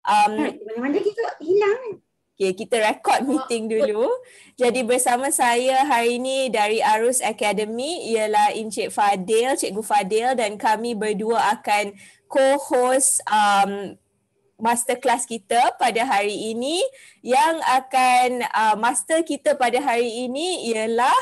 Mana-mana kita hilang. Okay, kita record meeting dulu. Jadi bersama saya hari ini dari Arus Academy ialah Encik Fadil, Cikgu Fadil, dan kami berdua akan co-host masterclass kita pada hari ini. Yang akan master kita pada hari ini ialah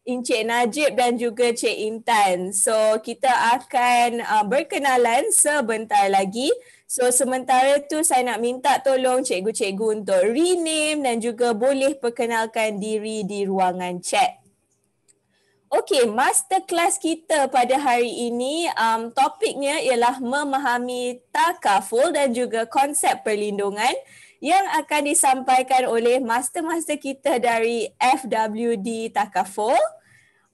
Encik Najib dan juga Cik Intan. So kita akan berkenalan sebentar lagi. So sementara tu saya nak minta tolong cikgu-cikgu untuk rename dan juga boleh perkenalkan diri di ruangan chat. Okey, masterclass kita pada hari ini topiknya ialah memahami takaful dan juga konsep perlindungan yang akan disampaikan oleh master-master kita dari FWD Takaful.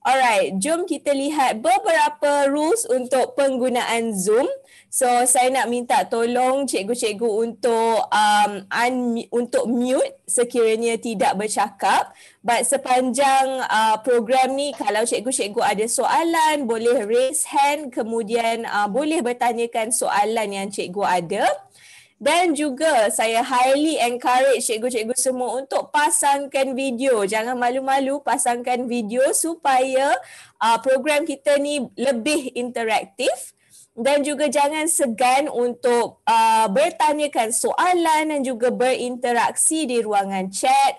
Alright, jom kita lihat beberapa rules untuk penggunaan Zoom. So, saya nak minta tolong cikgu-cikgu untuk mute sekiranya tidak bercakap. But sepanjang program ni, kalau cikgu-cikgu ada soalan, boleh raise hand, kemudian boleh bertanyakan soalan yang cikgu ada. Dan juga saya highly encourage cikgu-cikgu semua untuk pasangkan video. Jangan malu-malu pasangkan video supaya program kita ni lebih interaktif. Dan juga jangan segan untuk bertanyakan soalan dan juga berinteraksi di ruangan chat.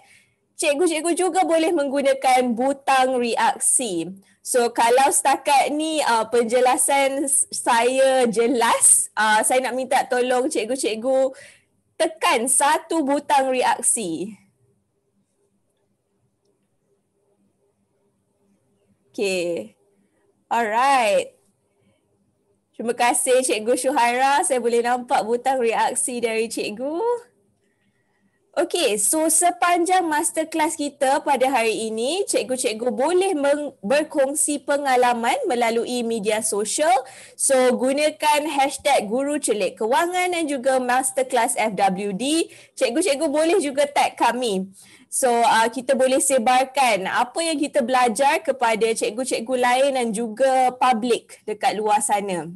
Cikgu-cikgu juga boleh menggunakan butang reaksi. So kalau setakat ni penjelasan saya jelas, saya nak minta tolong cikgu-cikgu tekan satu butang reaksi. Okay. Alright. Terima kasih Cikgu Syuhaira. Saya boleh nampak butang reaksi dari cikgu. Okey, so sepanjang masterclass kita pada hari ini, cikgu-cikgu boleh berkongsi pengalaman melalui media sosial. So, gunakan hashtag Guru Celik Kewangan dan juga masterclass FWD. Cikgu-cikgu boleh juga tag kami. So, kita boleh sebarkan apa yang kita belajar kepada cikgu-cikgu lain dan juga publik dekat luar sana.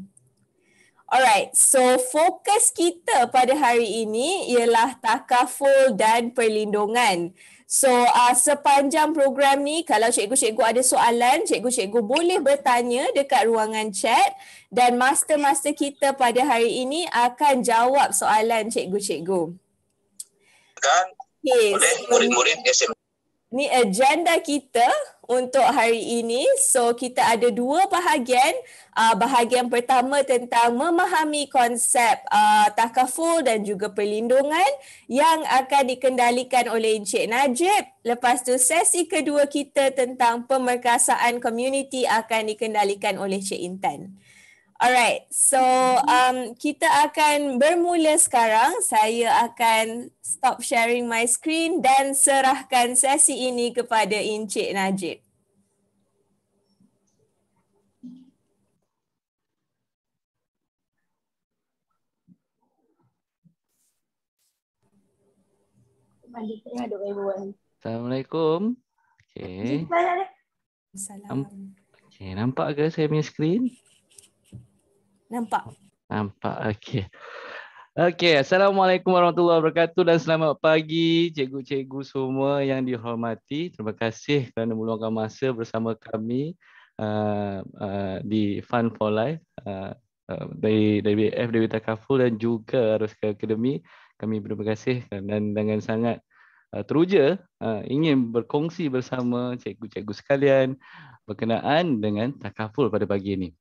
Alright, so fokus kita pada hari ini ialah takaful dan perlindungan. So sepanjang program ni, kalau cikgu-cikgu ada soalan, cikgu-cikgu boleh bertanya dekat ruangan chat dan master-master kita pada hari ini akan jawab soalan cikgu-cikgu. Okay, boleh murid-murid SM. Ni agenda kita untuk hari ini. So kita ada dua bahagian. Bahagian pertama tentang memahami konsep takaful dan juga perlindungan yang akan dikendalikan oleh Encik Najib. Lepas tu sesi kedua kita tentang pemerkasaan komuniti akan dikendalikan oleh Cik Intan. Alright, so kita akan bermula sekarang. Saya akan stop sharing my screen dan serahkan sesi ini kepada Encik Najib. Assalamualaikum. Okay. Assalamualaikum. Okay, nampak ke saya punya screen? Nampak. Okey. Okey, Assalamualaikum warahmatullahi wabarakatuh dan selamat pagi cikgu-cikgu semua yang dihormati. Terima kasih kerana meluangkan masa bersama kami di Fun for Life dari FWD Takaful dan juga Arus Academy. Kami berterima kasih dan dengan sangat teruja ingin berkongsi bersama cikgu-cikgu sekalian berkenaan dengan takaful pada pagi ini.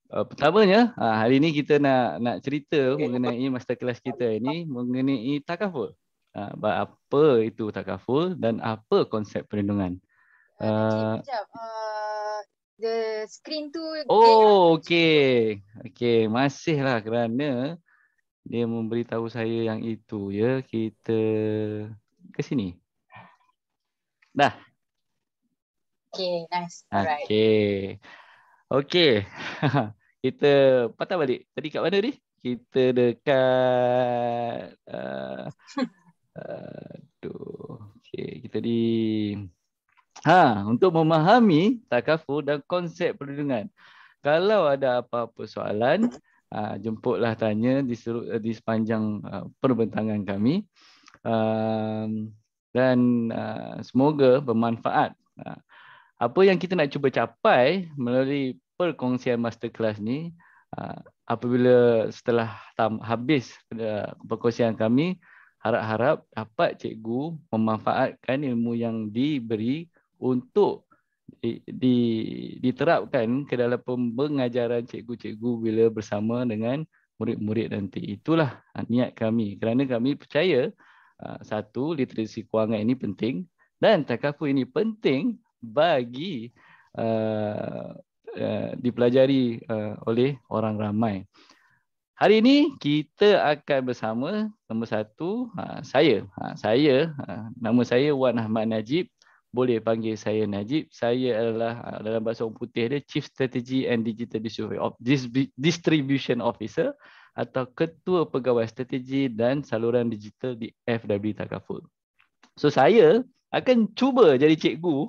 Pertamanya, hari ini kita nak cerita mengenai masterclass kita ini mengenai takaful. Apa itu takaful dan apa konsep perlindungan? Sekejap. The screen tu. Oh, okey. Okey, masihlah kerana dia memberitahu saya yang itu ya. Kita ke sini. Dah. Okay, nice. Alright. Okey. Okey, kita patah balik. Tadi kat mana ni? Kita dekat okey, kita di untuk memahami takaful dan konsep perlindungan. Kalau ada apa-apa soalan, jemputlah tanya di sepanjang perbincangan kami. Dan semoga bermanfaat. Apa yang kita nak cuba capai melalui perkongsian masterclass ni, apabila setelah habis perkongsian kami, harap-harap dapat cikgu memanfaatkan ilmu yang diberi untuk diterapkan ke dalam pengajaran cikgu-cikgu bila bersama dengan murid-murid nanti. Itulah niat kami, kerana kami percaya satu, literasi kewangan ini penting dan takaful ini penting bagi dipelajari oleh orang ramai. Hari ini kita akan bersama nombor satu, saya. Nama saya Wan Ahmad Najib. Boleh panggil saya Najib. Saya adalah dalam bahasa orang putih dia Chief Strategy and Digital Distribution Officer atau Ketua Pegawai Strategi dan Saluran Digital di FW Takaful. So saya akan cuba jadi cikgu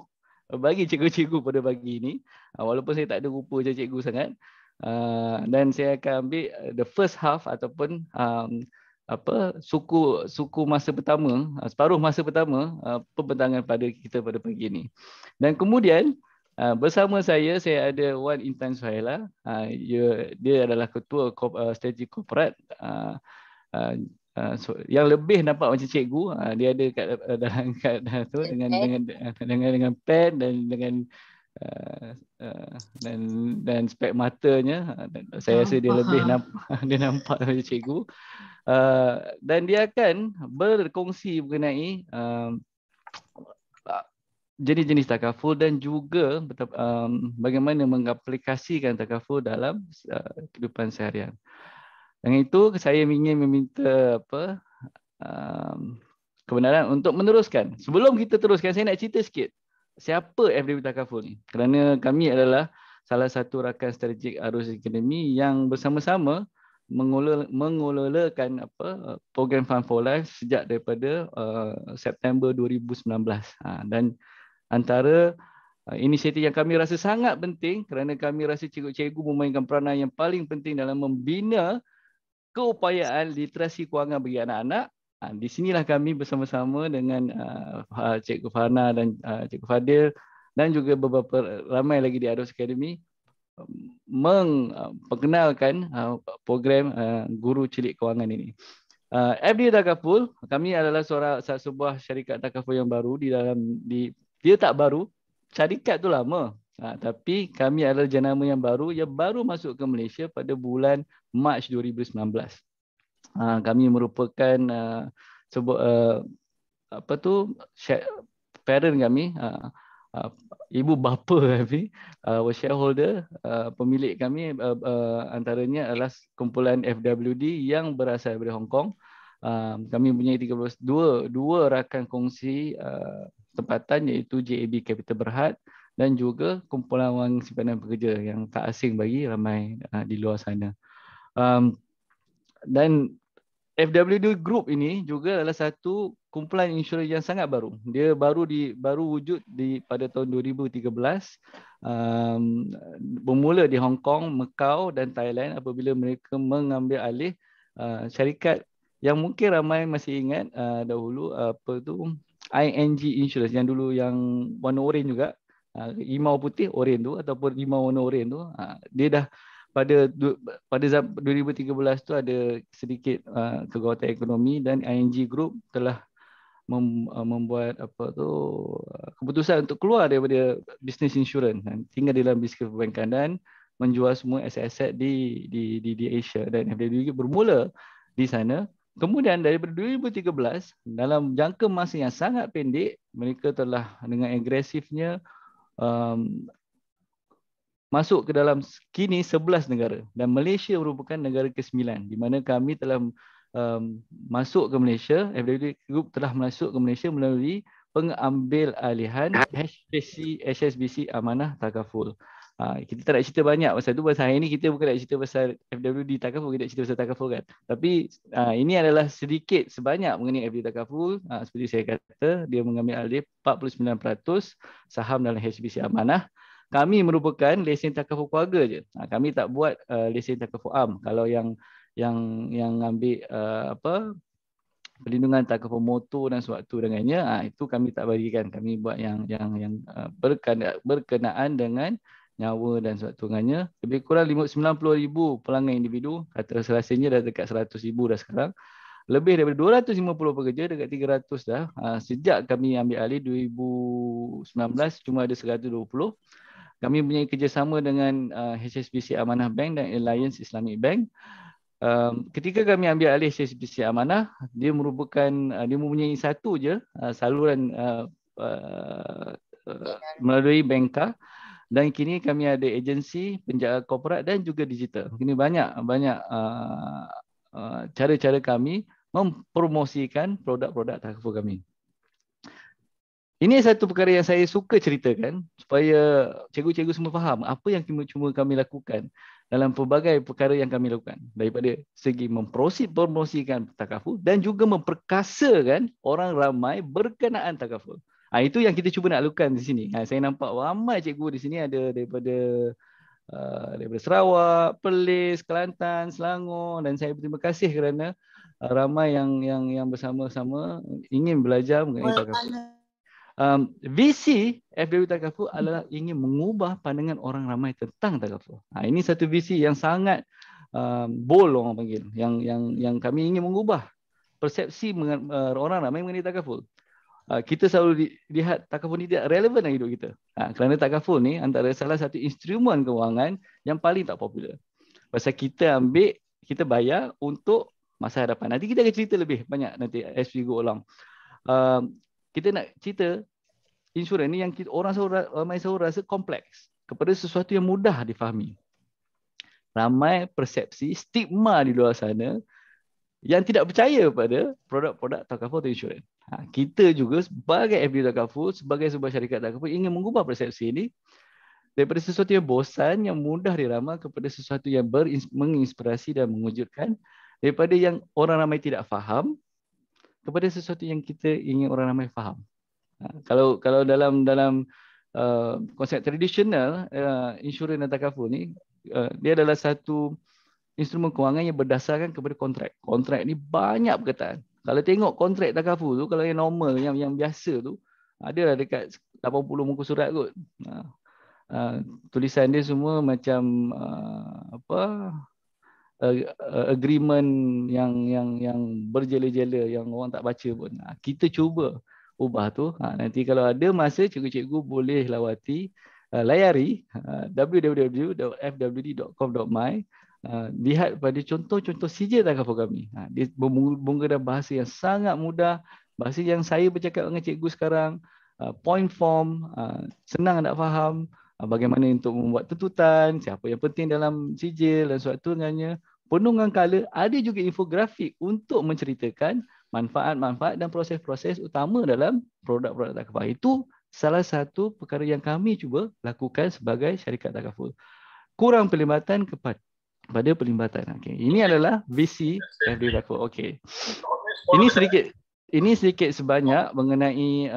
bagi cikgu-cikgu pada pagi ini. Walaupun saya tak ada rupa jadi cikgu sangat. Dan saya akan ambil the first half ataupun suku masa pertama, separuh masa pertama pembentangan pada kita pada pagi ini. Dan kemudian bersama saya ada Wan Intan Suhaila. Dia adalah ketua strategi korporat yang lebih nampak macam cikgu. Dia ada dalam tu dengan pen dan dengan dan spek matanya. Saya rasa dia lebih nampak macam cikgu. Dan dia akan berkongsi mengenai jenis-jenis takaful dan juga bagaimana mengaplikasikan takaful dalam kehidupan seharian. Dengan itu saya ingin meminta kebenaran untuk meneruskan. Sebelum kita teruskan, saya nak cerita sikit siapa FW Takaful ni. Kerana kami adalah salah satu rakan strategik Arus Academy yang bersama-sama mengololakan program Fund for Life sejak daripada September 2019. Dan antara inisiatif yang kami rasa sangat penting kerana kami rasa cikgu-cikgu memainkan peranan yang paling penting dalam membina keupayaan literasi kewangan bagi anak-anak. Di sinilah kami bersama-sama dengan Cikgu Farna dan Cikgu Fadil dan juga beberapa ramai lagi di Arus Academy memperkenalkan program Guru Cilik Kewangan ini. FW Takaful, kami adalah sebuah syarikat takaful yang baru dia tak baru, syarikat tu lama. Tapi kami adalah jenama yang baru masuk ke Malaysia pada bulan Mac 2019. Kami merupakan sebuah parent kami, ibu bapa kami, shareholder, pemilik kami antaranya adalah kumpulan FWD yang berasal dari Hong Kong. Kami mempunyai dua rakan kongsi tempatan iaitu JAB Capital Berhad dan juga kumpulan wang simpanan pekerja yang tak asing bagi ramai di luar sana. Dan FWD Group ini juga adalah satu kumpulan insurans yang sangat baru. Dia baru wujud pada tahun 2013. Bermula di Hong Kong, Macau dan Thailand apabila mereka mengambil alih syarikat yang mungkin ramai masih ingat dahulu ING Insurance yang dulu yang warna oranye juga. Rimau putih oranye tu ataupun rimau warna oranye tu. Dia dah pada 2013 tu ada sedikit kekuatan ekonomi dan ING Group telah membuat keputusan untuk keluar daripada bisnes insurans dan tinggal dalam bisnes perbankan dan menjual semua aset-aset di Asia, dan FWD bermula di sana. Kemudian daripada 2013 dalam jangka masa yang sangat pendek mereka telah dengan agresifnya masuk ke dalam kini 11 negara dan Malaysia merupakan negara ke-9 di mana kami telah masuk ke Malaysia. FWD Group telah masuk ke Malaysia melalui pengambil alihan HSBC Amanah Takaful. Kita tak nak cerita banyak pasal tu. Pasal hari ni kita bukan nak cerita pasal FWD Takaful, kita nak cerita pasal Takaful kan. Tapi ini adalah sedikit sebanyak mengenai FWD Takaful. Seperti saya kata, dia mengambil alih 49% saham dalam HSBC Amanah kami merupakan lesen takaful keluarga je. Kami tak buat lesen takaful am. Kalau yang ambil perlindungan takaful motor dan sewaktu dengannya, itu kami tak bagikan. Kami buat yang berkenaan dengan nyawa dan sewaktu dengannya. Lebih kurang 90,000 pelanggan individu, kata rasanya dah dekat 100,000 dah sekarang. Lebih daripada 250 pekerja, dekat 300 dah. Sejak kami ambil alih 2019 cuma ada 120. Kami mempunyai kerjasama dengan HSBC Amanah Bank dan Alliance Islamic Bank. Ketika kami ambil alih HSBC Amanah, dia mempunyai satu je saluran melalui Banka, dan kini kami ada agensi penjaga korporat dan juga digital. Kini banyak cara-cara kami mempromosikan produk-produk takaful kami. Ini satu perkara yang saya suka ceritakan supaya cikgu-cikgu semua faham apa yang kami lakukan dalam pelbagai perkara yang kami lakukan, daripada segi mempromosikan takaful dan juga memperkasakan orang ramai berkenaan takaful. Itu yang kita cuba nak lakukan di sini. Saya nampak ramai cikgu di sini ada daripada Sarawak, Perlis, Kelantan, Selangor, dan saya berterima kasih kerana ramai yang bersama-sama ingin belajar mengenai takaful. Visi FW Takaful adalah ingin mengubah pandangan orang ramai tentang takaful. Ini satu visi yang sangat bold orang panggil, yang kami ingin mengubah persepsi orang ramai mengenai takaful. Kita selalu lihat takaful ni tidak relevan dalam hidup kita. Kerana takaful ni antara salah satu instrumen kewangan yang paling tak popular. Pasal kita bayar untuk masa hadapan. Nanti kita akan cerita lebih banyak nanti as we go along. Kita nak cerita insurans ni yang ramai selalu rasa kompleks kepada sesuatu yang mudah difahami. Ramai persepsi, stigma di luar sana yang tidak percaya pada produk-produk takaful atau insurans. Kita juga sebagai FW Takaful, sebagai sebuah syarikat takaful ingin mengubah persepsi ini daripada sesuatu yang bosan, yang mudah diramal kepada sesuatu yang menginspirasi dan mengejutkan, daripada yang orang ramai tidak faham kepada sesuatu yang kita ingin orang ramai faham. Kalau dalam konsep tradisional, insurans dan takaful ni, dia adalah satu instrumen kewangan yang berdasarkan kepada kontrak. Kontrak ni banyak perkataan. Kalau tengok kontrak takaful tu, kalau yang normal, yang biasa tu, adalah dekat 80 muka surat kot. Tulisan dia semua macam agreement yang berjela-jela, yang orang tak baca pun. Kita cuba ubah tu. Nanti kalau ada masa, cikgu-cikgu boleh layari www.fwd.com.my. Lihat pada contoh-contoh sijil takaful kami. Dia menggunakan bahasa yang sangat mudah, bahasa yang saya bercakap dengan cikgu sekarang, point form, senang nak faham, bagaimana untuk membuat tuntutan, siapa yang penting dalam sijil dan suatu dengannya. Penuh dengan color, ada juga infografik untuk menceritakan manfaat-manfaat dan proses-proses utama dalam produk-produk takaful. Itu salah satu perkara yang kami cuba lakukan sebagai syarikat takaful. Kurang pelibatan kepada pelibatan. Ini adalah visi FW Takaful. Ini sedikit sebanyak mengenai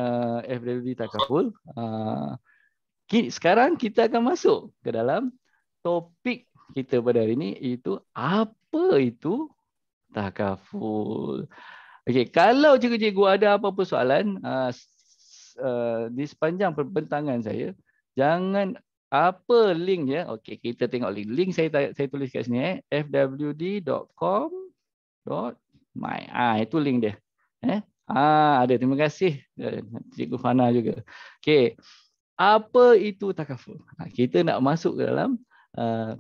FW Takaful. Sekarang kita akan masuk ke dalam topik kita pada hari ini, iaitu apa itu takaful. Kalau cikgu-cikgu ada apa-apa soalan di sepanjang perbentangan saya, jangan apa link ya. Kita tengok link saya tulis kat sini, fwd.com.my. Itu link dia. Ada, terima kasih Cikgu Fana juga. Apa itu takaful? Kita nak masuk ke dalam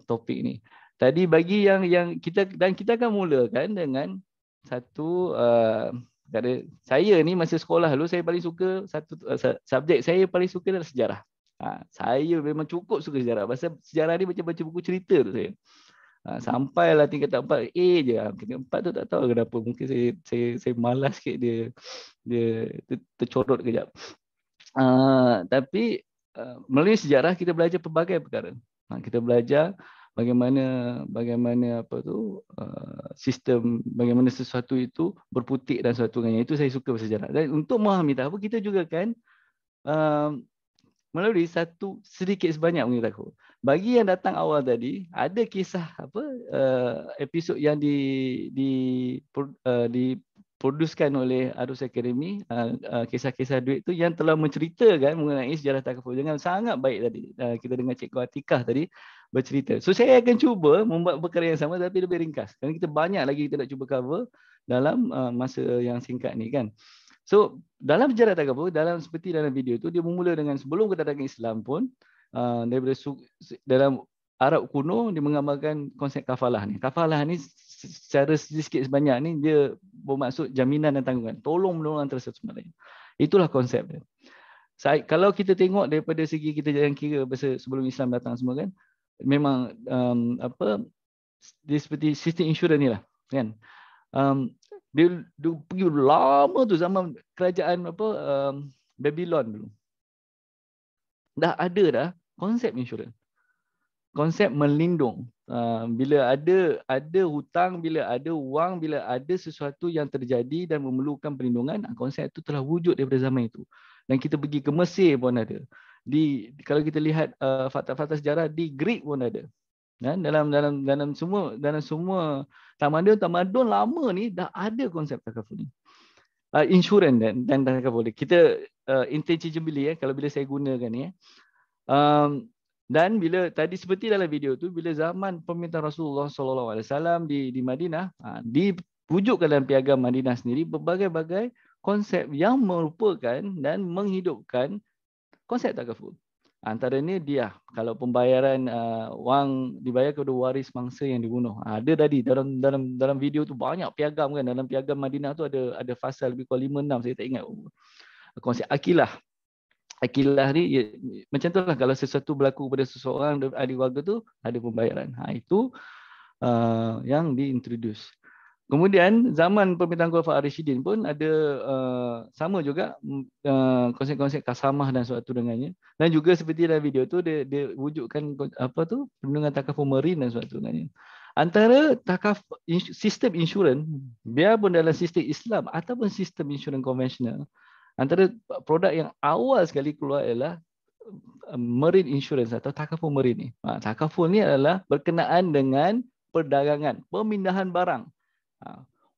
topik ni. Tadi bagi yang kita akan mulakan dengan satu saya ni masa sekolah dulu, saya paling suka subjek saya paling suka adalah sejarah. Saya memang cukup suka sejarah. Pasal sejarah ni macam baca buku cerita tu saya. Sampailah tingkatan 4 A je. Tingkatan 4 tu tak tahu kenapa. Mungkin saya malas sikit dia tercorot kejap. Tapi melalui sejarah kita belajar pelbagai perkara. Kita belajar bagaimana sistem, bagaimana sesuatu itu berputik dan sesuatu yang itu saya suka bersejarah. Dan untuk memahami tahap kita juga kan melalui satu sedikit sebanyak mungkin takut. Bagi yang datang awal tadi, ada kisah episod yang diproduskan oleh Arus Academy, kisah-kisah duit tu yang telah menceritakan mengenai sejarah takaful dengan sangat baik tadi. Kita dengar Cikgu Atikah tadi bercerita. So saya akan cuba membuat perkara yang sama tapi lebih ringkas. Kerana kita banyak lagi kita nak cuba cover dalam masa yang singkat ni kan. So dalam sejarah takaful, seperti dalam video tu, dia bermula dengan sebelum kedatangan Islam pun, daripada dalam Arab kuno dia menggambarkan konsep kafalah ni. Kafalah ni secara sedikit sebanyak ni dia bermaksud jaminan dan tanggungan, tolong menolong antara satu sama lain. Itulah konsep dia. Kalau kita tengok daripada segi kita jangan kira sebelum Islam datang semua kan, memang dia seperti sistem insurans ni lah kan. Dia pergi lama tu zaman kerajaan Babylon dulu. Dah ada konsep insurans. Konsep melindung. Bila ada hutang, bila ada wang, bila ada sesuatu yang terjadi dan memerlukan perlindungan, konsep itu telah wujud daripada zaman itu. Dan kita pergi ke Mesir pun ada. Kalau kita lihat fakta-fakta sejarah di Greek pun ada. Dan dalam semua tamadun lama ni dah ada konsep takaful ni. Insurans dan takaful. Kita interchangeably kalau bila saya gunakan ni dan bila tadi seperti dalam video tu, bila zaman pemerintahan Rasulullah SAW di Madinah, diwujudkan dalam piagam Madinah sendiri berbagai-bagai konsep yang merupakan dan menghidupkan konsep takaful. Antaranya dia, kalau pembayaran wang dibayar kepada waris mangsa yang dibunuh. Ada tadi dalam video tu banyak piagam kan. Dalam piagam Madinah tu ada fasal lebih kurang 5-6, saya tak ingat. Konsep akilah. Akilah ni macam tu lah, kalau sesuatu berlaku kepada seseorang ahli keluarga tu ada pembayaran. Itu yang diintroduce. Kemudian zaman pemerintahan Khulafa'i Ar-Rasyidin pun ada sama juga konsep-konsep kasamah dan suatu dengannya. Dan juga seperti dalam video tu dia wujudkan perlindungan takaful marin dan suatu dengannya. Antara sistem insurans, biarpun dalam sistem Islam ataupun sistem insurans konvensional, antara produk yang awal sekali keluar ialah marine insurance atau takaful marin ni. Takaful ni adalah berkenaan dengan perdagangan, pemindahan barang.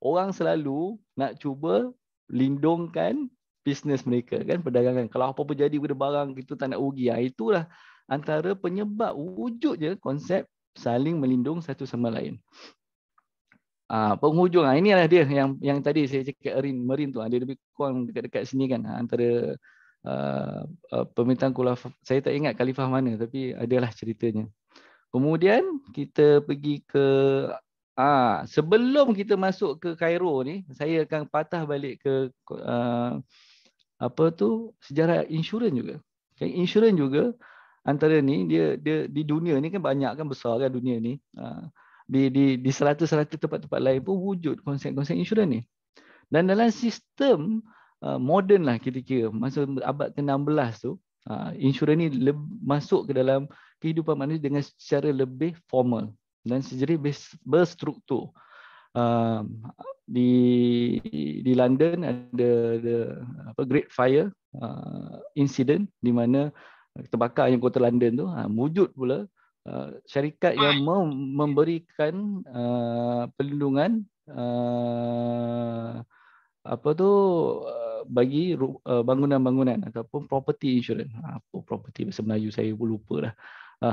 Orang selalu nak cuba lindungkan bisnes mereka kan, perdagangan. Kalau apa-apa jadi pada barang kita tak nak rugi. Itulah antara penyebab wujudnya konsep saling melindung satu sama lain. Penghujung inilah dia yang tadi saya cakap marine tu, dia lebih kurang dekat-dekat sini kan, antara pemerintahan Khulafa. Saya tak ingat khalifah mana tapi adalah ceritanya. Kemudian kita pergi ke sebelum kita masuk ke Cairo ni, saya akan patah balik ke sejarah insurans juga. Okay, insurans juga antara ni dia di dunia ni kan banyak kan, besar kan dunia ni. Di serata-serata tempat-tempat lain pun wujud konsep-konsep insurans ni. Dan dalam sistem moden lah kita kira, masa abad ke-16 tu, insurans ni masuk ke dalam kehidupan manusia dengan secara lebih formal dan secara berstruktur. Di London ada Great Fire incident di mana terbakarnya kota London tu, wujud pula syarikat yang memberikan perlindungan bagi bangunan-bangunan ataupun property insurance. Property bahasa Melayu saya pun lupa dah.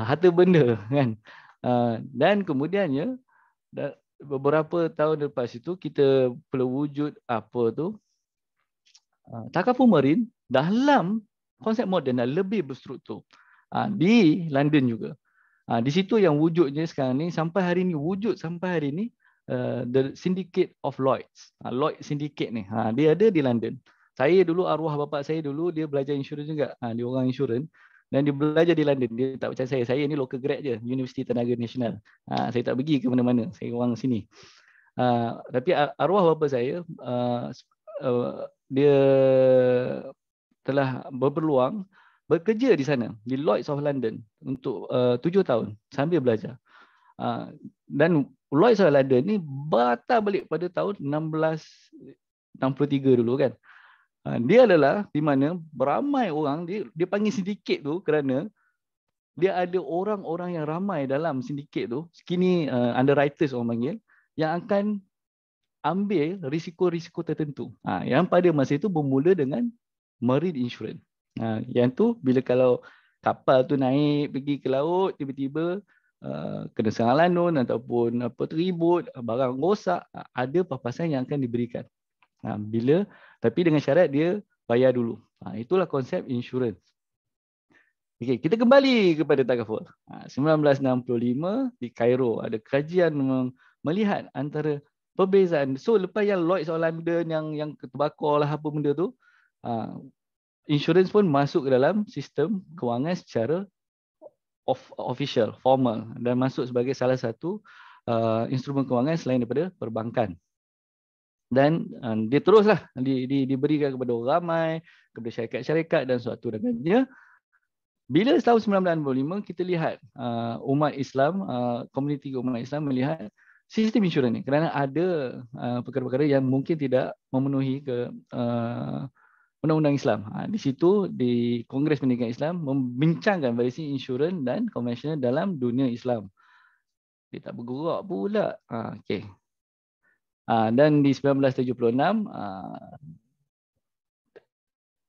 Harta benda kan. Dan kemudiannya beberapa tahun lepas itu kita perlu wujud takaful marin dalam konsep moden dan lebih berstruktur di London juga. Di situ yang wujudnya sekarang ni sampai hari ni, the Syndicate of Lloyd's. Lloyd Syndicate ni dia ada di London. Saya dulu, arwah bapa saya dulu dia belajar insurans juga. Dia orang insurans dan dia belajar di London. Dia tak percaya saya. Saya ni local grad je, Universiti Tenaga Nasional. Saya tak pergi ke mana-mana. Saya orang sini. Tapi arwah bapa saya dia telah berpeluang bekerja di sana, di Lloyd's of London untuk 7 tahun sambil belajar. Dan Lloyd's of London ni batal balik pada tahun 1663 dulu kan. Dia adalah di mana beramai orang, dia panggil sindiket tu kerana dia ada orang-orang yang ramai dalam sindiket tu, kini underwriters orang panggil, yang akan ambil risiko-risiko tertentu. Yang pada masa itu bermula dengan marine insurance. Yang tu bila kalau kapal tu naik pergi ke laut, tiba-tiba kena serang lanun ataupun teribut, barang rosak, ada papasan yang akan diberikan. Tapi dengan syarat dia bayar dulu. Itulah konsep insurans. Okey, kita kembali kepada takaful. 1965 di Cairo ada kajian melihat antara perbezaan. So lepas yang Lloyd's of London yang terbakar lah apa benda tu, insurans pun masuk ke dalam sistem kewangan secara official, formal, dan masuk sebagai salah satu instrumen kewangan selain daripada perbankan. Dan dia teruslah diberikan kepada orang ramai, kepada syarikat-syarikat dan suatu dengannya. Bila tahun 1965 kita lihat umat Islam, komuniti umat Islam melihat sistem insurans ni kerana ada perkara-perkara yang mungkin tidak memenuhi ke undang-undang Islam. Di situ di Kongres Pendidikan Islam membincangkan variasi insurans dan konvensional dalam dunia Islam. Dia tak bergerak pula. Okey. Dan di 1976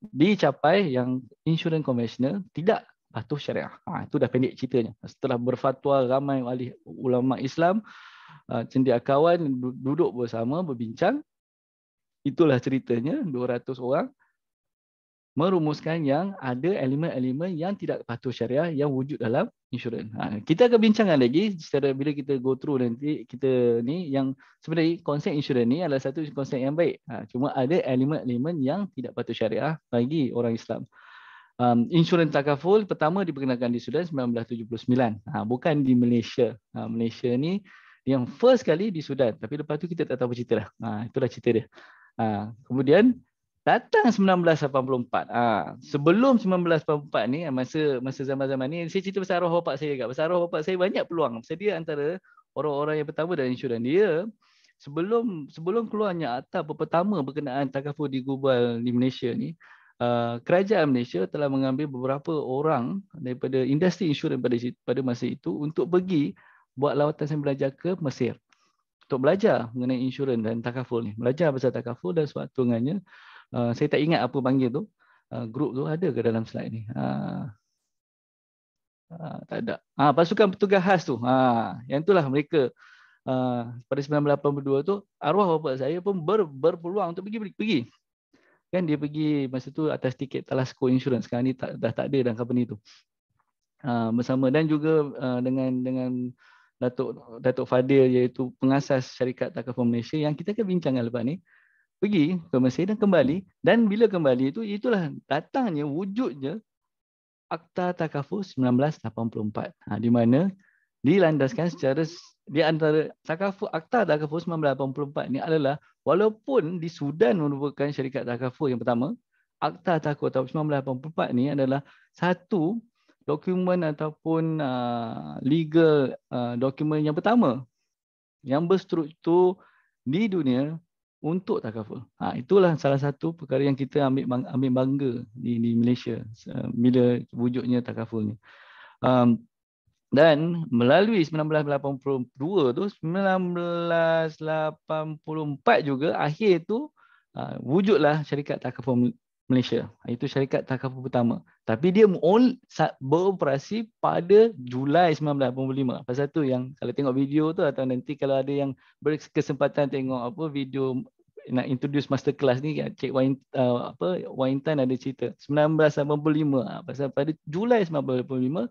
dicapai yang insurans konvensional tidak patuh syariah. Itu dah pendek ceritanya. Setelah berfatwa ramai ahli ulama Islam, cendekiawan duduk bersama berbincang, itulah ceritanya 200 orang merumuskan yang ada elemen-elemen yang tidak patuh syariah yang wujud dalam insurans. Kita akan bincangkan lagi secara bila kita go through nanti kita ni yang sebenarnya konsep insurans ni adalah satu konsep yang baik. Cuma ada elemen-elemen yang tidak patuh syariah bagi orang Islam. Insurans takaful pertama diperkenalkan di Sudan 1979. Bukan di Malaysia. Malaysia ni yang first kali di Sudan. Tapi lepas tu kita tak tahu cerita dah. Itulah cerita dia. Kemudian datang 1984. Sebelum 1984 ni, masa zaman-zaman ni, saya cerita pasal arwah bapak saya. Pasal arwah bapak saya banyak peluang. Pasal dia antara orang-orang yang pertama dalam insurans. Dia sebelum keluarnya akta pertama berkenaan takaful di global di Malaysia ni, kerajaan Malaysia telah mengambil beberapa orang daripada industri insurans pada masa itu untuk pergi buat lawatan sambil belajar ke Mesir. Untuk belajar mengenai insurans dan takaful ni. Belajar pasal takaful dan suatu dengannya. Saya tak ingat apa panggil tu. Grup tu ada ke dalam slide ni? Tak ada. Pasukan petugas khas tu. Yang itulah mereka pada 1982 tu arwah bapa saya pun berpeluang untuk pergi. Kan dia pergi masa tu atas tiket Talasco Insurance. Sekarang ni dah tak ada dalam company tu. Bersama dan juga dengan Datuk Fadil iaitu pengasas syarikat takaful Malaysia yang kita akan bincangkan lepas ni. Pergi ke Mesir dan kembali. Dan bila kembali itu, itulah datangnya, wujudnya Akta Takaful 1984. Di mana dilandaskan secara, di antara Akta Takaful 1984 ni adalah, walaupun di Sudan merupakan syarikat takaful yang pertama, Akta Takaful 1984 ni adalah satu dokumen ataupun legal dokumen yang pertama yang berstruktur di dunia untuk takaful. Itulah salah satu perkara yang kita ambil bangga di Malaysia bila wujudnya takaful ni. Dan melalui 1982 tu, 1984 juga akhir tu wujudlah syarikat takaful Malaysia. Itu syarikat takaful pertama. Tapi dia beroperasi pada Julai 1985. Pasal tu yang kalau tengok video tu atau nanti kalau ada yang berkesempatan tengok video nak introduce masterclass ni, Cik Waintan ada cerita 1985. Pasal pada Julai 1985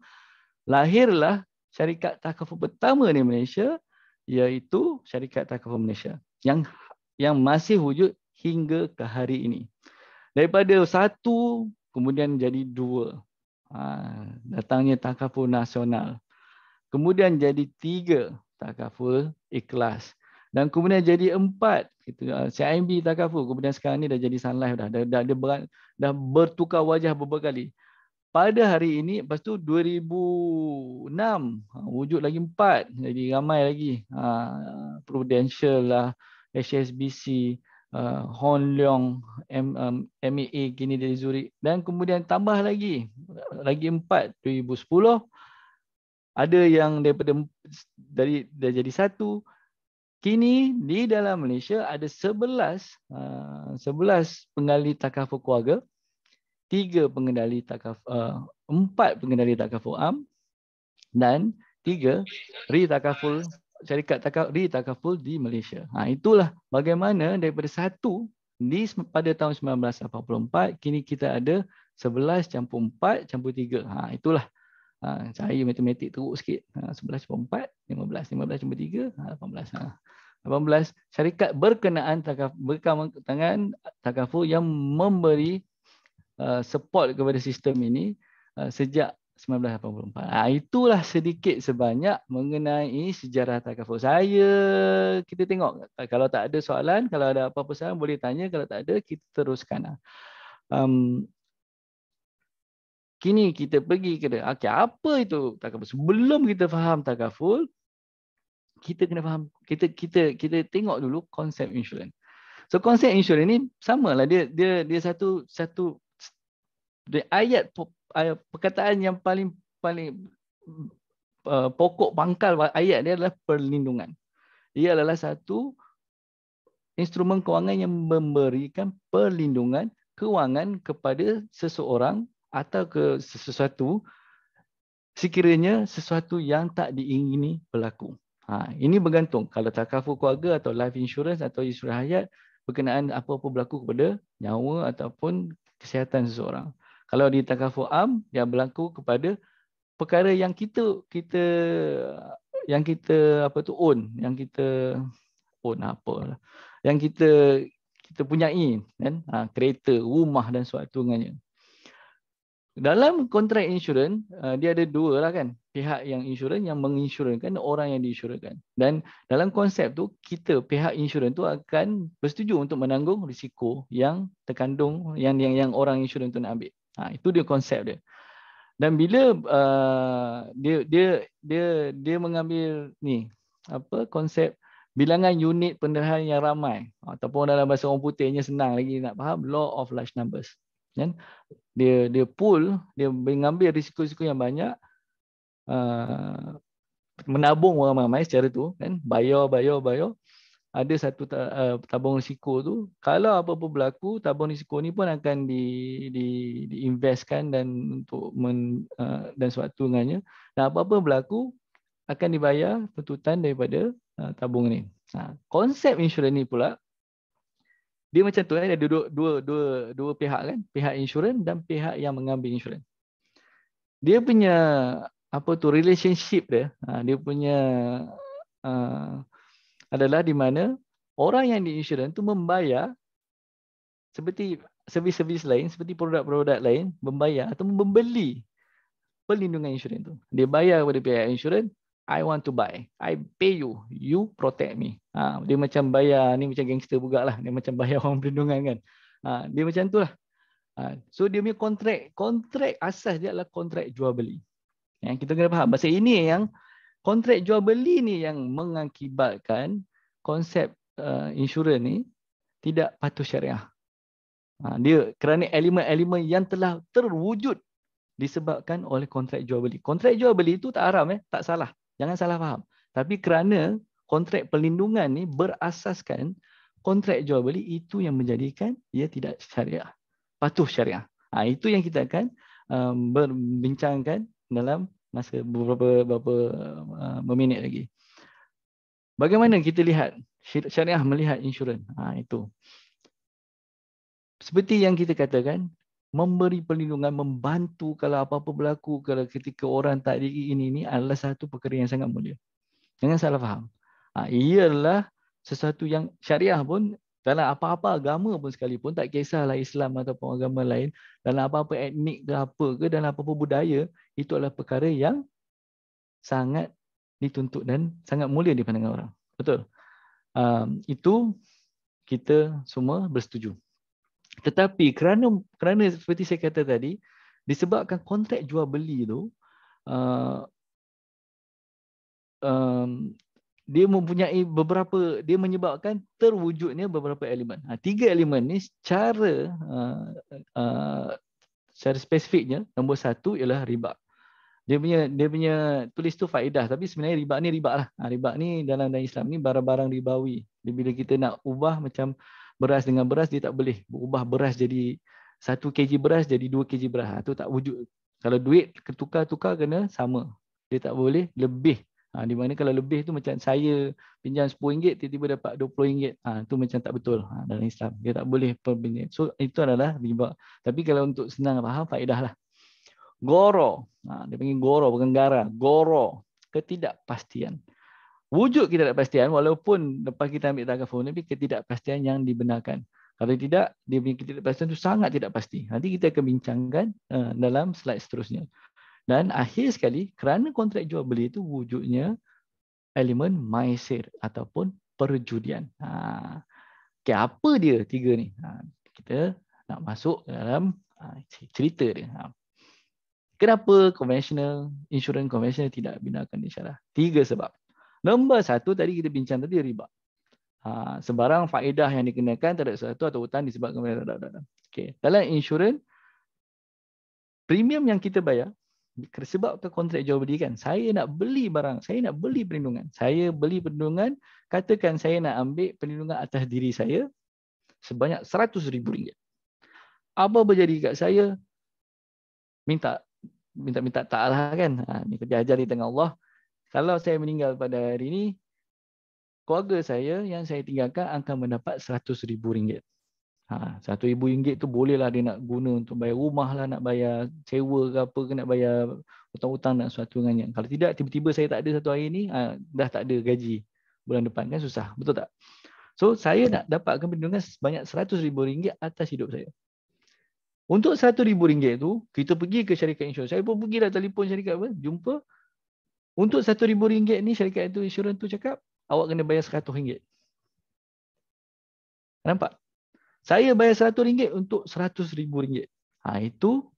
lahirlah syarikat takaful pertama di Malaysia, iaitu syarikat takaful Malaysia yang masih wujud hingga ke hari ini. Daripada satu, kemudian jadi dua. Datangnya takaful nasional. Kemudian jadi tiga, takaful ikhlas. Dan kemudian jadi empat, CIMB takaful. Kemudian sekarang ni dah jadi Sun Life. Dah bertukar wajah beberapa kali. Pada hari ini, lepas tu 2006, wujud lagi empat. Jadi ramai lagi. Prudential lah, HSBC, Hon Leong MAA kini dari Zurich, dan kemudian tambah lagi 4 2010, ada yang daripada dah jadi 1. Kini di dalam Malaysia ada 11 pengendali takaful keluarga, 4 pengendali takaful am, dan 3 syarikat takaful di Malaysia. Itulah bagaimana daripada 1 pada tahun 1984, kini kita ada 11 campur 4 campur 3. Itulah. Saya matematik teruk sikit. 11 campur 4, 15. 15 campur 3, 18. 18 syarikat berkenaan tangan takaful yang memberi support kepada sistem ini sejak 1984. Itulah sedikit sebanyak mengenai sejarah takaful. Kita tengok, kalau tak ada soalan, kalau ada apa-apa soalan boleh tanya, kalau tak ada kita teruskan. Kini kita pergi ke apa itu takaful. Sebelum kita faham takaful, kita kena faham, kita tengok dulu konsep insurans. So konsep insurans ni samalah, dia satu ayat perkataan yang paling pokok pangkal ayat dia adalah perlindungan. Ia adalah satu instrumen kewangan yang memberikan perlindungan kewangan kepada seseorang atau ke sesuatu sekiranya sesuatu yang tak diingini berlaku. Ini bergantung kalau takaful keluarga atau life insurance atau insurans hayat berkenaan apa-apa berlaku kepada nyawa ataupun kesihatan seseorang. Kalau di takaful am, dia berlaku kepada perkara yang kita own, yang kita punyai, kan? Kereta, rumah dan sebagainya. Dalam kontrak insurans, dia ada 2 lah kan. Pihak yang insurans yang menginsurankan orang yang diinsurankan. Dan dalam konsep tu, pihak insurans tu akan bersetuju untuk menanggung risiko yang terkandung yang orang insurans tu nak ambil. Itu dia konsep dia. Dan bila dia mengambil konsep bilangan unit penderaan yang ramai, ataupun dalam bahasa orang putihnya senang lagi nak faham, law of large numbers. Kan? Dia mengambil risiko-risiko yang banyak, menabung orang ramai secara tu, kan? Bayar. Ada satu tabung risiko tu. Kalau apa-apa berlaku, tabung risiko ni pun akan diinvestkan dan untuk dan suatu dengannya. Dan apa-apa berlaku akan dibayar tuntutan daripada tabung ni. Konsep insurans ni pula dia macam tu, ada dua pihak kan, pihak insurans dan pihak yang mengambil insurans. Dia punya relationship dia punya adalah di mana orang yang diinsurans tu membayar seperti servis-servis lain, seperti produk-produk lain, membayar atau membeli perlindungan insurans tu. Dia bayar kepada pihak insurans, I want to buy, I pay you, you protect me. Dia macam bayar, ni macam gangster juga lah. Dia macam bayar orang perlindungan kan. Dia macam tu lah. So dia punya kontrak asas dia adalah kontrak jual beli. Yang kita kena faham. Pasal ini yang kontrak jual beli ni yang mengakibatkan konsep insurans ni tidak patuh syariah. Dia kerana elemen-elemen yang telah terwujud disebabkan oleh kontrak jual beli. Kontrak jual beli itu tak haram, tak salah. Jangan salah faham. Tapi kerana kontrak perlindungan ni berasaskan kontrak jual beli, itu yang menjadikan ia tidak syariah, patuh syariah. Itu yang kita akan berbincangkan dalam masa beberapa minit lagi. Bagaimana kita lihat syariah melihat insurans? Itu. Seperti yang kita katakan, memberi perlindungan, membantu kalau apa-apa berlaku, kalau ketika orang tak ini adalah satu perkara yang sangat mulia. Jangan salah faham. Ia adalah sesuatu yang syariah pun, dalam apa-apa agama pun sekalipun, tak kisahlah Islam ataupun agama lain, dalam apa-apa etnik ke apa ke, dalam apa-apa budaya, itu adalah perkara yang sangat dituntut dan sangat mulia di pandangan orang. Betul? Itu kita semua bersetuju. Tetapi kerana seperti saya kata tadi, disebabkan kontrak jual beli itu dia mempunyai beberapa, dia menyebabkan terwujudnya beberapa elemen. 3 elemen ni secara spesifiknya, nombor 1 ialah riba. Dia punya tulis tu faedah, tapi sebenarnya riba ni riba lah. Riba ni dalam Islam ni barang-barang ribawi. Bila kita nak ubah macam beras dengan beras, dia tak boleh ubah beras jadi 1 kg beras jadi 2 kg beras. Tu tak wujud. Kalau duit tukar-tukar kena sama. Dia tak boleh lebih. Di mana kalau lebih tu macam saya pinjam RM10 tiba-tiba dapat RM20. Tu macam tak betul dalam Islam. Dia tak boleh perbincangan. So itu adalah riba. Tapi kalau untuk senang faham, faedah lah. Goro. Dia panggil goro, bukan gara. Goro. Ketidakpastian. Wujud ketidakpastian walaupun lepas kita ambil takaful, tapi ketidakpastian yang dibenarkan. Kalau tidak, dia punya ketidakpastian itu sangat tidak pasti. Nanti kita akan bincangkan dalam slide seterusnya. Dan akhir sekali, kerana kontrak jual beli itu wujudnya elemen maisir ataupun perjudian. Okay, apa dia 3 ni? Kita nak masuk dalam cerita dia. Kenapa insurans konvensional tidak benarkan insyaAllah? 3 sebab. Nombor 1 tadi kita bincang tadi, riba. Sebarang faedah yang dikenakan terhadap sesuatu atau hutang disebabkan oleh okay. Dalam insurans, premium yang kita bayar sebabkan kontrak jual beli kan, saya nak beli barang, saya nak beli perlindungan. Saya beli perlindungan, katakan saya nak ambil perlindungan atas diri saya sebanyak RM100,000. Apa berjadi kat saya? Minta ta'alah kan. Ni kita ajar di tengah Allah. Kalau saya meninggal pada hari ini, keluarga saya yang saya tinggalkan akan mendapat RM100,000. RM100,000 tu bolehlah dia nak guna untuk bayar rumah lah, nak bayar sewa ke apa ke, nak bayar hutang-hutang dan sesuatu dengannya. Kalau tidak, tiba-tiba saya tak ada satu hari ni, dah tak ada gaji bulan depan kan susah. Betul tak? So saya nak dapatkan perlindungan sebanyak RM100,000 atas hidup saya. Untuk RM100,000 tu, kita pergi ke syarikat insurans. Saya pun pergi dah telefon syarikat apa, jumpa. Untuk RM100,000 ni, syarikat itu insurans tu cakap, awak kena bayar RM100. Nampak? Saya bayar RM100 untuk RM100,000. Itu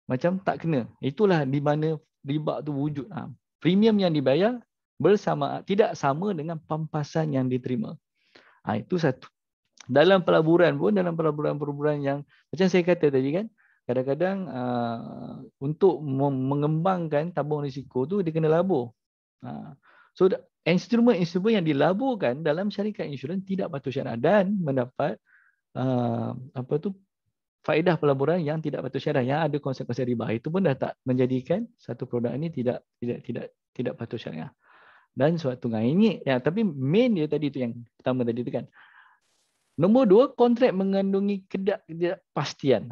macam tak kena. Itulah di mana riba tu wujud. Premium yang dibayar tidak sama dengan pampasan yang diterima. Itu satu. Dalam pelaburan pun, dalam pelaburan yang macam saya kata tadi kan, kadang-kadang untuk mengembangkan tabung risiko tu dia kena labur. So instrumen-instrumen yang dilaburkan dalam syarikat insurans tidak patut syarah dan mendapat faedah pelaburan yang tidak patut syarah, yang ada konsep-konsep riba. Itu pun dah tak menjadikan satu produk ini tidak patut syariah. Dan suatu ini tapi main dia tadi tu, yang pertama tadi tu kan. Nombor 2, kontrak mengandungi ketidakpastian.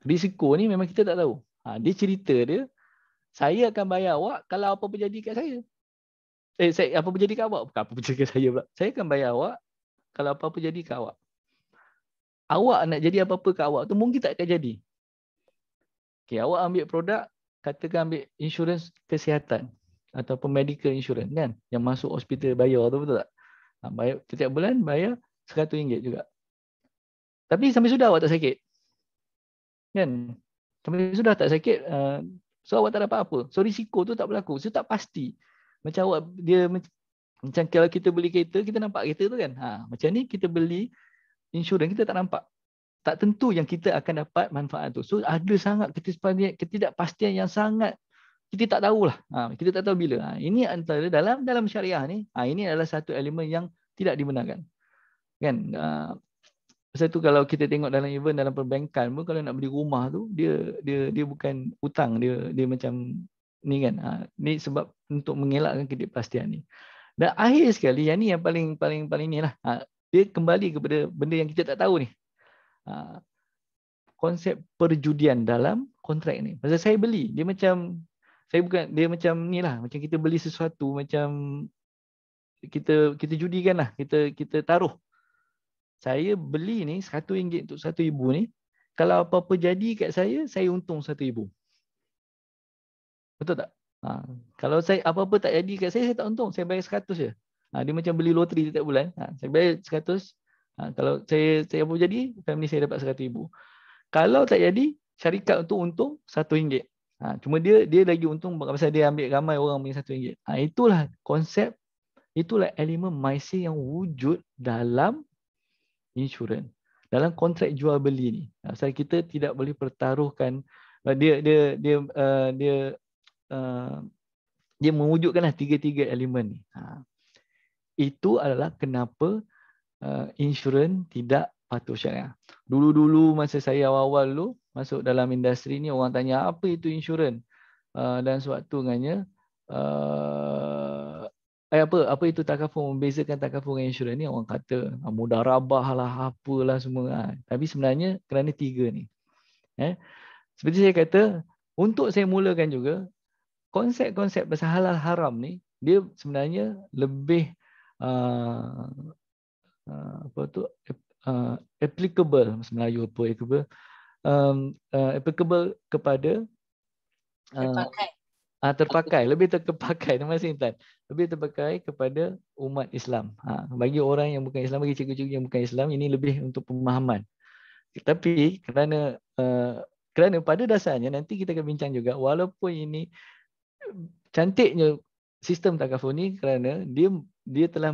Risiko ni memang kita tak tahu. Dia cerita dia, saya akan bayar awak kalau apa-apa jadi kat saya. Apa-apa jadi kat awak? Bukan apa-apa jadi kat saya pula. Saya akan bayar awak kalau apa-apa jadi kat awak. Awak nak jadi apa-apa kat awak tu mungkin tak akan jadi. Okay, awak ambil produk, katakan ambil insurans kesihatan ataupun medical insurance kan, yang masuk hospital bayar tu, betul tak? Bayar setiap bulan bayar RM100 juga. Tapi sampai sudah awak tak sakit. Kan? Sampai sudah tak sakit, so awak tak dapat apa. So risiko tu tak berlaku. So tak pasti. Macam awak macam kalau kita beli kereta, kita nampak kereta tu kan. Macam ni kita beli insurans, kita tak nampak. Tak tentu yang kita akan dapat manfaat tu. So ada sangat ketidakpastian yang sangat kita tak tahulah. Kita tak tahu bila. Ini antara dalam syariah ni, ini adalah satu elemen yang tidak dibenarkan. Kan? Pasal tu kalau kita tengok dalam perbankan pun, kalau nak beli rumah tu, dia bukan hutang, dia macam ni kan. Ni sebab untuk mengelakkan ketidakpastian ni. Dan akhir sekali, yang ni yang paling ni lah. Dia kembali kepada benda yang kita tak tahu ni. Konsep perjudian dalam kontrak ni. Pasal saya beli, dia macam ni lah, macam kita beli sesuatu, macam kita judikan lah, kita taruh. Saya beli ni RM100 untuk RM1,000 ni, kalau apa-apa jadi kat saya untung RM1,000. Betul tak? Kalau saya apa-apa tak jadi kat saya tak untung, saya bayar 100 je. Dia macam beli loteri setiap bulan. Saya bayar 100. Kalau saya apa jadi, family saya dapat RM100,000. Kalau tak jadi, syarikat tu untung RM1. Cuma dia lagi untung pasal dia ambil ramai orang punya RM1. Itulah konsep itulah elemen MySay yang wujud dalam insurans, dalam kontrak jual beli ni. Pasal kita tidak boleh pertaruhkan dia mewujudkanlah tiga-tiga elemen ni. Itu adalah kenapa insurans tidak patuh syariah. Dulu-dulu masa saya awal-awal dulu masuk dalam industri ni, orang tanya apa itu insurans, dan sewaktu dengannya apa itu takaful, membezakan takaful dengan insurans ni, orang kata mudarabah lah, apalah semua. Tapi sebenarnya kerana tiga ni. Seperti saya kata, untuk saya mulakan juga, konsep-konsep pasal halal haram ni, dia sebenarnya lebih applicable, bahasa Melayu applicable kepada terpakai, lebih terpakai, nama saya Intan, lebih terpakai kepada umat Islam. Bagi orang yang bukan Islam, bagi cikgu-cikgu yang bukan Islam, ini lebih untuk pemahaman. Tapi kerana pada dasarnya, nanti kita akan bincang juga, walaupun ini cantiknya sistem takaful ni, kerana dia telah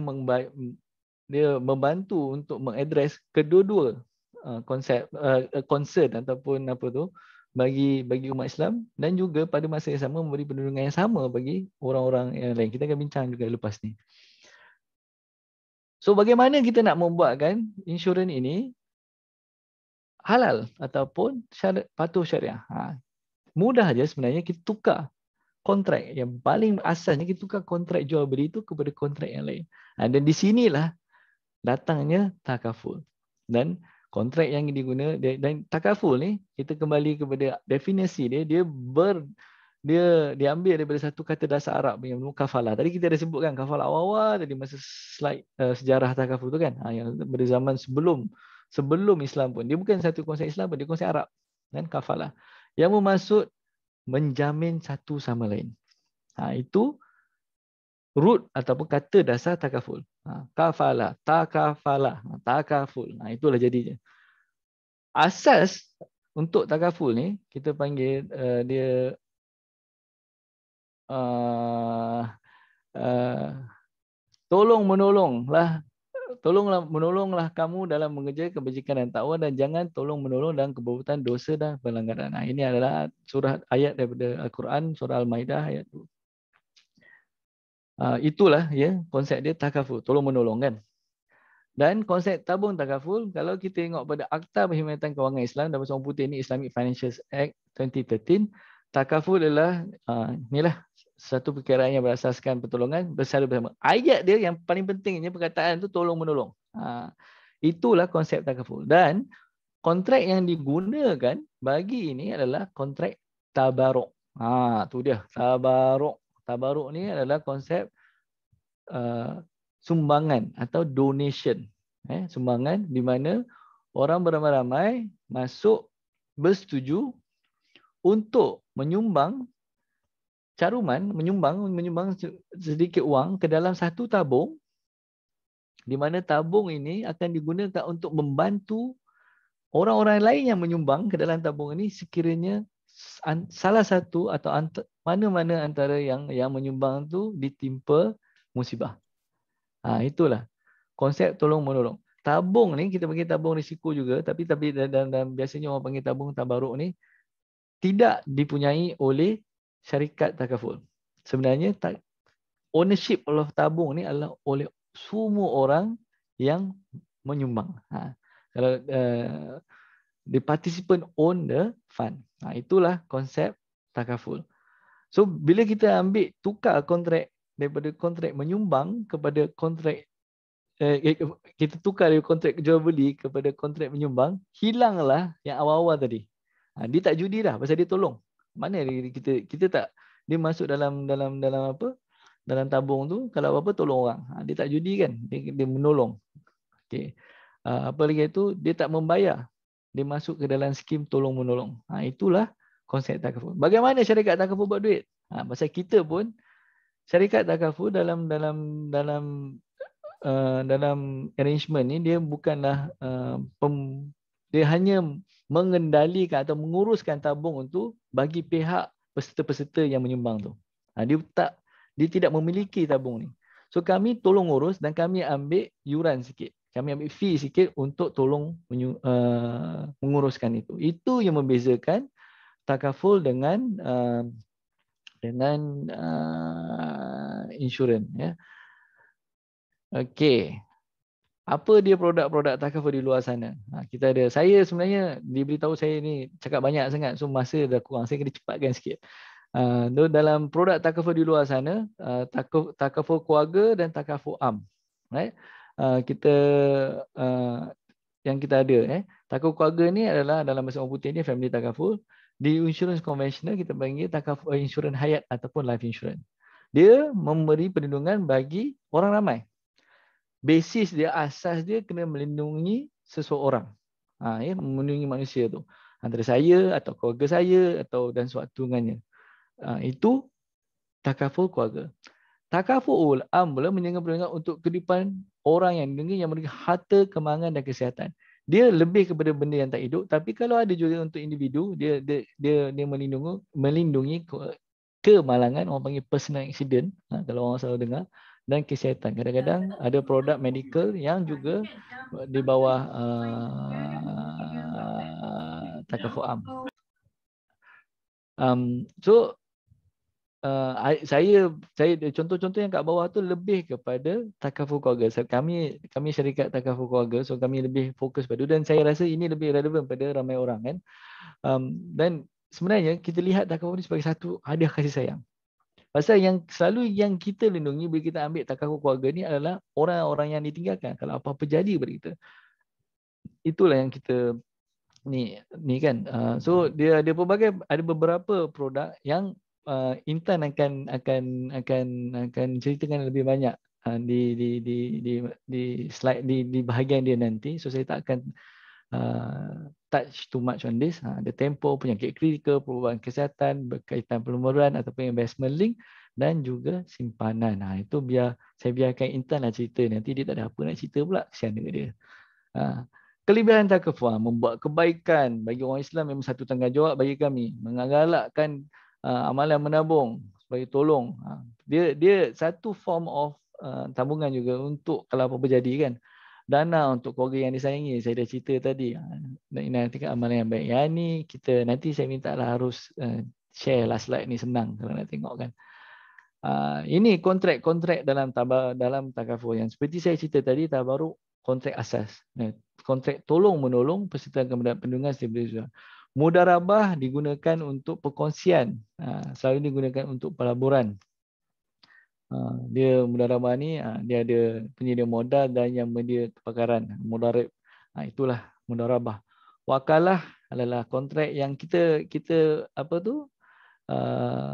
membantu untuk mengadres kedua-dua konsep concern ataupun bagi umat Islam, dan juga pada masa yang sama memberi perlindungan yang sama bagi orang-orang yang lain. Kita akan bincang juga lepas ni. So bagaimana kita nak membuatkan insurans ini halal ataupun patuh syariah? Mudah aja sebenarnya, kita tukar kontrak. Yang paling asasnya kita tukar kontrak jual beli itu kepada kontrak yang lain. Dan di sinilah datangnya takaful. Dan kontrak yang diguna, dan takaful ni, kita kembali kepada definisi dia, dia diambil daripada satu kata dasar Arab yang bernama kafalah. Tadi kita ada sebutkan kafalah awal-awal tadi masa slide sejarah takaful tu kan, yang pada zaman sebelum Islam pun. Dia bukan satu konsep Islam pun, dia konsep Arab. Dan kafalah yang bermaksud menjamin satu sama lain. Itu root ataupun kata dasar takaful. Kafalah, takaful. Itulah jadinya. Asas untuk takaful ni kita panggil dia tolong menolonglah kamu dalam mengerjakan kebajikan dan takwa, dan jangan tolong menolong dalam perbuatan dosa dan pelanggaran. Ini adalah ayat daripada Al-Quran, surah Al-Maidah ayat 2. Itulah konsep dia takaful, tolong menolong kan. Dan konsep tabung takaful, kalau kita tengok pada Akta Perkhidmatan Kewangan Islam dan Bahasa Orang Putih ni, Islamic Financial Act 2013, takaful adalah inilah satu perkiraan yang berasaskan pertolongan bersama bersama. Ayat dia yang paling pentingnya perkataan tu tolong menolong. Itulah konsep takaful. Dan kontrak yang digunakan bagi ini adalah kontrak tabaruk. Tu dia, tabaruk. Tabaruk ni adalah konsep sumbangan atau donation. Sumbangan di mana orang beramai-ramai masuk bersetuju untuk menyumbang menyumbang sedikit wang ke dalam satu tabung, di mana tabung ini akan digunakan untuk membantu orang-orang lain yang menyumbang ke dalam tabung ini sekiranya salah satu atau mana-mana antara yang menyumbang tu ditimpa musibah. Itulah konsep tolong menolong. Tabung ni kita panggil tabung risiko juga, tapi dan biasanya orang panggil tabung tabaruk ni tidak dipunyai oleh syarikat takaful. Sebenarnya ownership of tabung ni adalah oleh semua orang yang menyumbang. Kalau the participant own the fund. Itulah konsep takaful. So bila kita ambil tukar kontrak daripada kontrak menyumbang kepada kontrak kita tukar dari kontrak jual beli kepada kontrak menyumbang, hilanglah yang awal-awal tadi. Dia tak judi dah pasal dia tolong. Mana kita tak, dia masuk dalam apa? Dalam tabung tu, kalau apa-apa tolong orang. Dia tak judi kan? Dia menolong. Okey. Apa lagi itu, dia tak membayar. Dia masuk ke dalam skim tolong menolong. Itulah konsep takaful. Bagaimana syarikat takaful buat duit? Pasal kita pun syarikat takaful dalam arrangement ni, dia bukanlah dia hanya mengendalikan atau menguruskan tabung untuk bagi pihak peserta-peserta yang menyumbang tu. Dia tidak memiliki tabung ni. So kami tolong urus dan kami ambil yuran sikit. Kami ambil fee sikit untuk tolong menguruskan itu. Itu yang membezakan takaful dengan insurans, ya. Okey. Apa dia produk-produk takaful di luar sana? Kita ada. Saya sebenarnya diberitahu saya ni cakap banyak sangat, so masa dah kurang. Saya kena cepatkan sikit. Dalam produk takaful di luar sana, takaful keluarga dan takaful am. Right? Kita yang kita ada, takaful keluarga ni adalah dalam bahasa orang putih ni family takaful. Di insurans konvensional kita panggil takaful insurans hayat ataupun life insurance. Dia memberi perlindungan bagi orang ramai. Basis dia, asas dia kena melindungi seseorang. Melindungi manusia tu. Antara saya atau keluarga saya atau dan sewaktu dengannya. Itu takaful keluarga. Takaful am pula menjaga perlindungan untuk kehidupan orang yang memiliki harta, kemangan dan kesihatan. Dia lebih kepada benda yang tak hidup, tapi kalau ada juga untuk individu, dia melindungi kemalangan, orang panggil personal accident, kalau orang selalu dengar, dan kesihatan. Kadang-kadang ada produk medical yang juga di bawah takaful am. So saya contoh-contoh yang kat bawah tu lebih kepada takaful keluarga. Kami syarikat takaful keluarga, so kami lebih fokus pada, dan saya rasa ini lebih relevan pada ramai orang, kan. Dan sebenarnya kita lihat takaful ni sebagai satu hadiah kasih sayang. Pasal yang selalu yang kita lindungi bila kita ambil takaful keluarga ni adalah orang-orang yang ditinggalkan. Kalau apa-apa jadi pada kita, itulah yang kita ni kan. So dia ada beberapa produk yang Intan akan ceritakan lebih banyak di slide di bahagian dia nanti. So saya tak akan touch too much on this. Ada tempoh, penyakit kritikal, perubahan kesihatan, berkaitan pelumuran ataupun investment link dan juga simpanan. Itu saya biarkan Intan lah cerita. Nanti dia tak ada apa nak cerita pula. Kesian dengan dia. Kelebihan takaful membuat kebaikan bagi orang Islam memang satu tanggungjawab bagi kami. Menggalakkan amalan menabung sebagai tolong. Dia satu form of tabungan juga untuk kalau apa-apa jadi, kan. Dana untuk keluarga yang disayangi, saya dah cerita tadi. Nanti amalan yang baik. Yang ni nanti saya minta lah harus share lah slide ni, senang kalau nak tengok, kan. Ini kontrak dalam takaful yang seperti saya cerita tadi, tabaruk kontrak asas. Kontrak tolong menolong peserta akan mendapat perlindungan setiap bulan. Mudarabah digunakan untuk perkongsian. Selalu digunakan untuk pelaburan. Dia mudarabah ni dia ada penyedia modal dan yang menyedia kepakaran, mudarib. Itulah mudarabah. Wakalah adalah kontrak yang kita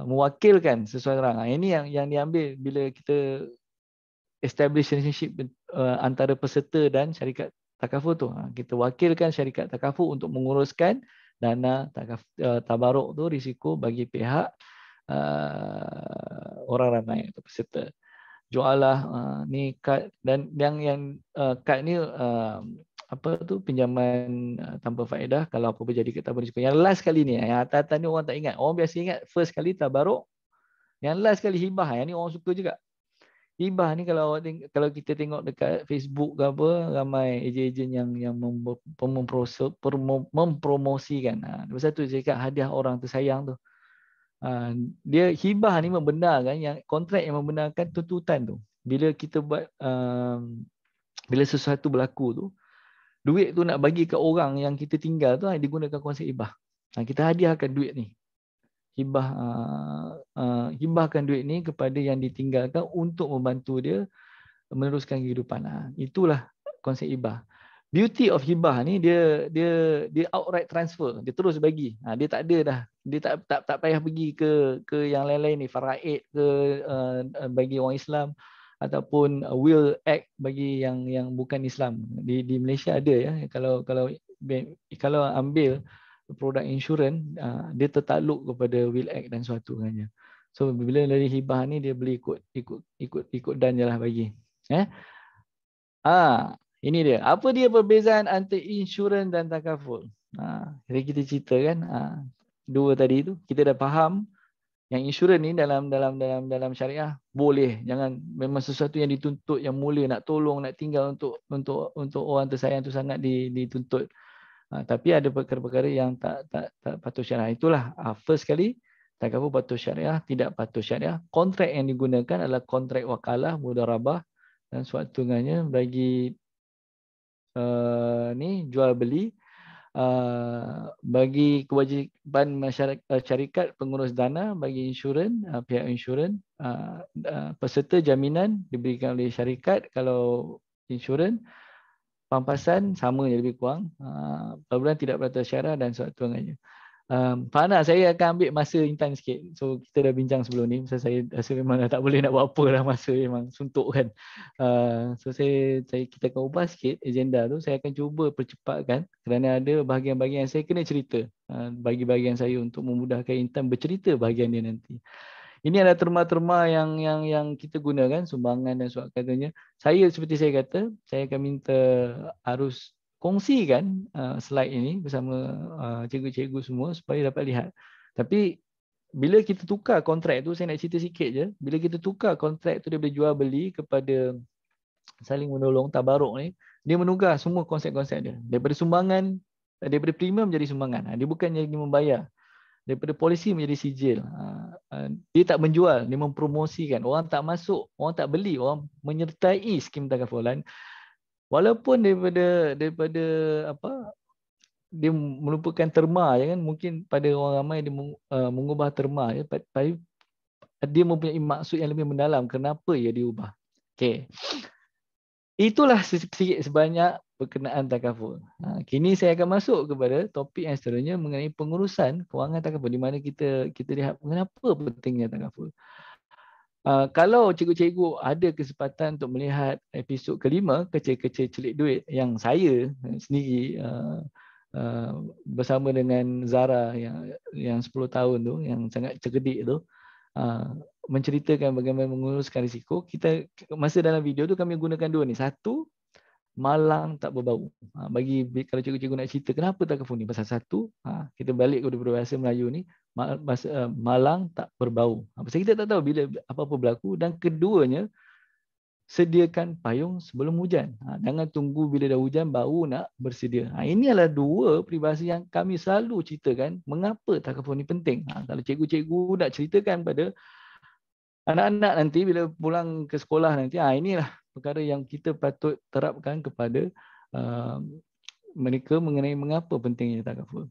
mewakilkan seseorang. Ini yang diambil bila kita establish relationship antara peserta dan syarikat takaful tu. Kita wakilkan syarikat takaful untuk menguruskan dana tabaruk tu, risiko bagi pihak orang ramai atau peserta. Jualah ni kad, dan yang kad ni pinjaman tanpa faedah kalau apa-apa jadi kat tabung risiko. Yang last kali ni, yang atas-atas ni orang tak ingat. Orang biasa ingat first kali tabaruk, yang last kali hibah. Yang ni orang suka juga. Hibah ni kalau kita tengok dekat Facebook ke apa, ramai ejen-ejen yang mempromosikan. Lepas tu saya cakap hadiah orang tersayang tu. Dia hibah ni membenarkan yang kontrak yang membenarkan tuntutan tu. Bila kita buat bila sesuatu berlaku tu, duit tu nak bagi ke orang yang kita tinggal tu, digunakan konsep hibah. Kita hadiahkan duit ni. Hibahkan duit ni kepada yang ditinggalkan untuk membantu dia meneruskan kehidupan. Itulah konsep hibah. Beauty of hibah ni dia outright transfer, dia terus bagi. Dia tak ada dah, dia tak payah pergi ke yang lain-lain ni, faraid ke bagi orang Islam ataupun will act bagi yang bukan Islam. Di Malaysia ada, ya. Kalau ambil produk insurans, dia tertakluk kepada will act dan suatu dengannya. So bila dari hibah ni dia boleh ikut dan je lah bagi. Ini dia. Apa dia perbezaan antara insurans dan takaful? Jadi kita cerita, kan. Dua tadi tu kita dah faham Yang insurans ni dalam syariah boleh, jangan memang sesuatu yang dituntut, yang mulia, nak tolong, nak tinggal untuk orang tersayang tu sangat dituntut. Tapi ada perkara-perkara yang tak patuh syariah. Itulah first kali takaful patuh syariah, tidak patuh syariah. Kontrak yang digunakan adalah kontrak wakalah, mudharabah, dan sewaktu-waktunya bagi ni jual beli, bagi kewajipan masyarakat, syarikat pengurus dana, bagi insurans, pihak insurans, peserta jaminan diberikan oleh syarikat kalau insurans, pampasan sama je lebih kurang, perbulan tidak patuh syariah dan sewaktu-waktunya. Fana, saya akan ambil masa intan sikit. So kita dah bincang sebelum ni. Saya rasa memang dah tak boleh nak buat apa dah, masa memang suntuk kan. So kita akan ubah sikit agenda tu. Saya akan cuba percepatkan kerana ada bahagian-bahagian yang saya kena cerita bagi bahagian saya untuk memudahkan intan bercerita bahagian dia nanti. Ini adalah terma-terma yang kita gunakan, sumbangan dan sebagainya. Saya seperti saya kata, saya akan minta Arus kongsikan slide ini bersama cikgu-cikgu semua supaya dapat lihat. Tapi bila kita tukar kontrak tu, saya nak cerita sikit je. Bila kita tukar kontrak tu daripada jual beli kepada saling menolong, tabaruk ni, dia menukar semua konsep-konsep dia. Daripada sumbangan, daripada premium menjadi sumbangan. Dia bukan jadi membayar. Daripada polisi menjadi sijil. Dia tak menjual, dia mempromosikan. Orang tak masuk, orang tak beli, orang menyertai skim takafulan. Walaupun daripada apa, dia melupakan terma je kan, mungkin pada orang ramai dia mengubah terma je, tapi dia mempunyai maksud yang lebih mendalam kenapa ia diubah. Okey. Itulah sedikit sebanyak berkenaan takaful. Kini saya akan masuk kepada topik yang seterusnya mengenai pengurusan kewangan takaful, di mana kita lihat kenapa pentingnya takaful. Kalau cikgu-cikgu ada kesempatan untuk melihat episod kelima, Kecil-Kecil Celik Duit, yang saya sendiri bersama dengan Zara yang 10 tahun tu, yang sangat cerdik tu, menceritakan bagaimana menguruskan risiko. Kita masa dalam video tu kami gunakan dua ni. Satu, malang tak berbau. Bagi kalau cikgu-cikgu nak cerita kenapa takaful ni, pasal satu, kita balik kepada bahasa Melayu ni, malang tak berbau. Pasal kita tak tahu bila apa-apa berlaku. Dan keduanya, sediakan payung sebelum hujan. Jangan tunggu bila dah hujan baru nak bersedia. Ini adalah dua peribahasa yang kami selalu ceritakan mengapa takaful ni penting. Kalau cikgu-cikgu nak ceritakan pada anak-anak nanti bila pulang ke sekolah nanti, inilah perkara yang kita patut terapkan kepada mereka mengenai mengapa pentingnya takaful.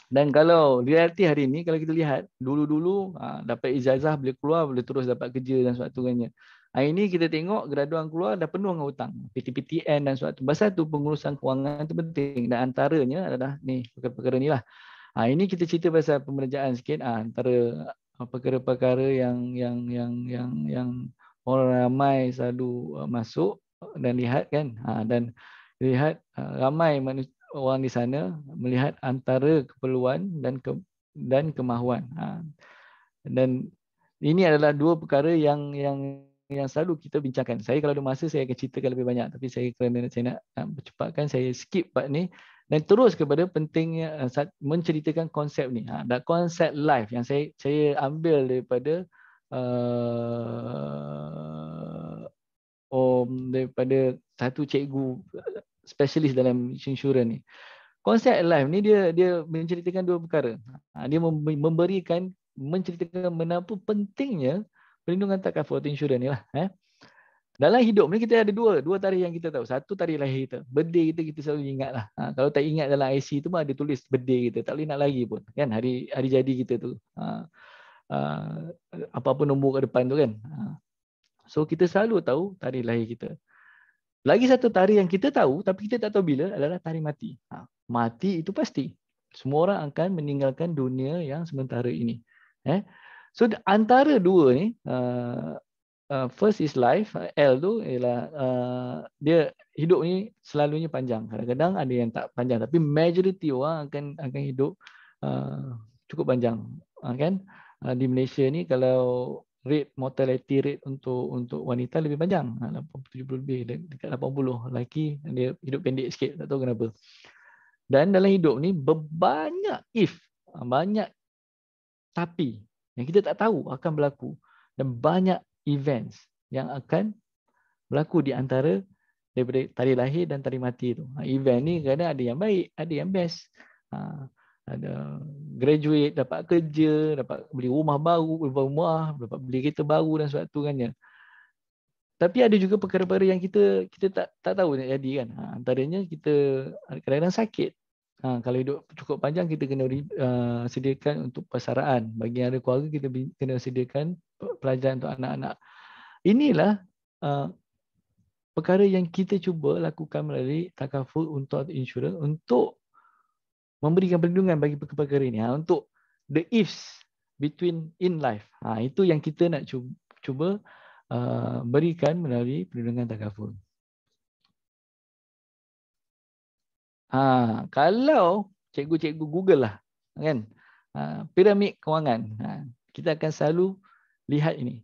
Dan kalau realiti hari ini, kalau kita lihat, dulu-dulu dapat ijazah, boleh keluar, boleh terus dapat kerja dan sebagainya. Hari ini kita tengok graduan keluar dah penuh dengan hutang, PTPTN dan sebagainya. Pasal tu pengurusan kewangan itu penting, dan antaranya adalah ni perkara-perkara ni lah. Ini kita cerita pasal pembelajaran sikit, antara perkara-perkara yang orang ramai selalu masuk dan lihat kan, dan lihat ramai orang di sana melihat antara keperluan dan kemahuan. Dan ini adalah dua perkara yang selalu kita bincangkan. Saya kalau ada masa saya akan ceritakan lebih banyak, tapi kerana saya nak percepatkan, saya skip part ni dan terus kepada pentingnya menceritakan konsep ni. Dan konsep live yang saya ambil daripada daripada satu cikgu spesialis dalam insurans ni. Konsep live ni dia menceritakan dua perkara. Dia menceritakan mengapa pentingnya perlindungan takaful atau insurans ni lah. Dalam hidup ni kita ada dua tarikh yang kita tahu. Satu tarikh lahir kita. Birthday kita selalu ingat lah. Kalau tak ingat dalam IC tu ada tulis birthday kita. Tak boleh nak lari pun. Kan hari jadi kita tu. Apa-apa nombor kat depan tu kan. So kita selalu tahu tarikh lahir kita. Lagi satu tarikh yang kita tahu tapi kita tak tahu bila adalah tarikh mati. Mati itu pasti. Semua orang akan meninggalkan dunia yang sementara ini. So antara dua ni, first is life. L tu ialah dia hidup ni selalunya panjang. Kadang-kadang ada yang tak panjang, tapi majority orang akan hidup cukup panjang. Kan? Di Malaysia ni kalau mortality rate untuk wanita lebih panjang, 70 lebih, dekat 80. Lelaki dia hidup pendek sikit, tak tahu kenapa. Dan dalam hidup ni banyak if, banyak tapi. yang kita tak tahu akan berlaku, dan banyak events yang akan berlaku di antara daripada tarikh lahir dan tarikh mati tu. Event ni kadang ada yang baik, ada yang best. Ada graduate, dapat kerja, dapat beli rumah baru, dapat beli kereta baru dan sebagainya. Tapi ada juga perkara-perkara yang kita tak tahu nak jadi kan. Antaranya kita kadang-kadang sakit. Kalau hidup cukup panjang, kita kena sediakan untuk persaraan. Bagi yang ada keluarga, kita kena sediakan pelajaran untuk anak-anak. Inilah perkara yang kita cuba lakukan melalui takaful untuk insurance untuk memberikan perlindungan bagi perkara-perkara ini. Untuk the ifs between in life. Itu yang kita nak cuba berikan melalui perlindungan takaful. Kalau cikgu-cikgu Google lah kan, piramid kewangan, kita akan selalu lihat ini.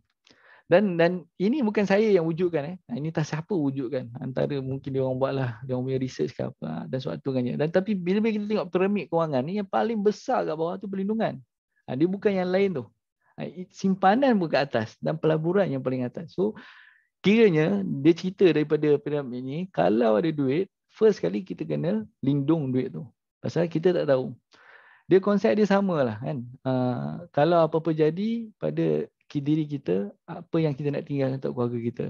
Dan ini bukan saya yang wujudkan. Ini tak siapa wujudkan. Antara mungkin dia orang buatlah, dia orang punya research ke apa dan sebagainya. Dan tapi bila kita tengok piramid kewangan ni, yang paling besar kat bawah tu perlindungan. Dia bukan yang lain tu. Simpanan pun kat atas dan pelaburan yang paling atas. So kiranya dia cerita daripada piramid ni, kalau ada duit, first kali kita kena lindung duit tu. Pasal kita tak tahu. Dia konsep dia samalah kan. Kalau apa-apa jadi pada diri kita, apa yang kita nak tinggalkan untuk keluarga kita.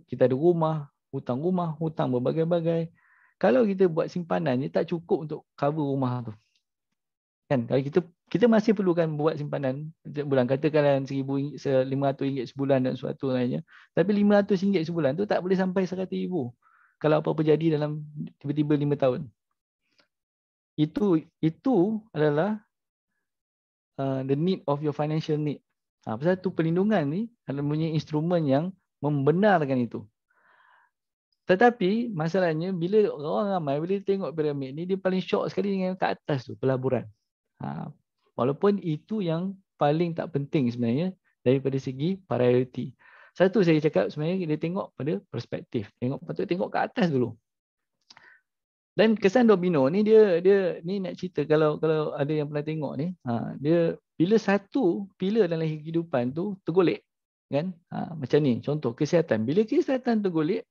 Kita ada rumah, hutang berbagai-bagai. Kalau kita buat simpanan ni tak cukup untuk cover rumah tu. Kan? Kalau kita masih perlukan buat simpanan setiap bulan, katakanlah RM1,500 sebulan dan suatu lainnya. Tapi RM500 sebulan tu tak boleh sampai RM100,000 kalau apa-apa jadi dalam tiba-tiba 5 tahun. Itu adalah the need of your financial need. Pasal tu perlindungan ni adalah punya instrumen yang membenarkan itu. Tetapi masalahnya bila orang ramai bila tengok piramid ni, dia paling syok sekali dengan kat atas tu, pelaburan. Walaupun itu yang paling tak penting sebenarnya daripada segi priority. Satu saya cakap sebenarnya dia tengok pada perspektif. Patut tengok ke atas dulu. Dan kesan domino ni dia ni nak cerita, kalau ada yang pernah tengok ni, dia bila satu pilar dalam kehidupan tu tergolek kan, macam ni contoh kesihatan. Bila kesihatan tergolek,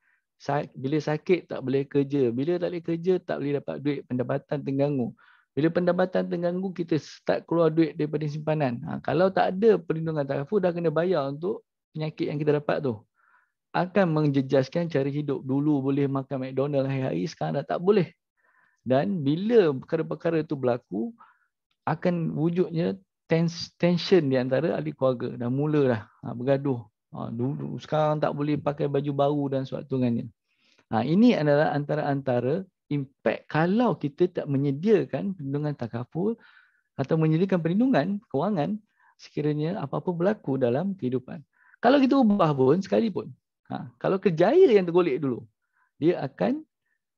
bila sakit tak boleh kerja, bila tak boleh kerja tak boleh dapat duit, pendapatan terganggu. Bila pendapatan terganggu, kita start keluar duit daripada simpanan. Kalau tak ada perlindungan takaful, dah kena bayar untuk penyakit yang kita dapat tu. Akan menjejaskan cara hidup. Dulu boleh makan McDonald hari-hari, sekarang dah tak boleh. Dan bila perkara-perkara itu berlaku, akan wujudnya tension di antara ahli keluarga. Dah mulalah bergaduh. Dulu sekarang tak boleh pakai baju baru dan sebagainya. Ini adalah antara impact kalau kita tak menyediakan perlindungan takaful atau menyediakan perlindungan kewangan sekiranya apa-apa berlaku dalam kehidupan. Kalau kita ubah pun sekalipun, kalau kerjaya yang tergolek dulu, dia akan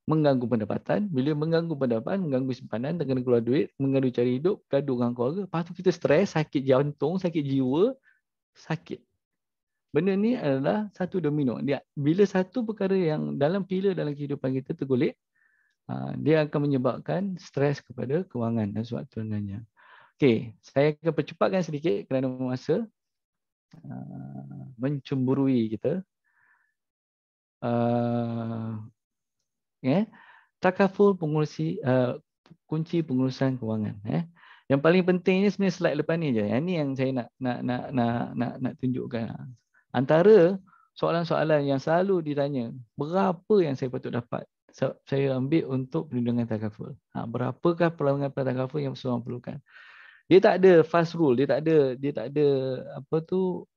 mengganggu pendapatan. Bila mengganggu pendapatan, mengganggu simpanan, tak kena keluar duit, mengganggu cara hidup, gaduh dengan keluarga. Lepas tu kita stres, sakit jantung, sakit jiwa, sakit. Benda ni adalah satu domino. Bila satu perkara yang dalam pilar dalam kehidupan kita tergolek, dia akan menyebabkan stres kepada kewangan dan sebagainya. Okey, saya akan percepatkan sedikit kerana masa mencemburui kita. Takaful kunci pengurusan kewangan. Yang paling penting ni sebenarnya slide lepas ni je. Yang ni yang saya nak tunjukkan. Antara soalan-soalan yang selalu ditanya, berapa yang saya patut dapat? Saya ambil untuk perlindungan takaful. Berapakah perlindungan takaful yang seseorang perlukan? Dia tak ada fast rule, dia tak ada apa tu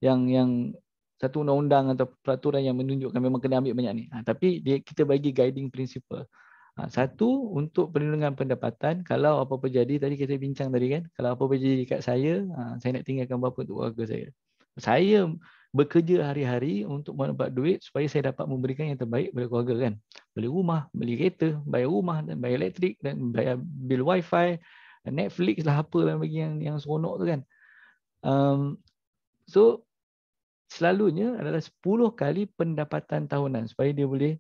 yang satu undang-undang atau peraturan yang menunjukkan memang kena ambil banyak ni. Tapi kita bagi guiding principle. Satu, untuk perlindungan pendapatan, kalau apa-apa jadi, tadi kita bincang tadi kan, kalau apa-apa jadi dekat saya nak tinggalkan berapa untuk keluarga saya. Saya bekerja hari-hari untuk mendapat duit supaya saya dapat memberikan yang terbaik kepada keluarga kan. Beli rumah, beli kereta, bayar rumah dan bayar elektrik dan bayar bil wifi, Netflix lah apalah bagi yang seronok tu kan. So selalunya adalah 10 kali pendapatan tahunan supaya dia boleh,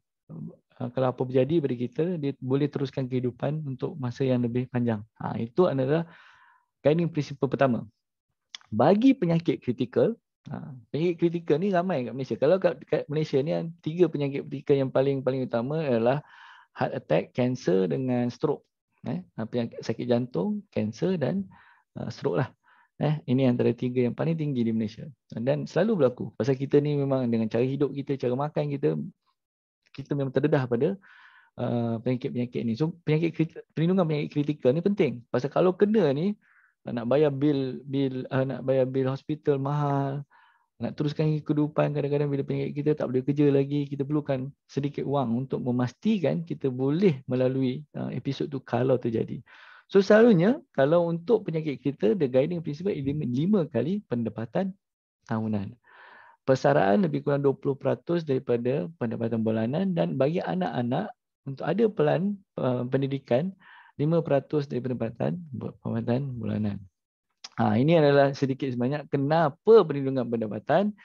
kalau apa berjadi pada kita, dia boleh teruskan kehidupan untuk masa yang lebih panjang. Itu adalah guiding principle pertama. Bagi penyakit kritikal, penyakit kritikal ni ramai kat Malaysia. Kalau kat Malaysia ni 3 penyakit kritikal yang paling utama adalah heart attack, kanser dengan stroke. Penyakit sakit jantung, kanser dan stroke lah. Ini antara 3 yang paling tinggi di Malaysia. Dan selalu berlaku. Pasal kita ni memang dengan cara hidup kita, cara makan kita memang terdedah pada penyakit-penyakit ni. So perlindungan penyakit kritikal ni penting. Pasal kalau kena ni nak bayar bil hospital mahal, nak teruskan kehidupan, kadang-kadang bila penyakit kita tak boleh kerja lagi, kita perlukan sedikit wang untuk memastikan kita boleh melalui episod tu kalau terjadi. So selalunya kalau untuk penyakit kita, the guiding principle 5 kali pendapatan tahunan. Persaraan lebih kurang 20% daripada pendapatan bulanan, dan bagi anak-anak untuk ada pelan pendidikan 5% daripada pendapatan bulanan. Ini adalah sedikit sebanyak kenapa perlindungan pendapatan,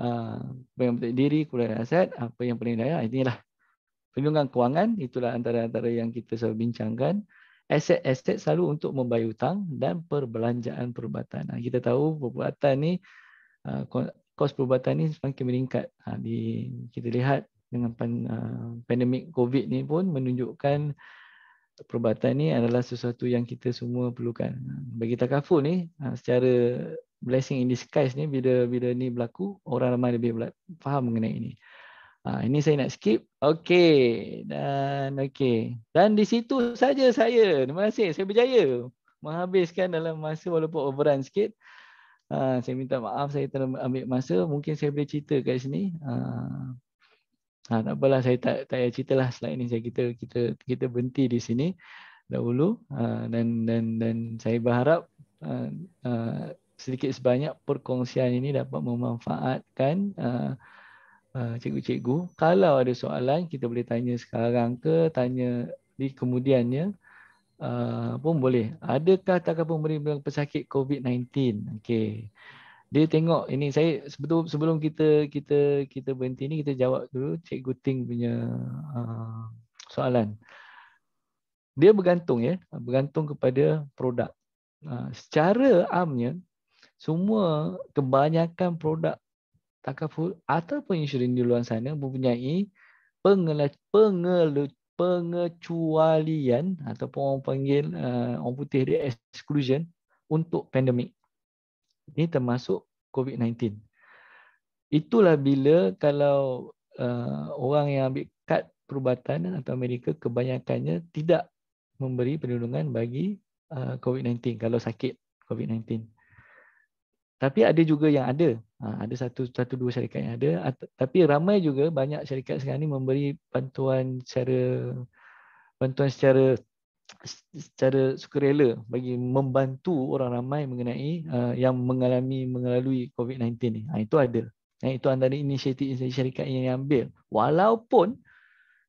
apa yang terdiri, kemudahan aset, apa yang paling daya. Inilah perlindungan kewangan, itulah antara yang kita selalu bincangkan. Aset selalu untuk membayar hutang dan perbelanjaan perubatan. Kita tahu perubatan ni, kos perubatan ni semakin meningkat. Kita lihat dengan pandemik COVID ni pun menunjukkan perubatan ni adalah sesuatu yang kita semua perlukan. Bagi takaful ni, secara blessing in disguise ni, bila ni berlaku, orang ramai lebih faham mengenai ini. Ini saya nak skip. Okey. Dan di situ saja saya. Terima kasih. Saya berjaya menghabiskan dalam masa walaupun overrun sikit. Saya minta maaf saya telah ambil masa. Mungkin saya boleh cerita kat sini. Tak apalah, saya tak payah ceritalah slide ni. Kita berhenti di sini dahulu. Dan saya berharap sedikit sebanyak perkongsian ini dapat memanfaatkan cikgu-cikgu. Kalau ada soalan, kita boleh tanya sekarang ke tanya di kemudiannya pun boleh. Adakah takaful memberi pesakit COVID-19? Okey. Dia tengok ini, saya sebelum kita berhenti ni, kita jawab dulu Cikgu Ting punya soalan. Dia bergantung kepada produk. Secara amnya, semua kebanyakan produk takaful ataupun insurans di luar sana mempunyai pengecualian ataupun orang panggil orang putih dia exclusion untuk pandemik. Ini termasuk COVID-19. Itulah bila kalau orang yang ambil kad perubatan atau Amerika kebanyakannya tidak memberi perlindungan bagi COVID-19 kalau sakit COVID-19. Tapi ada juga yang ada. Ada satu dua syarikat yang ada. Tapi ramai juga banyak syarikat sekarang ni memberi bantuan secara sukarela bagi membantu orang ramai mengenai yang melalui COVID-19 ni. Itu ada. Itu antara inisiatif syarikat yang diambil. Walaupun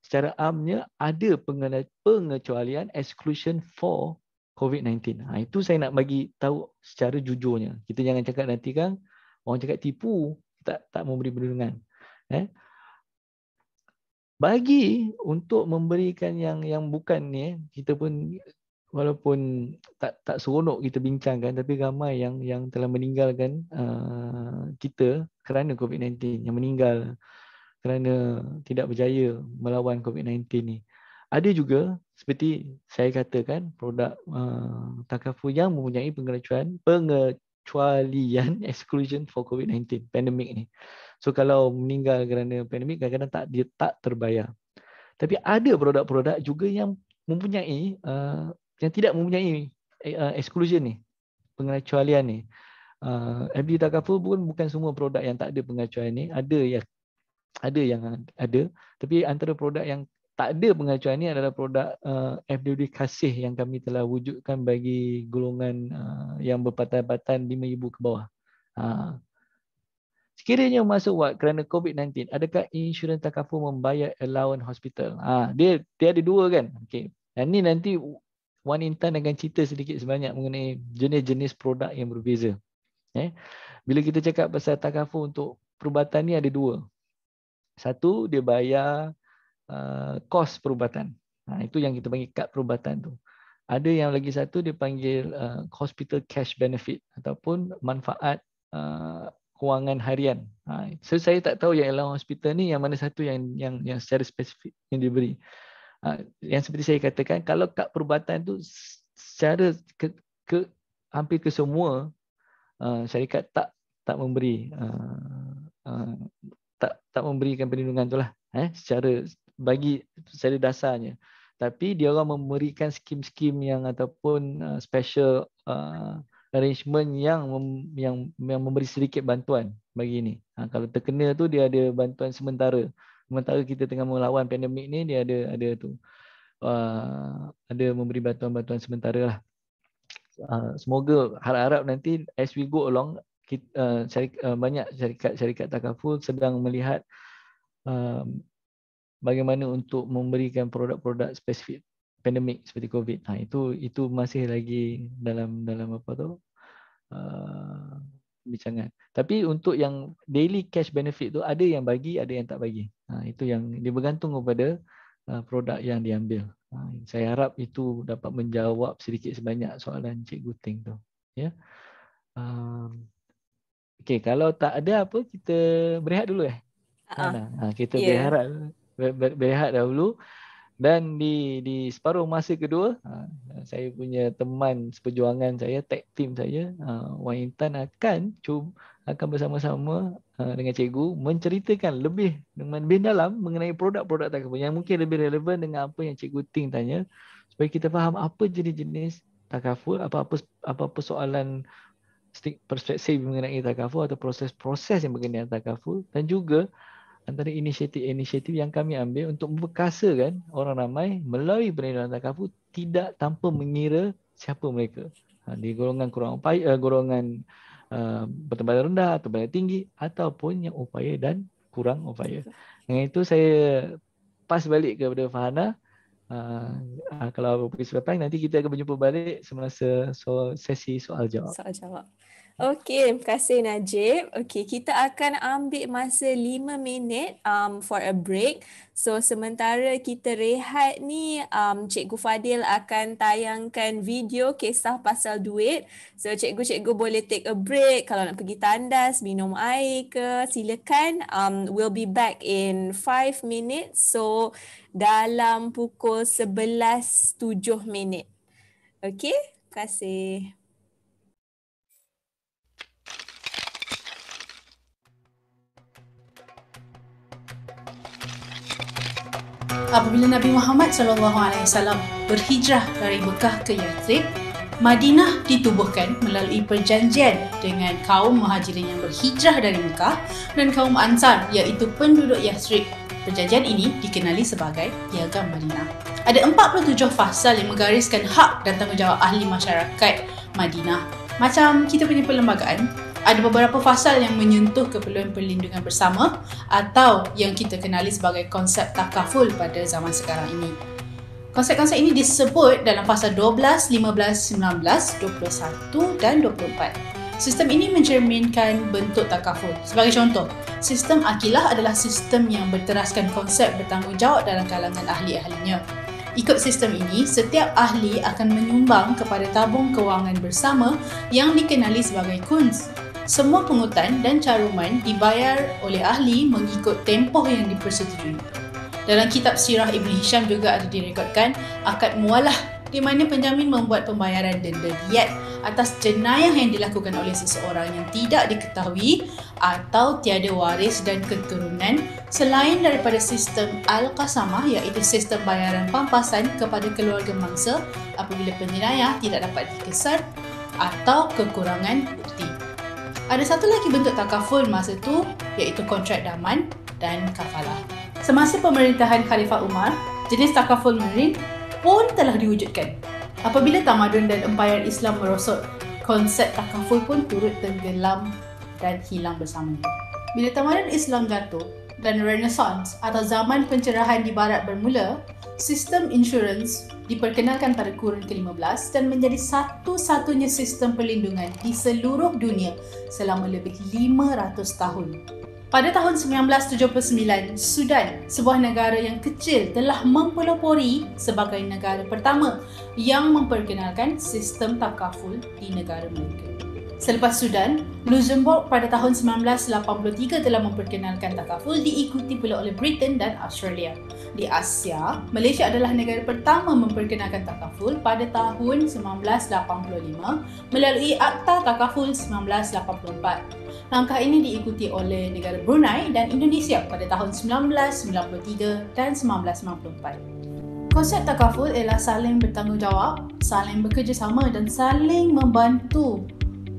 secara amnya ada pengecualian exclusion for COVID-19. Itu saya nak bagi tahu secara jujurnya. Kita jangan cakap nanti kan orang cakap tipu, tak memberi perlindungan. Bagi untuk memberikan yang bukan ni, kita pun walaupun tak seronok kita bincangkan, tapi ramai yang telah meninggalkan kita kerana COVID-19, yang meninggal kerana tidak berjaya melawan COVID-19 ni. Ada juga seperti saya katakan produk takaful yang mempunyai pengecualian exclusion for COVID-19 pandemik ni. So kalau meninggal kerana pandemik kadang-kadang tak terbayar. Tapi ada produk-produk juga yang mempunyai yang tidak mempunyai exclusion ni, pengecualian ni. FB takaful pun bukan semua produk yang tak ada pengecualian ni, ada yang ada. Tapi antara produk yang tak ada pengecualian ni adalah produk FWD Kasih yang kami telah wujudkan bagi golongan yang berpatan-patan 5,000 ke bawah. Sekiranya masuk wad kerana COVID-19, adakah insurans takaful membayar allowance hospital? Dia ada dua kan? Okay. Dan ni nanti Wan Intan akan cerita sedikit sebanyak mengenai jenis-jenis produk yang berbeza. Bila kita cakap pasal takaful untuk perubatan ni ada dua. Satu, dia bayar kos perubatan. Itu yang kita panggil kad perubatan tu. Ada yang lagi satu dia panggil hospital cash benefit ataupun manfaat kewangan harian. So saya tak tahu yang allowance hospital ni yang mana satu yang secara spesifik yang diberi. Yang seperti saya katakan, kalau kad perubatan tu secara hampir ke semua syarikat tak memberi tak memberikan perlindungan tu lah secara dasarnya. Tapi dia orang memberikan skim-skim yang ataupun special arrangement yang memberi sedikit bantuan bagi ini. Kalau terkena tu dia ada bantuan sementara. Sementara kita tengah melawan pandemik ni, dia ada tu. Ada memberi bantuan-bantuan sementara lah. Semoga harap-harap nanti as we go along, banyak syarikat takaful sedang melihat bagaimana untuk memberikan produk-produk spesifik pandemik seperti COVID. Itu masih lagi dalam apa tu bincangan. Tapi untuk yang daily cash benefit tu ada yang bagi, ada yang tak bagi. Itu yang dia bergantung kepada produk yang diambil. Saya harap itu dapat menjawab sedikit sebanyak soalan Cikgu Ting tu. Ya. Okey, kalau tak ada apa, kita berehat dulu kita berehat dahulu. Dan di separuh masa kedua, saya punya teman seperjuangan saya, tag team saya, Wan Intan akan bersama-sama dengan cikgu menceritakan lebih dalam mengenai produk-produk takaful yang mungkin lebih relevan dengan apa yang Cikgu Ting tanya, supaya kita faham apa jenis-jenis takaful, apa soalan perspektif mengenai takaful atau proses-proses yang berkenaan takaful, dan juga antara inisiatif-inisiatif yang kami ambil untuk memperkasakan orang ramai melalui perlindungan takaful tidak tanpa mengira siapa mereka. Di golongan kurang upaya, golongan bertembalan rendah atau bertembalan tinggi, ataupun yang upaya dan kurang upaya. Dengan itu saya pass balik kepada Farhana. Kalau berpisah nanti kita akan berjumpa balik semasa sesi soal jawab. Okey, terima kasih Najib. Okey, kita akan ambil masa 5 minit for a break. So sementara kita rehat ni, Cikgu Fadil akan tayangkan video kisah pasal duit. So cikgu-cikgu boleh take a break. Kalau nak pergi tandas, minum air ke, silakan. We'll be back in 5 minutes. So dalam pukul 11.07. Okey, terima kasih. Apabila Nabi Muhammad SAW berhijrah dari Mekah ke Yathrib, Madinah ditubuhkan melalui perjanjian dengan kaum Muhajirin yang berhijrah dari Mekah dan kaum Ansar iaitu penduduk Yathrib. Perjanjian ini dikenali sebagai Piagam Madinah. Ada 47 fasal yang menggariskan hak dan tanggungjawab ahli masyarakat Madinah. Macam kita punya perlembagaan, ada beberapa fasal yang menyentuh keperluan perlindungan bersama atau yang kita kenali sebagai konsep takaful pada zaman sekarang ini. Konsep-konsep ini disebut dalam fasal 12, 15, 19, 21 dan 24. Sistem ini mencerminkan bentuk takaful. Sebagai contoh, sistem akilah adalah sistem yang berteraskan konsep bertanggungjawab dalam kalangan ahli-ahlinya. Ikut sistem ini, setiap ahli akan menyumbang kepada tabung kewangan bersama yang dikenali sebagai kunz. Semua pungutan dan caruman dibayar oleh ahli mengikut tempoh yang dipersetujui. Dalam kitab Sirah Ibn Hisham juga ada direkodkan akad mualah di mana penjamin membuat pembayaran denda diyat atas jenayah yang dilakukan oleh seseorang yang tidak diketahui atau tiada waris dan keturunan selain daripada sistem Al-Qasamah iaitu sistem bayaran pampasan kepada keluarga mangsa apabila penjenayah tidak dapat dikesan atau kekurangan bukti. Ada satu lagi bentuk takaful masa itu iaitu kontrak daman dan kafalah. Semasa pemerintahan Khalifah Umar, jenis takaful marin pun telah diwujudkan. Apabila tamadun dan empayan Islam merosot, konsep takaful pun turut tenggelam dan hilang bersama. Bila tamadun Islam jatuh dan Renaissance atau zaman pencerahan di barat bermula, sistem insurans diperkenalkan pada kurun ke-15 dan menjadi satu-satunya sistem perlindungan di seluruh dunia selama lebih 500 tahun. Pada tahun 1979, Sudan, sebuah negara yang kecil, telah mempelopori sebagai negara pertama yang memperkenalkan sistem takaful di negara mereka. Selepas Sudan, Luxembourg pada tahun 1983 telah memperkenalkan takaful, diikuti pula oleh Britain dan Australia. Di Asia, Malaysia adalah negara pertama memperkenalkan takaful pada tahun 1985 melalui Akta Takaful 1984. Langkah ini diikuti oleh negara Brunei dan Indonesia pada tahun 1993 dan 1994. Konsep takaful ialah saling bertanggungjawab, saling bekerjasama dan saling membantu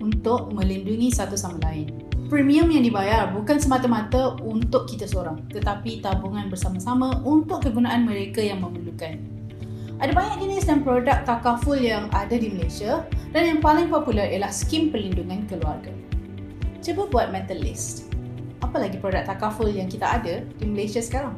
untuk melindungi satu sama lain. Premium yang dibayar bukan semata-mata untuk kita seorang, tetapi tabungan bersama-sama untuk kegunaan mereka yang memerlukan. Ada banyak jenis dan produk takaful yang ada di Malaysia dan yang paling popular ialah skim perlindungan keluarga. Cuba buat mental list. Apa lagi produk takaful yang kita ada di Malaysia sekarang?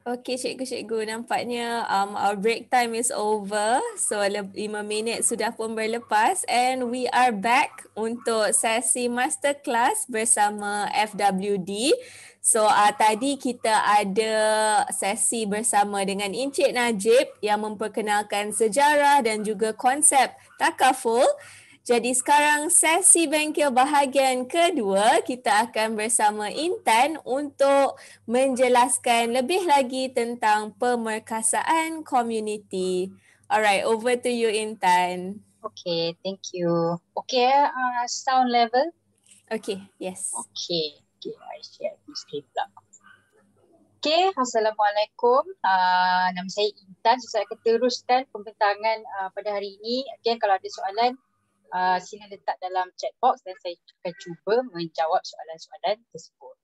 Okay, cikgu-cikgu, nampaknya our break time is over. So 5 minit sudah pun berlepas and we are back untuk sesi masterclass bersama FWD. So tadi kita ada sesi bersama dengan Encik Najib yang memperkenalkan sejarah dan juga konsep takaful. Jadi sekarang sesi bengkel bahagian kedua, kita akan bersama Intan untuk menjelaskan lebih lagi tentang pemerkasaan komuniti. Alright, over to you Intan. Okay, thank you. Okay, sound level. Okay, yes. Okay, I share the screen pula. Okay, Assalamualaikum. Nama saya Intan. Saya akan teruskan pembentangan pada hari ini. Again, kalau ada soalan, sila letak dalam chat box dan saya akan cuba menjawab soalan-soalan tersebut.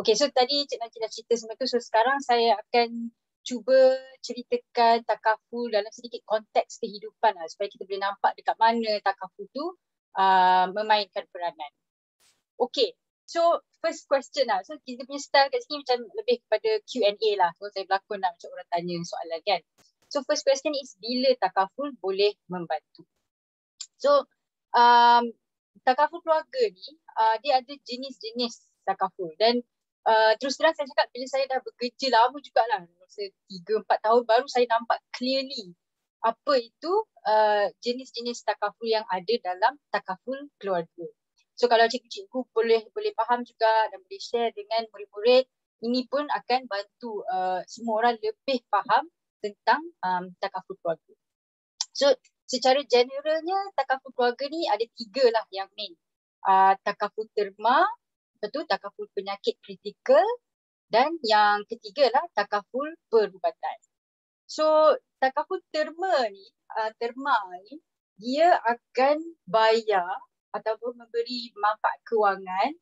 Okay, so tadi Cik Najib dah cerita semua tu. So sekarang saya akan cuba ceritakan takaful dalam sedikit konteks kehidupan supaya kita boleh nampak dekat mana takaful tu memainkan peranan. Okay, so first question lah. So kita punya style kat sini macam lebih kepada Q&A lah. So saya berlakon nak macam orang tanya soalan kan. So first question is, bila takaful boleh membantu? So takaful keluarga ni dia ada jenis-jenis takaful dan terus terang saya cakap bila saya dah bekerja lama jugalah, masa 3-4 tahun baru saya nampak clearly apa itu jenis-jenis takaful yang ada dalam takaful keluarga. So kalau cikgu-cikgu boleh faham juga dan boleh share dengan murid-murid, ini pun akan bantu semua orang lebih faham tentang takaful keluarga. So secara generalnya takaful keluarga ni ada 3 lah yang main. Takaful terma, betul, takaful penyakit kritikal dan yang ketiga lah takaful perubatan. So takaful terma ni dia akan bayar ataupun memberi manfaat kewangan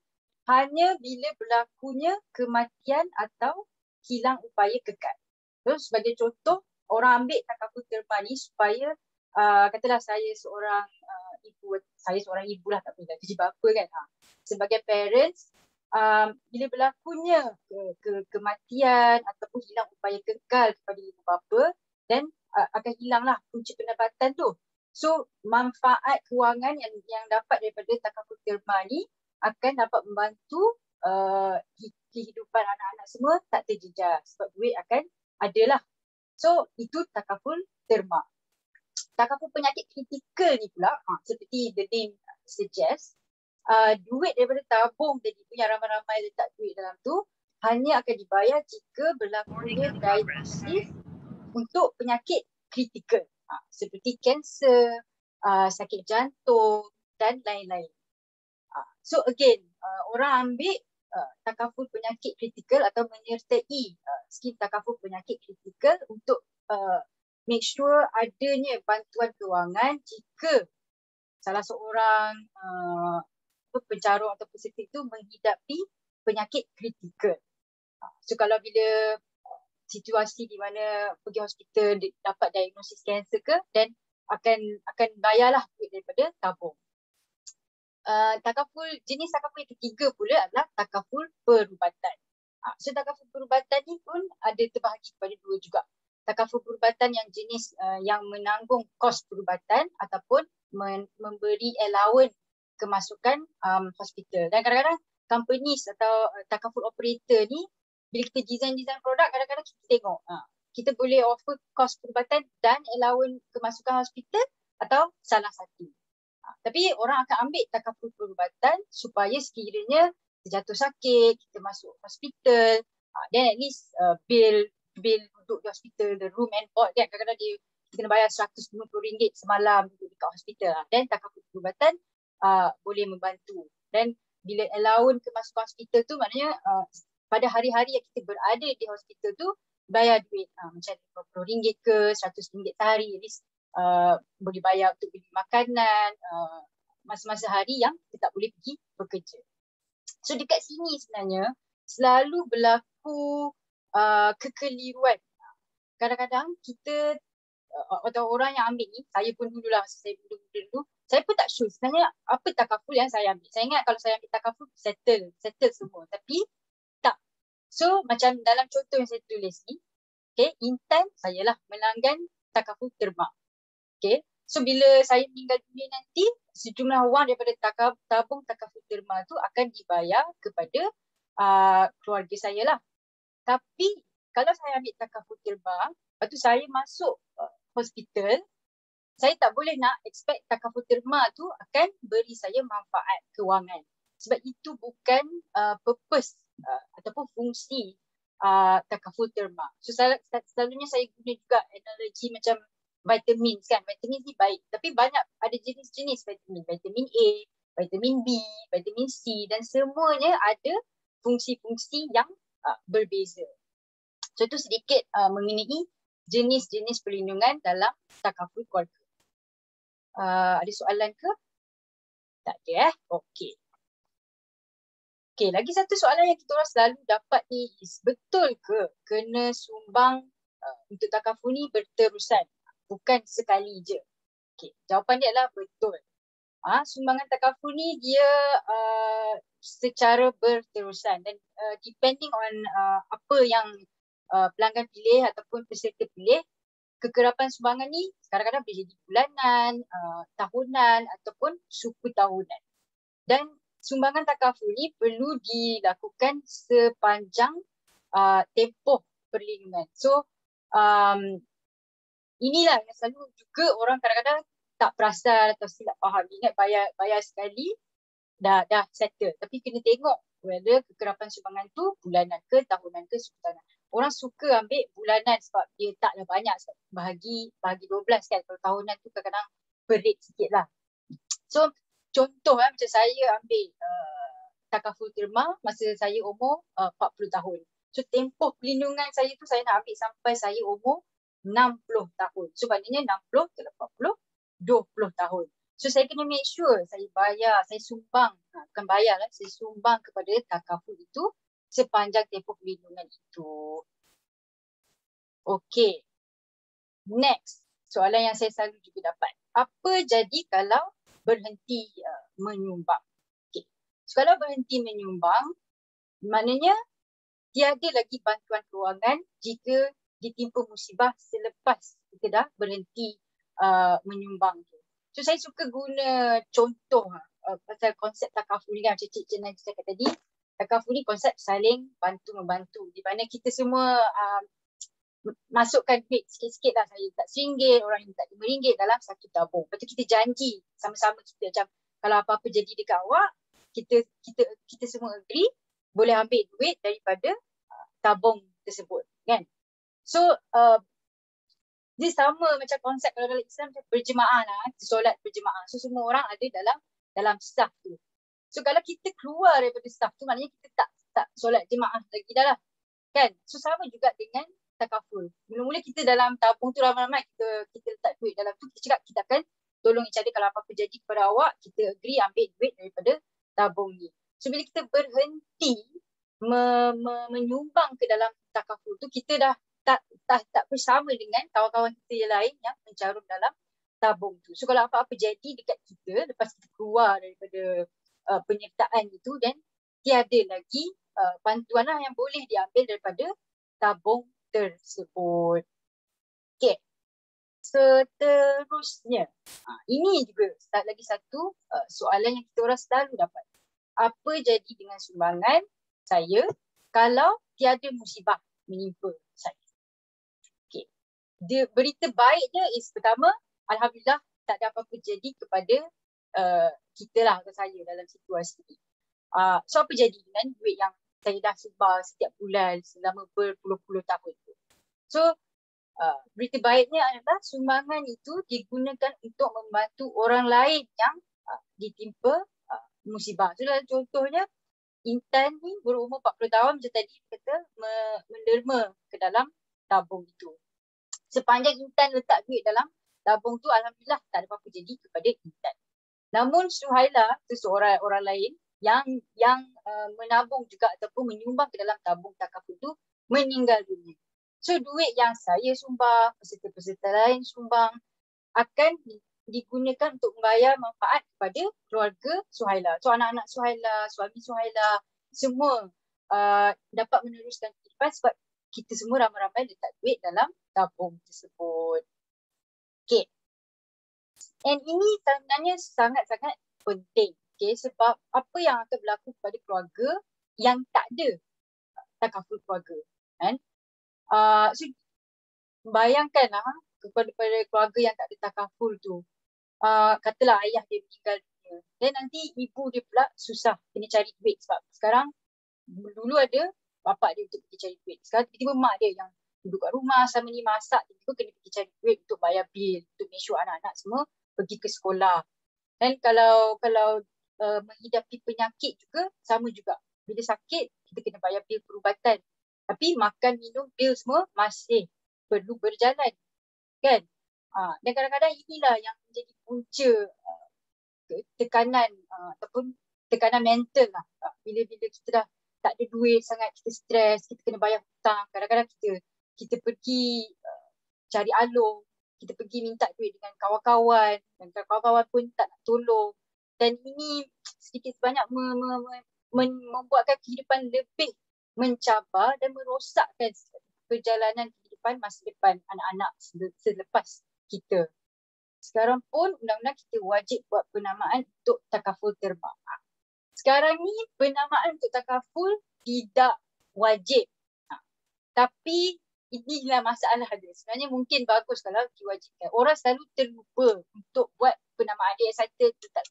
hanya bila berlakunya kematian atau hilang upaya kekal. So sebagai contoh, orang ambil takaful terma ni supaya katalah saya seorang ibu lah, tak apa, kerja bapa kan. Sebagai parents, bila berlakunya kematian ataupun hilang upaya kekal kepada ibu bapa, dan akan hilanglah punca pendapatan tu. So manfaat kewangan yang dapat daripada takaful terma ni akan dapat membantu kehidupan anak-anak semua tak terjejas sebab duit akan adalah. So itu takaful terma. Takaful penyakit kritikal ni pula seperti the name suggest, duit daripada tabung tadi tu yang ramai-ramai letak duit dalam tu hanya akan dibayar jika berlakunya diagnosis untuk penyakit kritikal seperti kanser, sakit jantung dan lain-lain. So again, orang ambil takaful penyakit kritikal atau menyertai skim takaful penyakit kritikal untuk make sure adanya bantuan kewangan jika salah seorang pencarung atau peserta itu menghidapi penyakit kritikal. So kalau bila situasi di mana pergi hospital dapat diagnosis kanser ke, dan akan bayarlah duit daripada tabung. Jenis takaful yang ketiga pula adalah takaful perubatan. So takaful perubatan ni pun ada terbahagi kepada dua juga. Takaful perubatan yang jenis yang menanggung kos perubatan ataupun memberi allowance kemasukan hospital. Dan kadang-kadang companies atau takaful operator ni bila kita design produk, kadang-kadang kita tengok kita boleh offer kos perubatan dan allowance kemasukan hospital atau salah satu. Tapi orang akan ambil takaful perubatan supaya sekiranya terjatuh sakit, kita masuk hospital, then at least bil duduk di hospital, the room and board kan, kadang-kadang kita kena bayar RM150 semalam duduk dekat hospital. Dan takaful perubatan boleh membantu. Dan bila allowance kemasukan hospital tu maknanya pada hari-hari yang kita berada di hospital tu bayar duit macam RM50 ke RM100 sehari, at least boleh bayar untuk beli makanan masa-masa hari yang kita tak boleh pergi bekerja. So dekat sini sebenarnya selalu berlaku kekeliruan. Kadang-kadang kita atau orang yang ambil ni, saya pun dululah masa saya dulu, saya pun tak sure sebenarnya apa takaful yang saya ambil. Saya ingat kalau saya ambil takaful settle semua, tapi tak. So macam dalam contoh yang saya tulis ni, okay, Intan sayalah melanggan takaful terma. Okay. So bila saya meninggal dunia nanti, sejumlah wang daripada tabung takaful terma tu akan dibayar kepada keluarga saya lah. Tapi kalau saya ambil takaful terma, lepas tu saya masuk hospital, saya tak boleh nak expect takaful terma tu akan beri saya manfaat kewangan. Sebab itu bukan purpose ataupun fungsi takaful terma. So selalunya saya guna juga analogi macam vitamins kan. Vitamin ni baik, tapi banyak ada jenis-jenis vitamin. Vitamin A, vitamin B, vitamin C dan semuanya ada fungsi-fungsi yang berbeza. So itu sedikit mengenai jenis-jenis perlindungan dalam takaful keluarga. Ada soalan ke? Tak ada Okey. Okey, lagi satu soalan yang kita orang selalu dapat ni is, betul ke kena sumbang untuk takaful ni berterusan? Bukan sekali je. Okay, jawapan dia adalah betul. Sumbangan takaful ni dia secara berterusan dan depending on apa yang pelanggan pilih ataupun peserta pilih, kekerapan sumbangan ni kadang-kadang boleh jadi bulanan, tahunan ataupun suku tahunan. Dan sumbangan takaful ni perlu dilakukan sepanjang tempoh perlindungan. So inilah yang selalu juga orang kadang-kadang tak perasan atau silap faham. Ingat bayar sekali dah settle. Tapi kena tengok whether kekerapan sumbangan tu bulanan ke, tahunan ke, suku tahunan. Orang suka ambil bulanan sebab dia taklah banyak, sebab bahagi 12 kan. Kalau tahunan tu kadang-kadang perit sikit lah. So contoh macam saya ambil takaful terma masa saya umur 40 tahun. So tempoh perlindungan saya tu saya nak ambil sampai saya umur 60 tahun. So maknanya 60 ke 40, 20 tahun. So saya kena make sure saya bayar, saya sumbang, bukan bayar lah, saya sumbang kepada takaful itu sepanjang tempoh perlindungan itu. Okey. Next, soalan yang saya selalu juga dapat. Apa jadi kalau berhenti menyumbang? Okay. So kalau berhenti menyumbang, maknanya tiada lagi bantuan kewangan jika ditimpa musibah selepas kita dah berhenti menyumbang tu. So saya suka guna contoh pasal konsep takaful ni kan, macam Cik Najib cakap tadi. Takaful ni konsep saling bantu-membantu, di mana kita semua masukkan duit sikit-sikit lah. Saya letak RM1, orang letak RM5 dalam satu tabung. Lepas tu kita janji sama-sama kita macam kalau apa-apa jadi dekat awak, kita semua agree boleh ambil duit daripada tabung tersebut kan. So dia sama macam konsep kalau dalam Islam macam berjemaah lah, solat berjemaah. So semua orang ada dalam saf tu. So kalau kita keluar daripada saf tu, maknanya kita tak solat jemaah lagi dah lah kan. So sama juga dengan takaful. Mula-mula kita dalam tabung tu ramai-ramai kita letak duit dalam tu, kita cakap kita akan tolong each other kalau apa-apa jadi kepada awak, kita agree ambil duit daripada tabung ni. So bila kita berhenti menyumbang ke dalam takaful tu, kita dah tak bersama dengan kawan-kawan kita yang lain yang mencarum dalam tabung tu. So kalau apa-apa jadi dekat kita lepas kita keluar daripada penyertaan itu, dan tiada lagi bantuan lah yang boleh diambil daripada tabung tersebut. Okay. Seterusnya, ini juga lagi satu soalan yang kita orang selalu dapat. Apa jadi dengan sumbangan saya kalau tiada musibah menimpa saya? Okay. Berita baiknya pertama, alhamdulillah tak ada apa-apa jadi kepada kita lah, atau saya dalam situasi ini. So apa jadi dengan duit yang saya dah sumbang setiap bulan selama berpuluh-puluh tahun tu? So berita baiknya adalah sumbangan itu digunakan untuk membantu orang lain yang ditimpa musibah. So dalam contohnya, Intan ni berumur 40 tahun macam tadi kata menderma ke dalam tabung itu. Sepanjang Intan letak duit dalam tabung tu, alhamdulillah tak ada apa-apa jadi kepada Intan. Namun Suhaila tu seorang orang lain yang menabung juga ataupun menyumbang ke dalam tabung takaful tu meninggal dunia. So duit yang saya sumbang, peserta-peserta lain sumbang akan digunakan untuk membayar manfaat kepada keluarga Suhaila. So anak-anak Suhaila, suami Suhaila, semua dapat meneruskan kehidupan sebab kita semua ramai-ramai letak duit dalam tabung tersebut. Okay. And ini sebenarnya sangat-sangat penting. Okay, sebab apa yang akan berlaku kepada keluarga yang tak ada takaful keluarga. Kan? So bayangkanlah kepada keluarga yang tak ada takaful tu. Katalah ayah dia meninggal dunia. Dan nanti ibu dia pula susah kena cari duit sebab sekarang dulu ada bapak dia untuk pergi cari duit. Sekarang tiba-tiba mak dia yang duduk kat rumah sama ni masak, tiba-tiba kena pergi cari duit untuk bayar bil, untuk make sure anak-anak semua pergi ke sekolah. Dan kalau menghidapi penyakit juga sama juga. Bila sakit kita kena bayar bil perubatan. Tapi makan, minum, bil semua masih perlu berjalan. Kan? Dan kadang-kadang inilah yang menjadi punca tekanan ataupun tekanan mental lah. Bila kita dah tak ada duit sangat, kita stres, kita kena bayar hutang. Kadang-kadang kita pergi cari aloh, kita pergi minta duit dengan kawan-kawan dan kawan-kawan pun tak nak tolong. Dan ini sedikit sebanyak membuatkan kehidupan lebih mencabar dan merosakkan perjalanan kehidupan masa depan anak-anak selepas kita. Sekarang pun undang-undang kita wajib buat penamaan untuk takaful terbang. Sekarang ni penamaan untuk takaful tidak wajib. Tapi inilah masalah dia. Sebenarnya mungkin bagus kalau diwajibkan. Orang selalu terlupa untuk buat penamaan. Dia excited tu tak.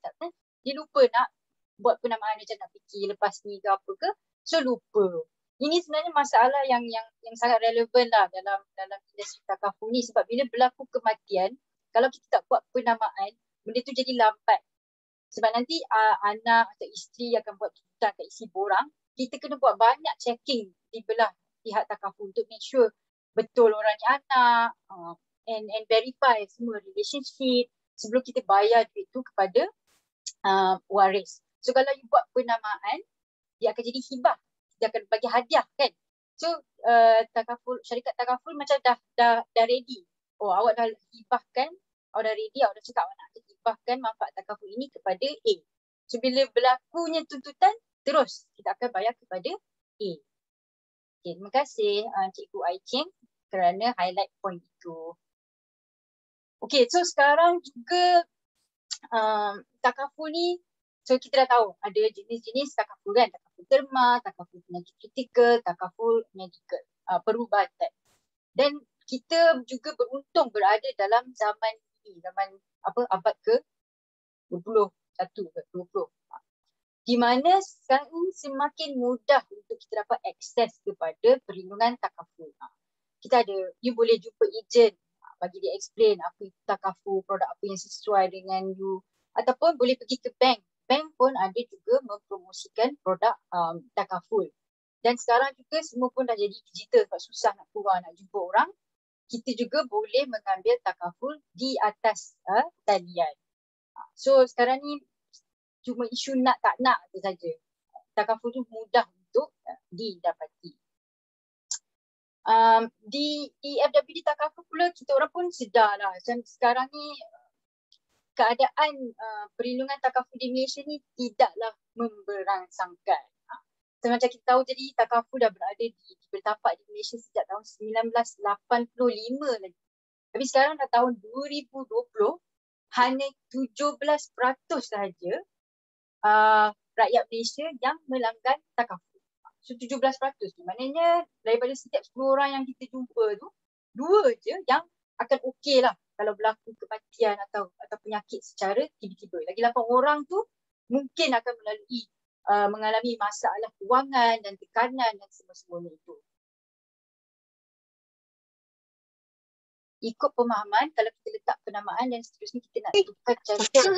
Dia lupa nak buat penamaan dia, macam nak fikir lepas ni ke apa ke. So lupa. Ini sebenarnya masalah yang sangat relevan lah dalam industri takaful ni. Sebab bila berlaku kematian, kalau kita tak buat penamaan, benda tu jadi lambat. Sebab nanti anak atau isteri akan buat tuntutan kat isi borang. Kita kena buat banyak checking di belah pihak takaful untuk make sure betul orang ni anak and verify semua relationship sebelum kita bayar duit tu kepada waris. So kalau you buat penamaan, dia akan jadi hibah. Dia akan bagi hadiah kan. So takaful, syarikat takaful macam dah ready. Oh, awak dah hibahkan, awak dah ready, awak dah cakap awak nak hibahkan manfaat takaful ini kepada A. So bila berlakunya tuntutan, terus kita akan bayar kepada A. Okay, terima kasih Cikgu Aiching kerana highlight point itu. Okay, so sekarang juga takaful ni, so kita dah tahu ada jenis-jenis takaful kan, takaful terma, takaful penyakit kritikal, takaful medical, perubatan. Dan kita juga beruntung berada dalam zaman ini, zaman abad ke-21 ke 20. Di mana sekarang ini semakin mudah untuk kita dapat akses kepada perlindungan takaful. Kita ada, you boleh jumpa ejen bagi dia explain apa itu takaful, produk apa yang sesuai dengan you, ataupun boleh pergi ke bank. Bank pun ada juga mempromosikan produk takaful. Dan sekarang juga semua pun dah jadi digital, tak susah nak keluar nak jumpa orang. Kita juga boleh mengambil takaful di atas talian. So sekarang ni cuma isu nak tak nak tu saja. Takaful tu mudah untuk didapati. Di FWD takaful pula kita orang pun sedar lah. Macam sekarang ni keadaan perlindungan takaful di Malaysia ni tidaklah memberangsangkan. Macam kita tahu jadi takaful dah berada di bertapak di Malaysia sejak tahun 1985 lagi. Tapi sekarang dah tahun 2020, hanya 17% sahaja rakyat Malaysia yang melanggar takaful. So 17% tu maknanya daripada setiap 10 orang yang kita jumpa tu, 2 je yang akan okey lah kalau berlaku kematian atau penyakit secara tiba-tiba. Lagi 8 orang tu mungkin akan mengalami masalah kewangan dan tekanan dan semua-semuanya itu. Ikut pemahaman, kalau kita letak penamaan dan seterusnya kita nak tukar jantung,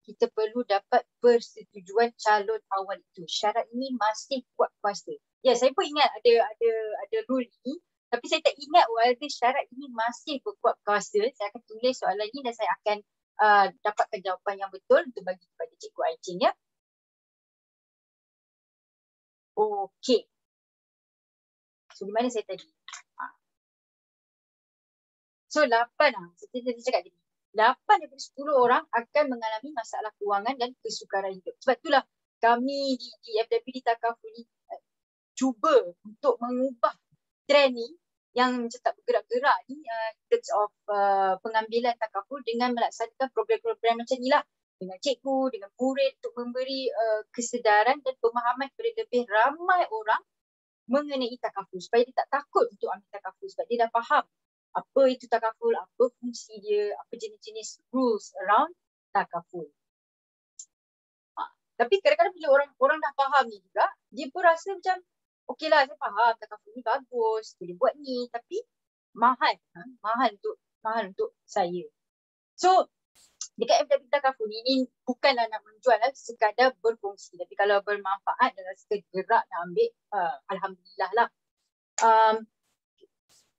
kita perlu dapat persetujuan calon awal itu. Syarat ini masih kuat kuasa. Ya, saya pun ingat ada rule ini, tapi saya tak ingat whether syarat ini masih berkuat kuasa. Saya akan tulis soalan ini dan saya akan dapatkan jawapan yang betul untuk bagi kepada Cikgu Aicin ya. Okey. So di mana saya tadi? So 8 seperti saya cakap tadi. 8 daripada 10 orang akan mengalami masalah kewangan dan kesukaran hidup. Sebab itulah kami di FWD takaful ni cuba untuk mengubah trend ni yang macam tak bergerak-gerak ni in terms of pengambilan takaful dengan melaksanakan program-program macam ni lah. Dengan cikgu, dengan murid untuk memberi kesedaran dan pemahaman kepada lebih ramai orang mengenai takaful. Supaya dia tak takut untuk ambil takaful sebab dia dah faham apa itu takaful, apa fungsi dia, apa jenis-jenis rules around takaful. Tapi kadang-kadang bila orang dah faham ni juga, dia pun rasa macam okeylah saya faham takaful ni bagus, boleh buat ni, tapi mahal untuk saya. So dekat FWD takaful ni bukanlah nak menjual sekadar berfungsi, tapi kalau bermanfaat dan rasa gerak nak ambil, alhamdulillah lah.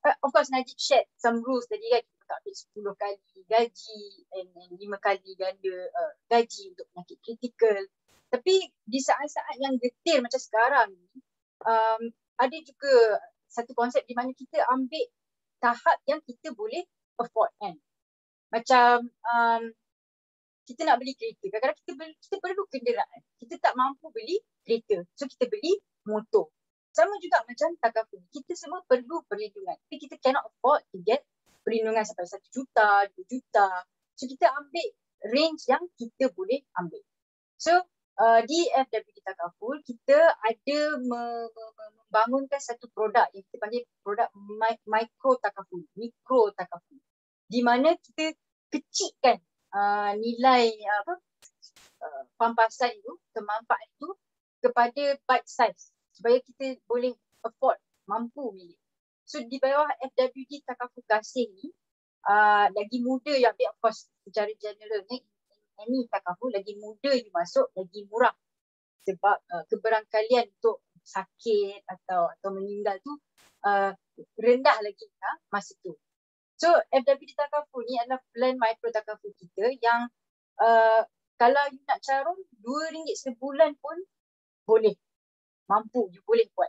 Of course Najib shared some rules tadi kan, kita tak ambil 10 kali gaji and 5 kali ganda gaji untuk penyakit kritikal. Tapi di saat-saat yang getir macam sekarang ni, ada juga satu konsep di mana kita ambil tahap yang kita boleh afford kan. Macam kita nak beli kereta, kadang-kadang kita perlu kenderaan. Kita tak mampu beli kereta, so kita beli motor. Sama juga macam takaful. Kita semua perlu perlindungan. Tapi kita cannot afford to get perlindungan sampai 1 juta, 2 juta. So kita ambil range yang kita boleh ambil. So di FWD takaful kita ada membangunkan satu produk yang kita panggil produk micro takaful, mikro takaful. Di mana kita kecilkan nilai pampasan itu, kemanfaat itu kepada bite size. Supaya kita boleh afford, mampu milik. So di bawah FWD takaful kasih ni, lagi muda yang ambil, of course secara general ni, ini takaful lagi muda you masuk, lagi murah. Sebab keberangkalian untuk sakit atau meninggal tu rendah lagi masa tu. So FWD takaful ni adalah plan micro takaful kita yang kalau you nak carum RM2 sebulan pun boleh. Mampu, you boleh buat.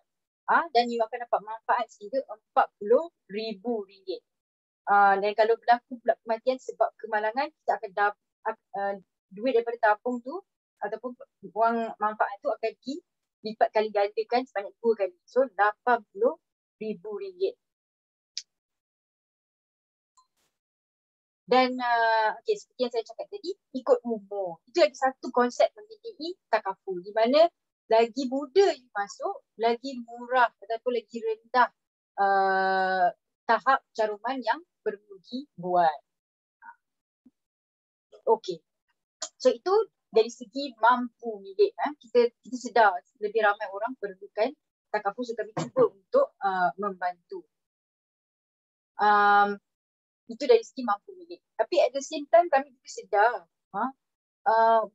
Dan you akan dapat manfaat sehingga RM40,000. Dan kalau berlaku pula kematian sebab kemalangan, kita akan duit daripada tabung tu ataupun wang manfaat tu akan dilipat kali gandakan sebanyak 2 kali. So RM80,000. Dan seperti yang saya cakap tadi, ikut umur. Itu lagi satu konsep mendidik takaful, di mana lagi muda you masuk, lagi murah ataupun lagi rendah tahap caruman yang perlu dibuat. Okey. So itu dari segi mampu milik. Kita sedar lebih ramai orang perlukan takaful, so kami cuba untuk membantu. Itu dari segi mampu milik. Tapi at the same time kami juga sedar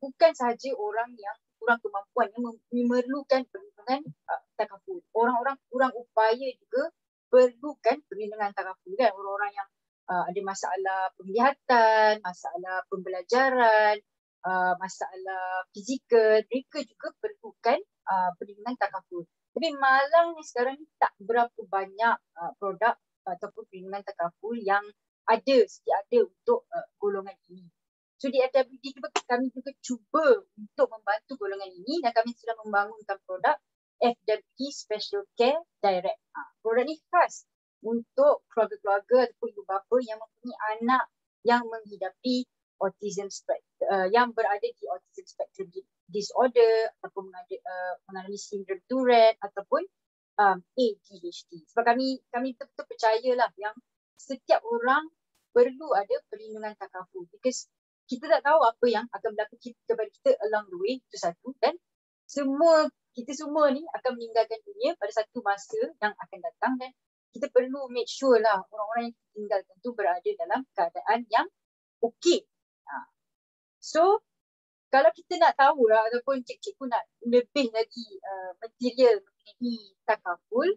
bukan sahaja orang yang kurang kemampuan yang memerlukan perlindungan takaful. Orang-orang kurang upaya juga perlukan perlindungan takaful kan. Orang-orang yang ada masalah penglihatan, masalah pembelajaran, masalah fizikal, mereka juga perlukan perlindungan takaful. Tapi Malang ni sekarang ni tak berapa banyak produk ataupun perlindungan takaful yang sedia ada untuk golongan ini. So di FWD kami juga cuba untuk membantu golongan ini dan kami sudah membangunkan produk FWD Special Care Direct. Produk ni khas untuk keluarga-keluarga ataupun ibu bapa yang mempunyai anak yang menghidapi autism spectrum, yang berada di autism spectrum disorder ataupun mengalami sindrom Tourette ataupun ADHD. Sebab kami betul-betul percayalah yang setiap orang perlu ada perlindungan takaful, because kita tak tahu apa yang akan berlaku kepada kita along the way, itu satu. Dan kita semua ni akan meninggalkan dunia pada satu masa yang akan datang, dan kita perlu make sure lah orang-orang yang kita tinggalkan tu berada dalam keadaan yang okey. So kalau kita nak tahu lah ataupun cikgu nak lebih lagi material mengenai takaful,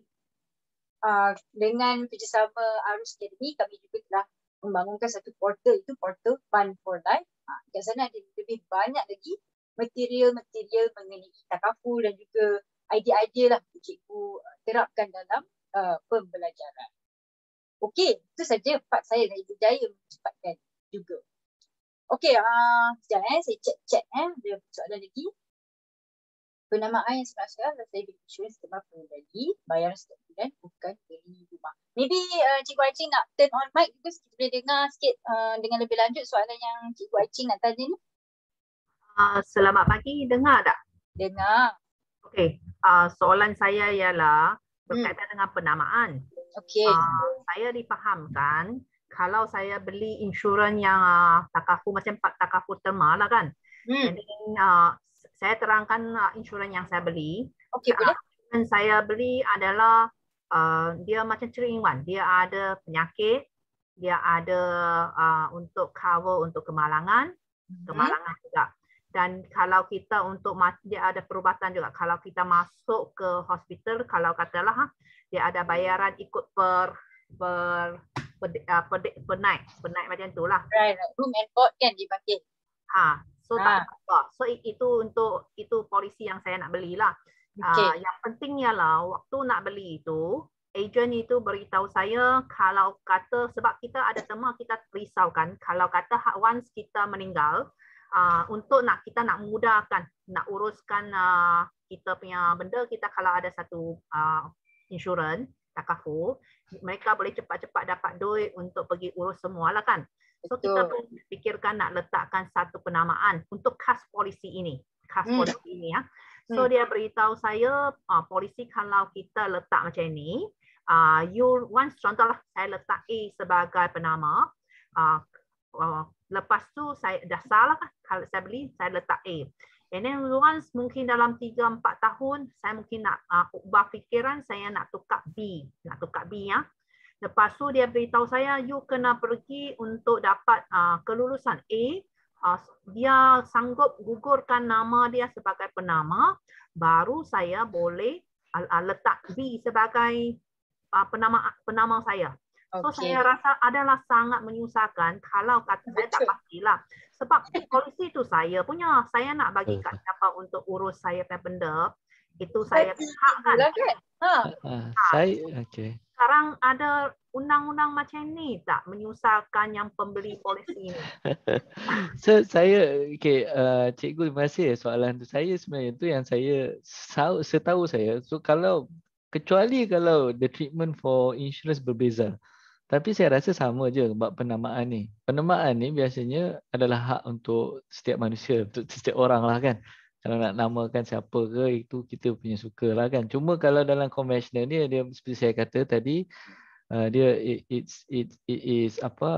dengan kerjasama Arus Academy, kami juga telah membangunkan satu portal, itu portal Fund for Life. Kat sana ada lebih banyak lagi material-material mengenai takaful dan juga idea-idea lah cikgu terapkan dalam pembelajaran. Okey, itu saja part saya dari berjaya mencepatkan juga. Okey, sekejap saya cek ada soalan lagi. Penamaan yang sebenarnya saya beli insurans sebab pengendali bayaran setiap bulan, bukan beli rumah. Maybe Cikgu Acing nak turn on mic juga, kita boleh dengar sikit dengan lebih lanjut soalan yang Cikgu Acing nak tanya ni. Selamat pagi, dengar tak? Dengar. Okey, soalan saya ialah berkaitan dengan penamaan. Okey. Saya difahamkan kalau saya beli insurans yang takaful macam takaful terma lah kan. Jadi saya terangkan insurans yang saya beli. Okey, boleh. Yang saya beli adalah dia macam 3-in-1. Dia ada penyakit, dia ada untuk cover untuk kemalangan juga. Dan kalau kita dia ada perubatan juga. Kalau kita masuk ke hospital, kalau katalah dia ada bayaran ikut per night macam itulah. Right. Room and board kan dipanggil. So tak apa. So itu polisi yang saya nak belilah. Yang penting ialah waktu nak beli itu, ejen itu beritahu saya kalau kata, sebab kita ada tema kita risaukan, kalau kata once kita meninggal, untuk kita nak mudahkan, nak uruskan kita punya benda, kita kalau ada satu insurans takaful, mereka boleh cepat-cepat dapat duit untuk pergi urus semualah kan. So kita pun fikirkan nak letakkan satu penamaan untuk khas polisi ini. So dia beritahu saya polisi kalau kita letak macam ni, contohlah saya letak A sebagai penama, lepas tu saya dah salah kan, kalau saya beli saya letak A. And then once mungkin dalam 3-4 tahun saya mungkin nak ubah fikiran, saya nak tukar B ya. Lepas tu dia beritahu saya, you kena pergi untuk dapat kelulusan A. Dia sanggup gugurkan nama dia sebagai penama, baru saya boleh letak B sebagai penama saya. So saya rasa adalah sangat menyusahkan kalau kata saya tak pastilah. Sebab polisi itu saya punya, saya nak bagi kat siapa untuk urus saya punya benda, itu saya hak kan. Sekarang ada undang-undang macam ni tak menyusahkan yang pembeli polisi ini? So saya cikgu terima kasih soalan tu. Saya sebenarnya tu yang saya setahu saya. So kecuali kalau the treatment for insurance berbeza. Tapi saya rasa sama je bab penamaan ni. Penamaan ni biasanya adalah hak untuk setiap manusia, untuk setiap orang lah kan. Kalau nak namakan siapa ke, itu kita punya suka lah kan. Cuma kalau dalam konvensional ni, dia seperti saya kata tadi, dia it is apa,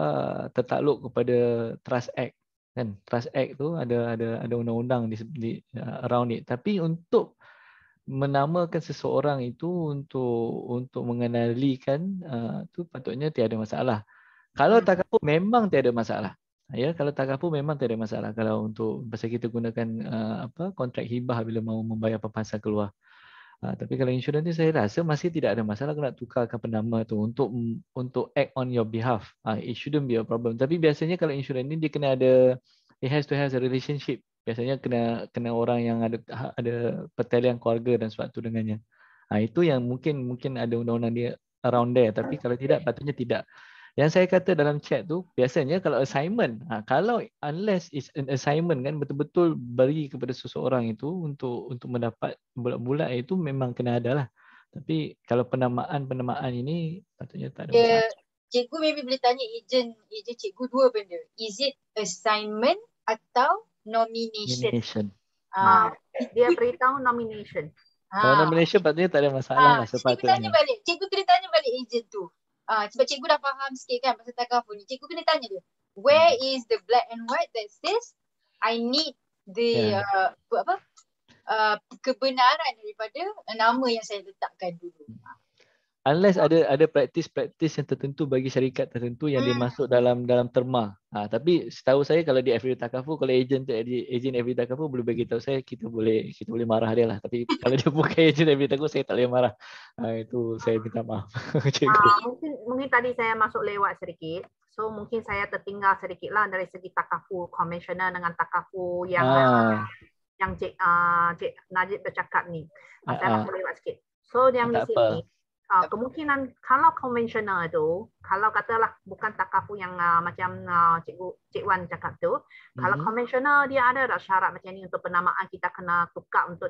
tertakluk kepada Trust Act kan. Trust Act tu ada undang-undang di around it. Tapi untuk menamakan seseorang itu untuk mengenalikan tu patutnya tiada masalah. Kalau takaful memang tiada masalah. Ya, kalau takaful memang tiada masalah. Kalau untuk pasal kita gunakan kontrak hibah bila mahu membayar papasan keluar. Tapi kalau insurans ni saya rasa masih tidak ada masalah kalau nak tukarkan penama tu untuk act on your behalf. It shouldn't be a problem. Tapi biasanya kalau insurans ni dia kena ada, it has to have a relationship. Biasanya kena orang yang ada pertalian keluarga dan sebagainya dengannya. Itu yang mungkin ada undang-undang dia around there. Tapi kalau tidak, patutnya tidak. Yang saya kata dalam chat tu, biasanya kalau assignment, kalau unless is an assignment kan, betul-betul beri kepada seseorang itu untuk mendapat bulat-bulat, itu memang kena ada lah. Tapi kalau penamaan ini patutnya tak ada masalah. Cikgu maybe boleh tanya ejen cikgu dua benda. Is it assignment atau nomination? Dia beritahu nomination. Kalau nomination patutnya tak ada masalah lah sepatutnya. Cikgu kena tanya balik ejen tu. Sebab cikgu dah faham sikit kan pasal takaful ni. Cikgu kena tanya dia, where is the black and white that says I need the kebenaran daripada nama yang saya letakkan dulu. Unless ada praktis yang tertentu bagi syarikat tertentu yang dia masuk dalam terma. Tapi setahu saya kalau di FB Takaful, kalau ejen FB Takaful boleh bagi tahu saya, kita boleh marah dia lah. Tapi kalau dia bukan ejen FB Takaful, saya tak boleh marah. Itu saya minta maaf. Mungkin tadi saya masuk lewat sedikit. So mungkin saya tertinggal sedikit lah dari segi takaful konvensional dengan takaful yang Cik Najib bercakap ni. Saya masuk lewat sikit. So yang di sini kemungkinan kalau konvensional tu, kalau katalah bukan takaful yang macam Cik Wan cakap tu, kalau konvensional dia ada tak syarat macam ni untuk penamaan kita kena tukar untuk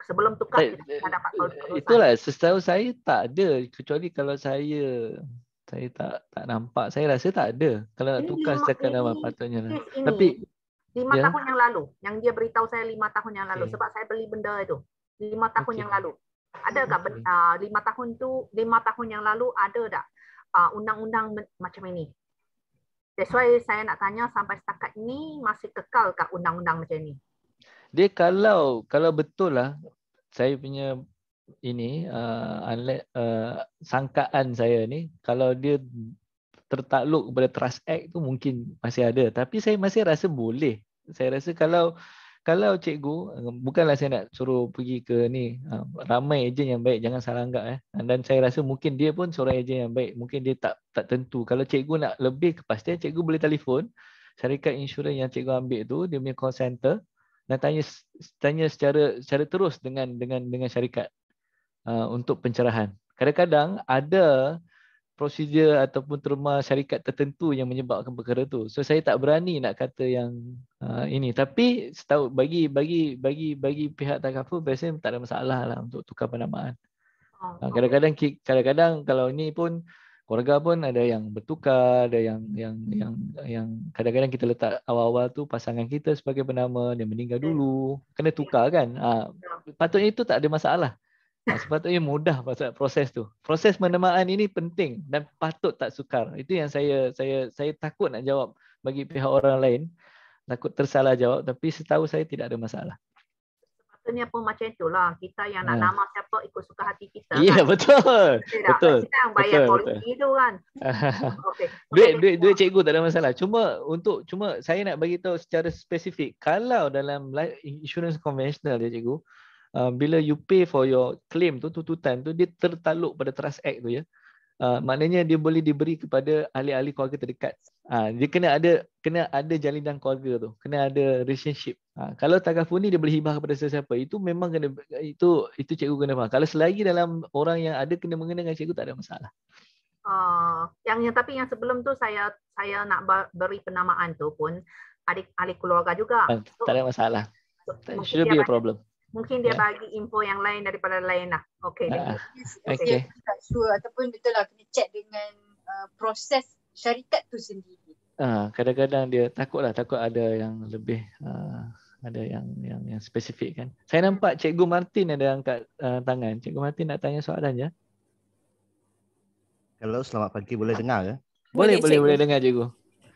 sebelum tukar kita kena dapat kelulusan. Itulah, setahu saya tak ada, kecuali kalau saya tak nampak, saya rasa tak ada. Kalau nak tukar setakat nama patutnya. Tapi 5 tahun yang lalu, yang dia beritahu saya 5 tahun yang lalu, sebab saya beli benda itu 5 tahun yang lalu. Ada tak 5 tahun yang lalu ada tak undang-undang macam ini? That's why saya nak tanya sampai setakat ini masih kekal kat undang-undang macam ini? Dia kalau betul lah, saya punya ini sangkaan saya ni, kalau dia tertakluk kepada Trust Act tu mungkin masih ada. Tapi saya masih rasa boleh. Saya rasa kalau cikgu, bukanlah saya nak suruh pergi ke ni, ramai ejen yang baik, jangan salah anggap. Dan saya rasa mungkin dia pun seorang ejen yang baik, mungkin dia tak tentu. Kalau cikgu nak lebih kepastian, cikgu boleh telefon syarikat insurans yang cikgu ambil tu, dia punya call center, dan tanya secara terus dengan syarikat untuk pencerahan. Kadang-kadang ada prosedur ataupun terma syarikat tertentu yang menyebabkan perkara tu. So saya tak berani nak kata yang ini. Tapi setahu bagi pihak takaful biasanya tak ada masalah lah untuk tukar penamaan. Kadang-kadang kalau ini pun keluarga pun ada yang bertukar, ada yang kadang-kadang kita letak awal-awal tu pasangan kita sebagai penama, dia meninggal dulu, kena tukar kan. Patutnya itu tak ada masalah. Sepatutnya mudah proses tu. Proses penamaan ini penting dan patut tak sukar. Itu yang saya takut nak jawab bagi pihak orang lain. Takut tersalah jawab, tapi setahu saya tidak ada masalah. Sepatutnya pun macam itulah. Kita yang nak nama siapa ikut suka hati kita. Ya, kan? Betul. Betul. Kita yang bayar polisi itu kan. Duit cikgu tak ada masalah. Cuma saya nak bagi tahu secara spesifik, kalau dalam insurance konvensional dia cikgu, bila you pay for your claim tu, tuntutan tu, dia tertakluk pada Trust Act tu ya. Maknanya dia boleh diberi kepada ahli-ahli keluarga terdekat. Dia kena ada jalinan keluarga tu, kena ada relationship. Kalau takaful ni dia boleh hibah kepada sesiapa, itu memang kena, itu cikgu kena faham. Kalau selagi dalam orang yang ada kena mengena dengan cikgu, tak ada masalah. Tapi yang sebelum tu saya nak beri penamaan tu pun ahli keluarga juga. Tak ada masalah. Shouldn't be a problem. Mungkin dia bagi info yang lain daripada lain lah. Okay. Tak sure ataupun betul lah kena check dengan proses syarikat tu sendiri. Kadang-kadang dia takut ada yang lebih ada yang spesifik kan. Saya nampak Cikgu Martin ada angkat tangan. Cikgu Martin nak tanya soalan je. Hello, selamat pagi. Boleh dengar ke? Boleh dengar Cikgu.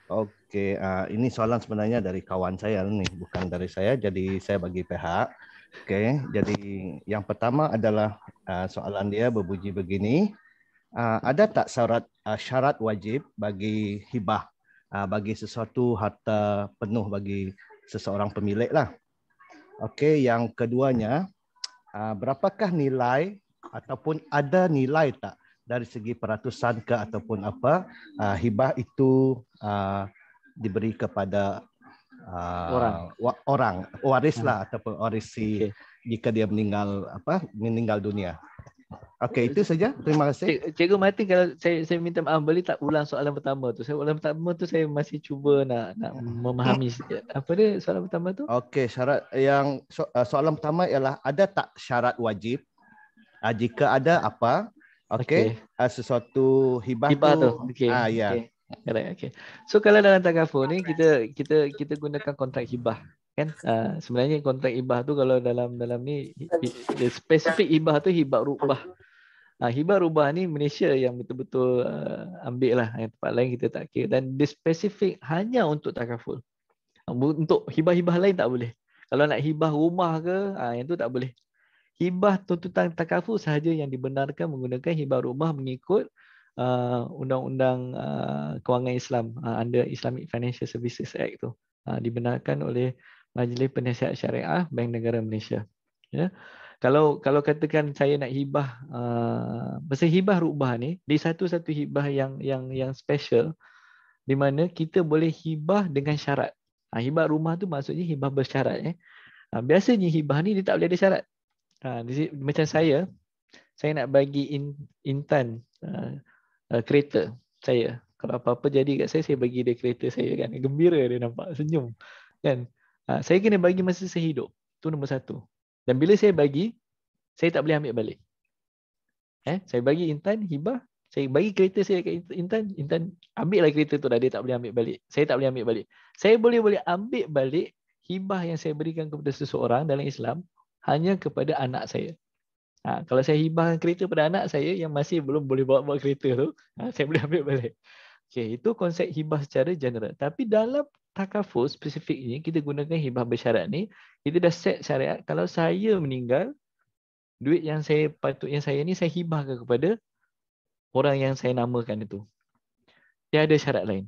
Okey, ini soalan sebenarnya dari kawan saya ni, bukan dari saya. Jadi saya bagi pihak. Okey, jadi yang pertama adalah soalan dia berbunyi begini. Ada tak syarat wajib bagi hibah bagi sesuatu harta penuh bagi seseorang pemilik lah. Okey, yang keduanya, berapakah nilai ataupun ada nilai tak dari segi peratusan ke ataupun apa hibah itu diberi kepada orang waris lah ataupun warisi jika dia meninggal dunia. Okey, itu saja. Terima kasih. Cikgu Martin, kalau saya minta maaf, boleh tak ulang soalan pertama tu? Soalan pertama tu saya masih cuba nak memahami apa dia soalan pertama tu? Okey, soalan pertama ialah ada tak syarat wajib? Jika ada apa? Okey, sesuatu hibah tu. Okey. Ya. Okay. So kalau dalam takaful ni kita gunakan kontrak hibah kan. Sebenarnya kontrak hibah tu kalau dalam ni spesifik hibah tu hibah rubah. Hibah rubah ni Malaysia yang betul-betul ambil lah. Yang tempat lain kita tak kira. Dan dia spesifik hanya untuk takaful. Untuk hibah-hibah lain tak boleh. Kalau nak hibah rumah ke, yang tu tak boleh. Hibah tuntutan takaful sahaja yang dibenarkan menggunakan hibah rumah mengikut undang-undang kewangan Islam under Islamic Financial Services Act tu. Dibenarkan oleh Majlis Penasihat Syariah Bank Negara Malaysia. Ya. Kalau katakan saya nak hibah pasal hibah rubah ni, di satu-satu hibah yang special di mana kita boleh hibah dengan syarat. Hibah rumah tu maksudnya hibah bersyarat. Biasanya hibah ni dia tak boleh ada syarat. Macam saya nak bagi Intan kereta saya. Kalau apa-apa jadi kat saya bagi dia kereta saya kan. Gembira dia nampak, senyum. Kan? Saya kena bagi masa saya hidup. Itu nombor satu. Dan bila saya bagi, saya tak boleh ambil balik. Saya bagi Intan hibah, saya bagi kereta saya kat Intan, Intan ambil lah kereta tu dah, dia tak boleh ambil balik. Saya tak boleh ambil balik. Saya boleh ambil balik hibah yang saya berikan kepada seseorang dalam Islam hanya kepada anak saya. Kalau saya hibahkan kereta pada anak saya yang masih belum boleh bawa kereta tu, saya boleh ambil balik. Okay, itu konsep hibah secara general. Tapi dalam takaful spesifiknya kita gunakan hibah bersyarat ni, kita dah set syariat kalau saya meninggal, duit yang saya hibahkan kepada orang yang saya namakan itu. Tiada syarat lain.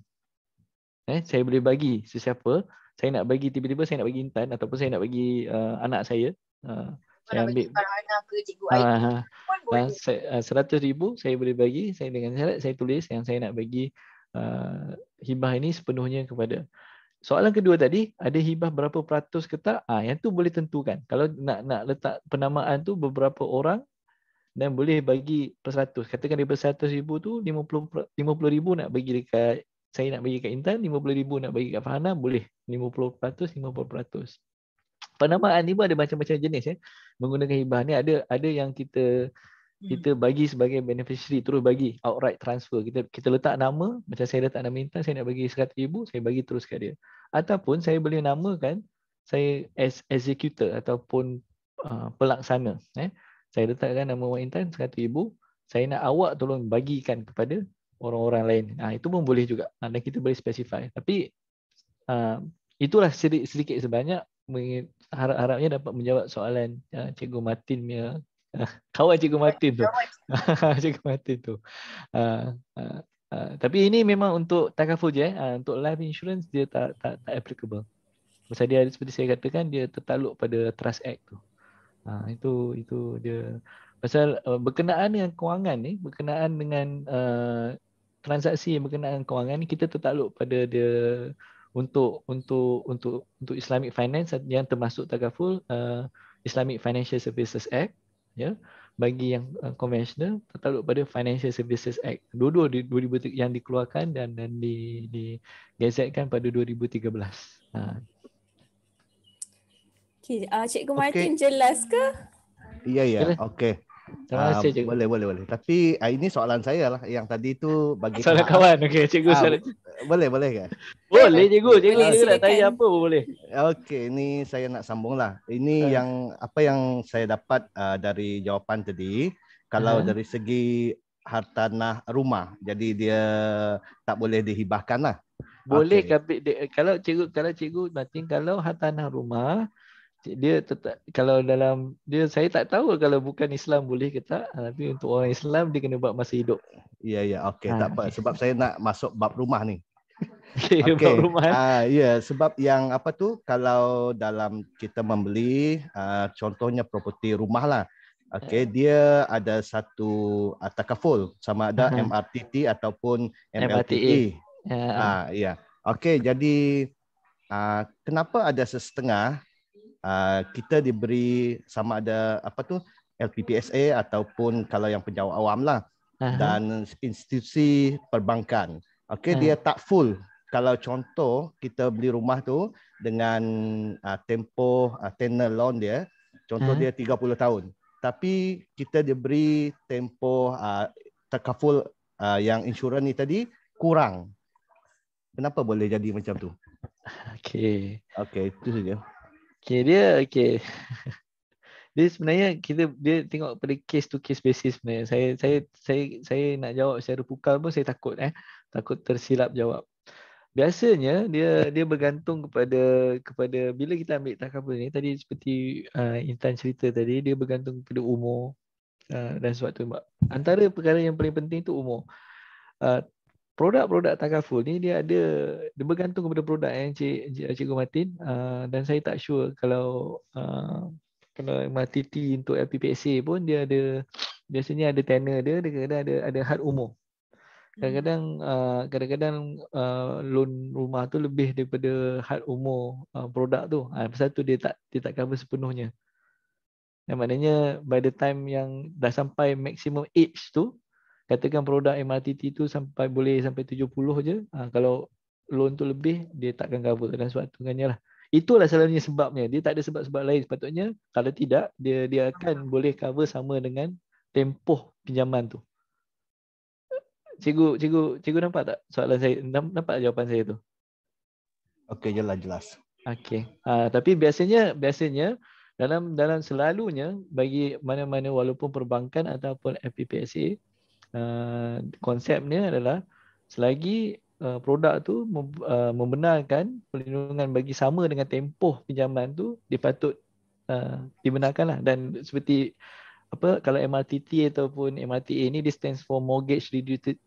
Saya boleh bagi sesiapa, saya nak bagi tiba-tiba saya nak bagi Intan ataupun saya nak bagi anak saya. Saya ambil RM100,000 saya boleh bagi, saya dengan syarat saya tulis yang saya nak bagi hibah ini sepenuhnya kepada. Soalan kedua tadi, ada hibah berapa peratus ke tak? Yang tu boleh tentukan. Kalau nak letak penamaan tu beberapa orang dan boleh bagi per 100. Katakan daripada RM100,000 tu RM50,000 nak bagi dekat saya nak bagi kat Intan, RM50,000 nak bagi kat Farhana, boleh 50%, 50%. Penamaan hibah ada macam-macam jenis menggunakan hibah ni ada yang kita bagi sebagai beneficiary, terus bagi outright transfer. Kita letak nama, macam saya letak nama Intan, saya nak bagi RM100,000, saya bagi terus kat dia. Ataupun saya boleh namakan saya as executor ataupun pelaksana. Saya letakkan nama Wan Intan RM100,000, saya nak awak tolong bagikan kepada orang-orang lain. Itu pun boleh juga. Dan kita boleh specify. Tapi itulah sedikit sebanyak harapnya dapat menjawab soalan Cikgu Martin punya kawan Cikgu Martin tu. Cikgu Martin tu. Tapi ini memang untuk takaful je. Untuk life insurance dia tak applicable. Pasal dia seperti saya katakan dia tertakluk pada Trust Act tu. Itu dia. Pasal berkenaan dengan kewangan ni, berkenaan dengan transaksi yang berkenaan dengan kewangan ni, kita tertakluk pada dia untuk Islamic finance yang termasuk takaful Islamic Financial Services Act, ya. Bagi yang konvensional tertakluk pada Financial Services Act. Dua-dua yang dikeluarkan dan digazetkan pada 2013. Cikgu Martin jelas ke? Ya. Okey. Terima kasih cikgu. Boleh. Tapi ini soalan saya lah. Yang tadi itu bagi Soalan kawan. Okey, cikgu soalan. Boleh ke? Boleh cikgu. Cikgu Boleh, nak tanya silakan. apa pun boleh. Okey, ini saya nak sambung lah. Ini yang apa yang saya dapat dari jawapan tadi. Kalau dari segi hartanah rumah, jadi dia tak boleh dihibahkan lah. Boleh kalau cikgu Martin, kalau hartanah rumah dia tetap, kalau dalam dia, saya tak tahu kalau bukan Islam boleh ke tak, tapi untuk orang Islam dia kena buat masa hidup. Ya, okey, tak apa. Sebab saya nak masuk bab rumah ni. Okey, Okey. bab rumah. Sebab yang apa tu, kalau dalam kita membeli contohnya properti rumah lah. Okey, dia ada satu takaful, sama ada MRTT ataupun MLTE. Ya. Okey, jadi kenapa ada setengah kita diberi sama ada apa tu LPPSA ataupun kalau yang penjawat awam lah, dan institusi perbankan. Okey, dia tak full. Kalau contoh kita beli rumah tu dengan tempoh tenor loan dia, contoh dia 30 tahun. Tapi kita diberi tempoh takaful yang insurans ni tadi kurang. Kenapa boleh jadi macam tu? Okey, itu saja. Okey. Dia sebenarnya dia tengok pada case to case basis sebenarnya. Saya nak jawab secara pukal pun saya takut takut tersilap jawab. Biasanya dia bergantung kepada bila kita ambil takaful ni tadi, seperti Intan cerita tadi, dia bergantung kepada umur dan sebab tu antara perkara yang paling penting tu umur. Produk-produk takaful ni dia bergantung kepada produk yang Cikgu Martin, dan saya tak sure kalau MRTT untuk LPPSA pun dia biasanya ada tenor dia, kadang-kadang ada had umur. Kadang-kadang loan rumah tu lebih daripada had umur produk tu. Pasal tu dia tak cover sepenuhnya. Yang maknanya by the time yang dah sampai maximum age tu, katakan produk MRTT tu boleh sampai 70 je. Kalau loan tu lebih, dia takkan cover. Dan sebab tu lah. Itulah selalunya sebabnya. Dia tak ada sebab-sebab lain. Sepatutnya kalau tidak, dia akan boleh cover sama dengan tempoh pinjaman tu. Cikgu nampak tak soalan saya? Nampak jawapan saya tu? Okey, jelas. Okey. Tapi biasanya dalam selalunya bagi mana-mana walaupun perbankan ataupun FPPSA, konsepnya adalah selagi produk tu membenarkan perlindungan bagi sama dengan tempoh pinjaman tu, dia patut dibenarkanlah. Dan seperti kalau MRTT ataupun MRTA ni, dia stands for Mortgage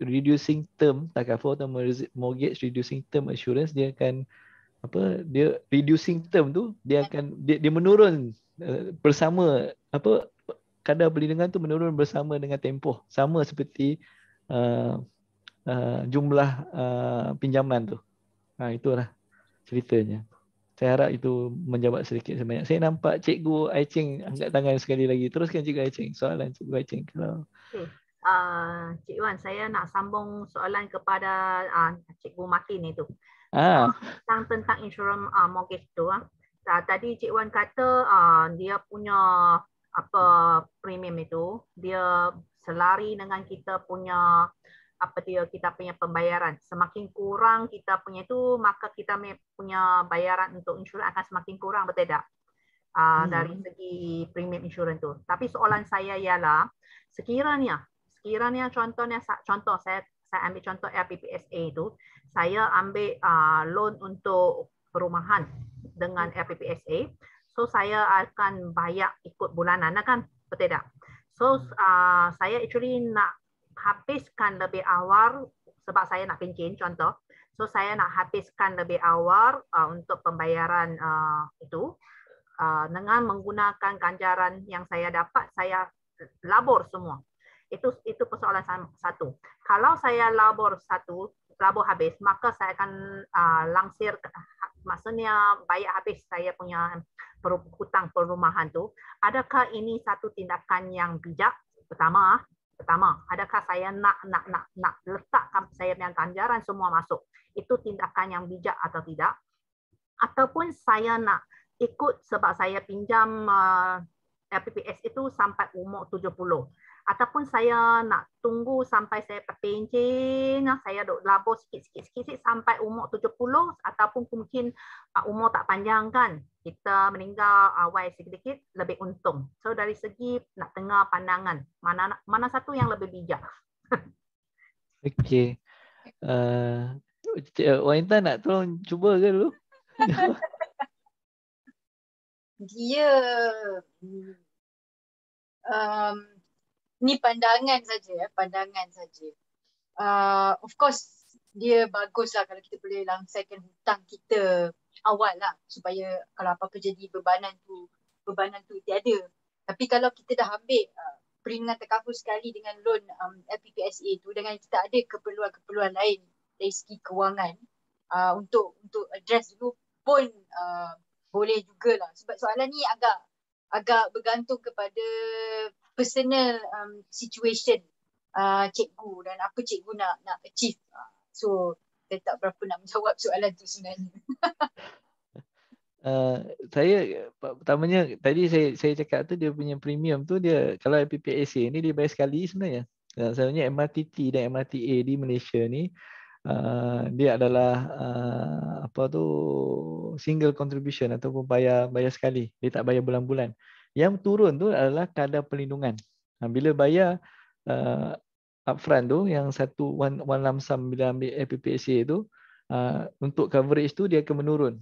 Reducing Term Takaful atau Mortgage Reducing Term Assurance. Dia akan dia reducing term tu, dia akan dia menurun bersama kadar perlindungan tu menurun bersama dengan tempoh, sama seperti jumlah pinjaman tu. Itulah ceritanya. Saya harap itu menjawab sedikit sebanyak. Saya nampak Cikgu Aiching angkat tangan sekali lagi. Teruskan Cikgu Aiching. Soalan Cikgu Aiching. Cik Wan, saya nak sambung soalan kepada Cikgu Martin itu. Tentang insurans mortgage tu. Tadi Cik Wan kata dia punya premium itu, dia selari dengan kita punya kita punya pembayaran. Semakin kurang kita punya itu, maka kita punya bayaran untuk insurans akan semakin kurang, betul tak? Dari segi premium insurans tu. Tapi soalan saya ialah, sekiranya contoh saya ambil contoh LPPSA itu, saya ambil loan untuk perumahan dengan LPPSA, so saya akan bayar ikut bulanan kan, betul tak? So saya actually nak habiskan lebih awal sebab saya nak pencen contoh. So saya nak habiskan lebih awal untuk pembayaran itu dengan menggunakan ganjaran yang saya dapat, saya labur semua. Itu persoalan satu. Kalau saya labur habis, maka saya akan langsir, maksudnya bayar habis saya punya hutang perumahan tu. Adakah ini satu tindakan yang bijak? Pertama, adakah saya nak letakkan saya punya ganjaran semua masuk? Itu tindakan yang bijak atau tidak? Ataupun saya nak ikut sebab saya pinjam LPPS itu sampai umur 70. Ataupun saya nak tunggu sampai saya terpencing, saya duk labur sikit-sikit sampai umur 70, ataupun mungkin umur tak panjang kan, kita meninggal awal sedikit lebih untung. So dari segi nak tengah pandangan, mana satu yang lebih bijak? Okey. Wanita nak tolong cuba ke dulu? Dia ni pandangan saja ya, pandangan saja. Of course dia bagus lah kalau kita boleh langsaikan hutang kita awal lah, supaya kalau apa-apa jadi bebanan tu tiada. Tapi kalau kita dah ambil perlindungan terkabul sekali dengan loan LPPSA tu, dengan kita ada keperluan-keperluan lain dari segi kewangan, untuk address dulu pun boleh jugalah. Sebab soalan ni agak bergantung kepada personal situation cikgu dan apa cikgu nak achieve. So saya tak berapa nak menjawab soalan tu sebenarnya. Saya pertamanya tadi saya cakap tu dia punya premium tu, dia kalau LPPSA ni dia bayar sekali sebenarnya. Sebenarnya MRTT dan MRTA di Malaysia ni dia adalah single contribution ataupun bayar sekali. Dia tak bayar bulan-bulan. Yang turun tu adalah kadar perlindungan. Bila bayar upfront tu, yang one lump sum bila ambil LPPSA tu, untuk coverage tu dia akan menurun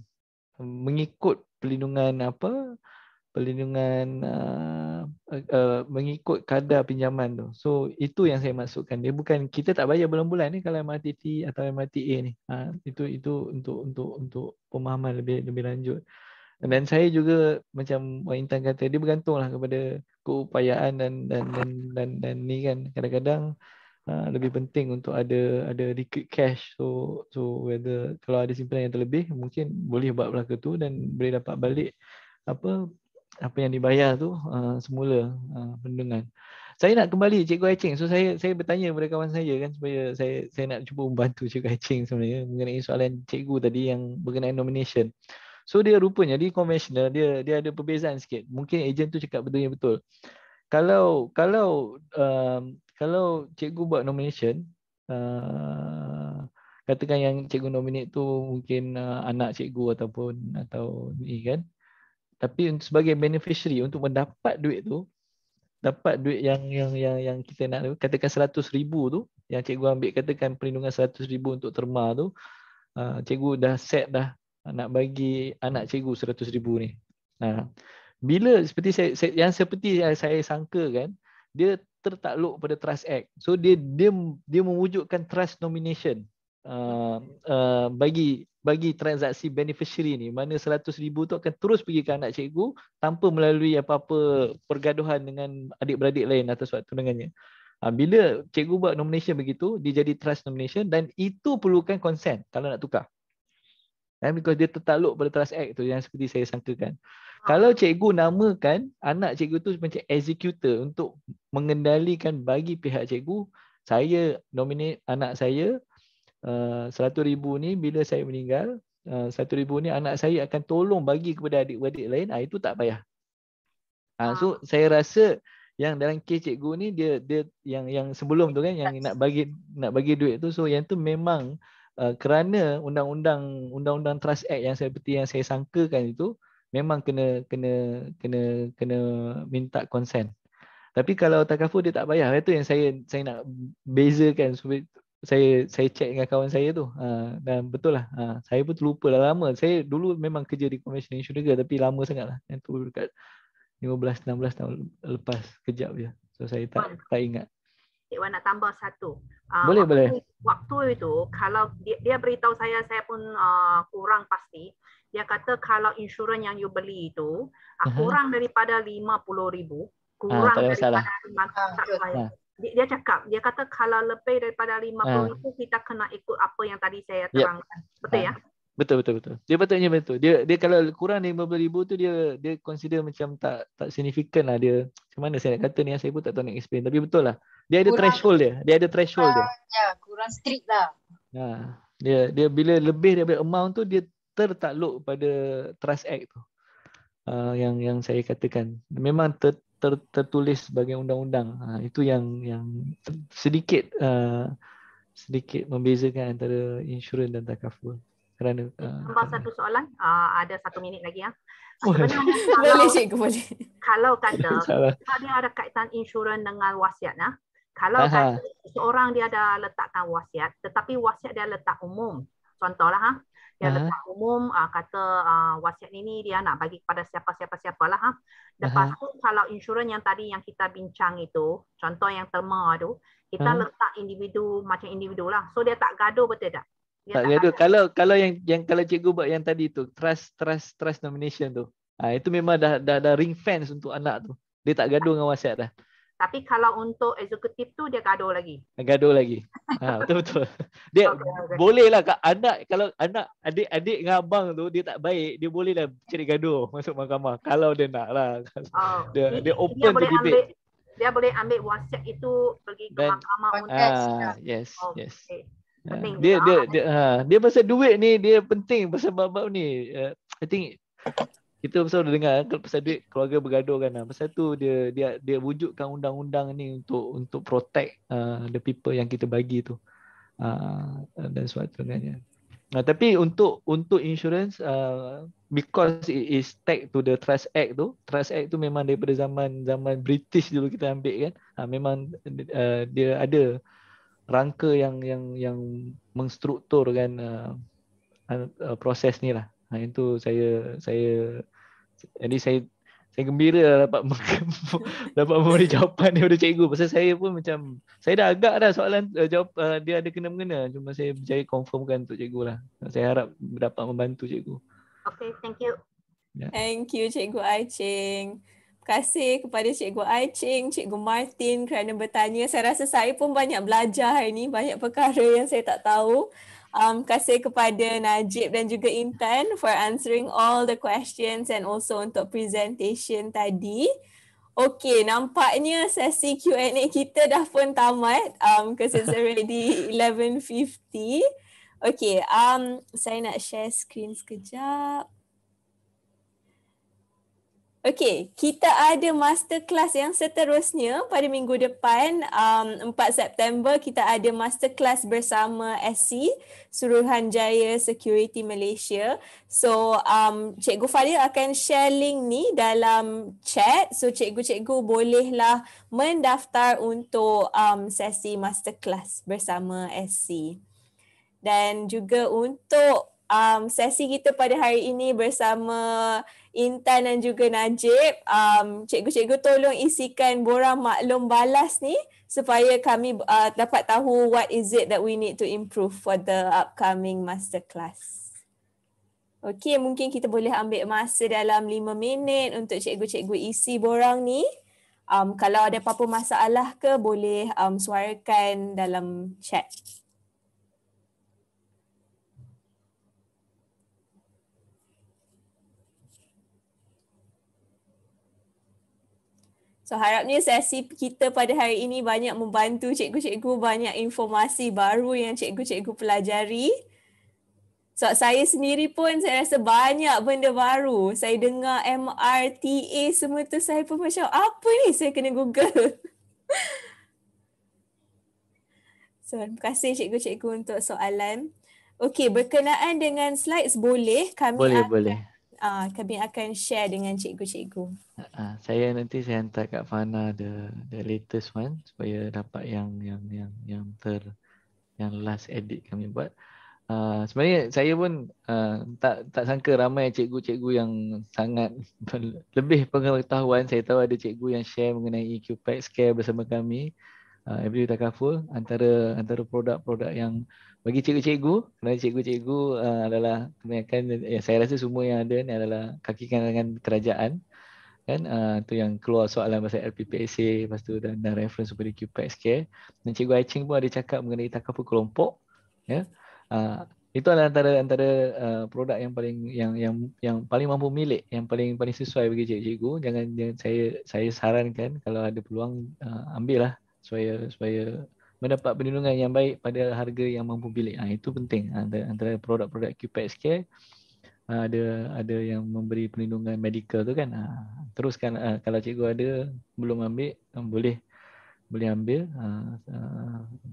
mengikut mengikut kadar pinjaman tu. So itu yang saya maksudkan. Dia bukan kita tak bayar bulan-bulan ni kalau MRTT atau MRTA ni. Itu untuk pemahaman lebih lanjut. Dan saya juga macam Wak Intan kata, dia bergantunglah kepada keupayaan dan ni kan, kadang-kadang lebih penting untuk ada liquid cash. So whether kalau ada simpanan yang terlebih, mungkin boleh buat belaka tu dan boleh dapat balik apa yang dibayar tu semula perlindungan. Saya nak kembali Cikgu Hai Ching. So saya bertanya kepada kawan saya kan, supaya saya nak cuba membantu Cikgu Hai Ching sebenarnya mengenai soalan cikgu tadi yang berkenaan nomination. So dia rupanya di konvensional dia ada perbezaan sikit. Mungkin ejen tu cakap betul. Kalau cikgu buat nomination, katakan yang cikgu nominate tu mungkin anak cikgu atau ni kan. Tapi sebagai beneficiary untuk mendapat duit tu, dapat duit yang kita nak tu, katakan 100,000 tu yang cikgu ambil, katakan perlindungan 100,000 untuk terma tu, cikgu dah set dah nak bagi anak cikgu 100,000 ni. Bila seperti saya sangka kan, dia tertakluk pada Trust Act. So dia mewujudkan trust nomination bagi transaksi beneficiary ni, mana 100,000 tu akan terus pergi ke anak cikgu tanpa melalui apa-apa pergaduhan dengan adik-beradik lain atas waktu dengannya. Bila cikgu buat nomination begitu, dia jadi trust nomination dan itu perlukan consent kalau nak tukar. Because dia tertakluk pada Trust Act tu yang seperti saya sangkakan. Kalau cikgu namakan anak cikgu tu macam executor untuk mengendalikan bagi pihak cikgu, saya nominate anak saya 100,000 ni bila saya meninggal, 100,000 ni anak saya akan tolong bagi kepada adik-beradik lain, itu tak payah. So saya rasa yang dalam kes cikgu ni dia yang sebelum tu kan, yang nak bagi duit tu, so yang tu memang kerana undang-undang Trust Act yang seperti yang saya sangkakan itu memang kena minta consent. Tapi kalau takaful dia tak payah. Itu yang saya nak bezakan. Saya cek dengan kawan saya tu. Dan betul lah. Saya pun terlupa dah lama. Saya dulu memang kerja di Conventional Insurance tapi lama sangat lah. Yang tu dekat 15-16 tahun lepas, kejap je. So saya tak ingat. Cik Wan nak tambah satu. Boleh. Waktu itu kalau dia beritahu saya pun kurang pasti. Dia kata kalau insurans yang you beli itu kurang daripada 50,000, kurang daripada 50,000. Dia kata kalau lebih daripada 50,000 kita kena ikut apa yang tadi saya terangkan. Betul ya? Betul. Dia patutnya betul. Dia kalau kurang 50,000 tu dia consider macam tak signifikan lah dia. Macam mana saya nak kata ni, saya pun tak tahu nak explain, tapi betul lah. Dia ada threshold dia. Dia ada threshold dia. Ya, kurang strict lah. Dia bila lebih daripada amount tu dia tertakluk pada Trust Act tu. yang saya katakan memang tertulis sebagai undang-undang. Itu yang sedikit sedikit membezakan antara insurans dan takaful. Kerana tambah satu soalan, ada 1 minit lagi ya. Boleh. Sebenarnya Boleh cikgu, boleh. kalau kata Salah. dia ada kaitan insurans dengan wasiat, kalau kata seorang dia ada letakkan wasiat, tetapi wasiat dia letak umum. Contohlah dia letak umum, kata wasiat ini dia nak bagi kepada siapa-siapa-siapalah. Lepas tu kalau insurans yang tadi yang kita bincang itu, contoh yang terma tu, kita letak individu macam individu lah. So dia tak gaduh, betul tak? Dia tak gaduh. Kalau yang kalau cikgu buat yang tadi tu, trust nomination tu. Itu memang dah ring fence untuk anak tu. Dia tak gaduh dengan wasiat dah. Tapi kalau untuk eksekutif tu dia gaduh lagi. Gaduh lagi. Betul-betul. Dia boleh lah anak, kalau anak adik-adik dengan abang tu dia tak baik, dia boleh lah cari gaduh masuk mahkamah kalau dia nak lah. Dia open to debate. Dia boleh ambil wasiat itu pergi ke mahkamah untuk yes. Dia pasal duit ni dia penting pasal bab-bab ni. I think kita pasal dah dengar kalau pasal duit keluarga bergaduh kan. Pasal tu dia wujudkan undang-undang ni untuk protect the people yang kita bagi tu. Dan sebagainya. Tapi untuk insurance because it is tagged to the Trust Act tu memang daripada zaman British dulu kita ambil kan. Memang dia ada rangka yang mengstrukturkan proses ni lah. Itu jadi saya gembira dapat memberi jawapan daripada cikgu. Pasal saya pun macam saya dah agak dah soalan dia ada kena-mengena, cuma saya berjaya confirmkan untuk cikgu lah. Saya harap dapat membantu cikgu. Okay, thank you. Thank you Cikgu Ai-Ching. Terima kasih kepada Cikgu Ai-Ching, Cikgu Martin kerana bertanya. Saya rasa saya pun banyak belajar hari ini, banyak perkara yang saya tak tahu. Terima kasih kepada Najib dan juga Intan for answering all the questions and also untuk presentation tadi. Okay, nampaknya sesi Q&A kita dah pun tamat because it's already 11:50. Okay, saya nak share screen sekejap. Okay, kita ada masterclass yang seterusnya pada minggu depan, 4 September kita ada masterclass bersama SC, Suruhanjaya Security Malaysia. So, Cikgu Fadil akan share link ni dalam chat. So, cikgu-cikgu bolehlah mendaftar untuk sesi masterclass bersama SC. Dan juga untuk sesi kita pada hari ini bersama Intan dan juga Najib, cikgu-cikgu tolong isikan borang maklum balas ni supaya kami dapat tahu what is it that we need to improve for the upcoming masterclass. Okey, mungkin kita boleh ambil masa dalam 5 minit untuk cikgu-cikgu isi borang ni. Kalau ada apa-apa masalah ke boleh suarakan dalam chat. So harapnya sesi kita pada hari ini banyak membantu cikgu-cikgu, banyak informasi baru yang cikgu-cikgu pelajari. So saya sendiri pun saya rasa banyak benda baru. Saya dengar MRTA semua tu saya pun macam apa ni, saya kena Google. So terima kasih cikgu-cikgu untuk soalan. Okey, berkenaan dengan slides boleh Boleh. Kami akan share dengan cikgu-cikgu. Saya hantar kat Fana the latest one supaya dapat yang last edit kami buat. Sebenarnya saya pun tak sangka ramai cikgu-cikgu yang sangat lebih pengetahuan. Saya tahu ada cikgu yang share mengenai EQPAC Scare bersama kami. Every Takaful antara produk-produk yang bagi cikgu-cikgu, kerana cikgu-cikgu adalah kebanyakan saya rasa semua yang ada ni adalah kaki kanan kerajaan kan. Tu yang keluar soalan pasal LPPSA, lepas tu dan reference kepada QPAC Scare. Dan Cikgu Ai-Ching pun ada cakap mengenai takaful kelompok ya. Itu adalah antara produk yang paling mampu milik, yang paling sesuai bagi cikgu-cikgu. Jangan saya sarankan kalau ada peluang ambillah supaya mendapat perlindungan yang baik pada harga yang mampu milik. Itu penting antara produk-produk QPAC Scare. ada yang memberi perlindungan medical tu kan. Teruskan kalau cikgu ada belum ambil, boleh ambil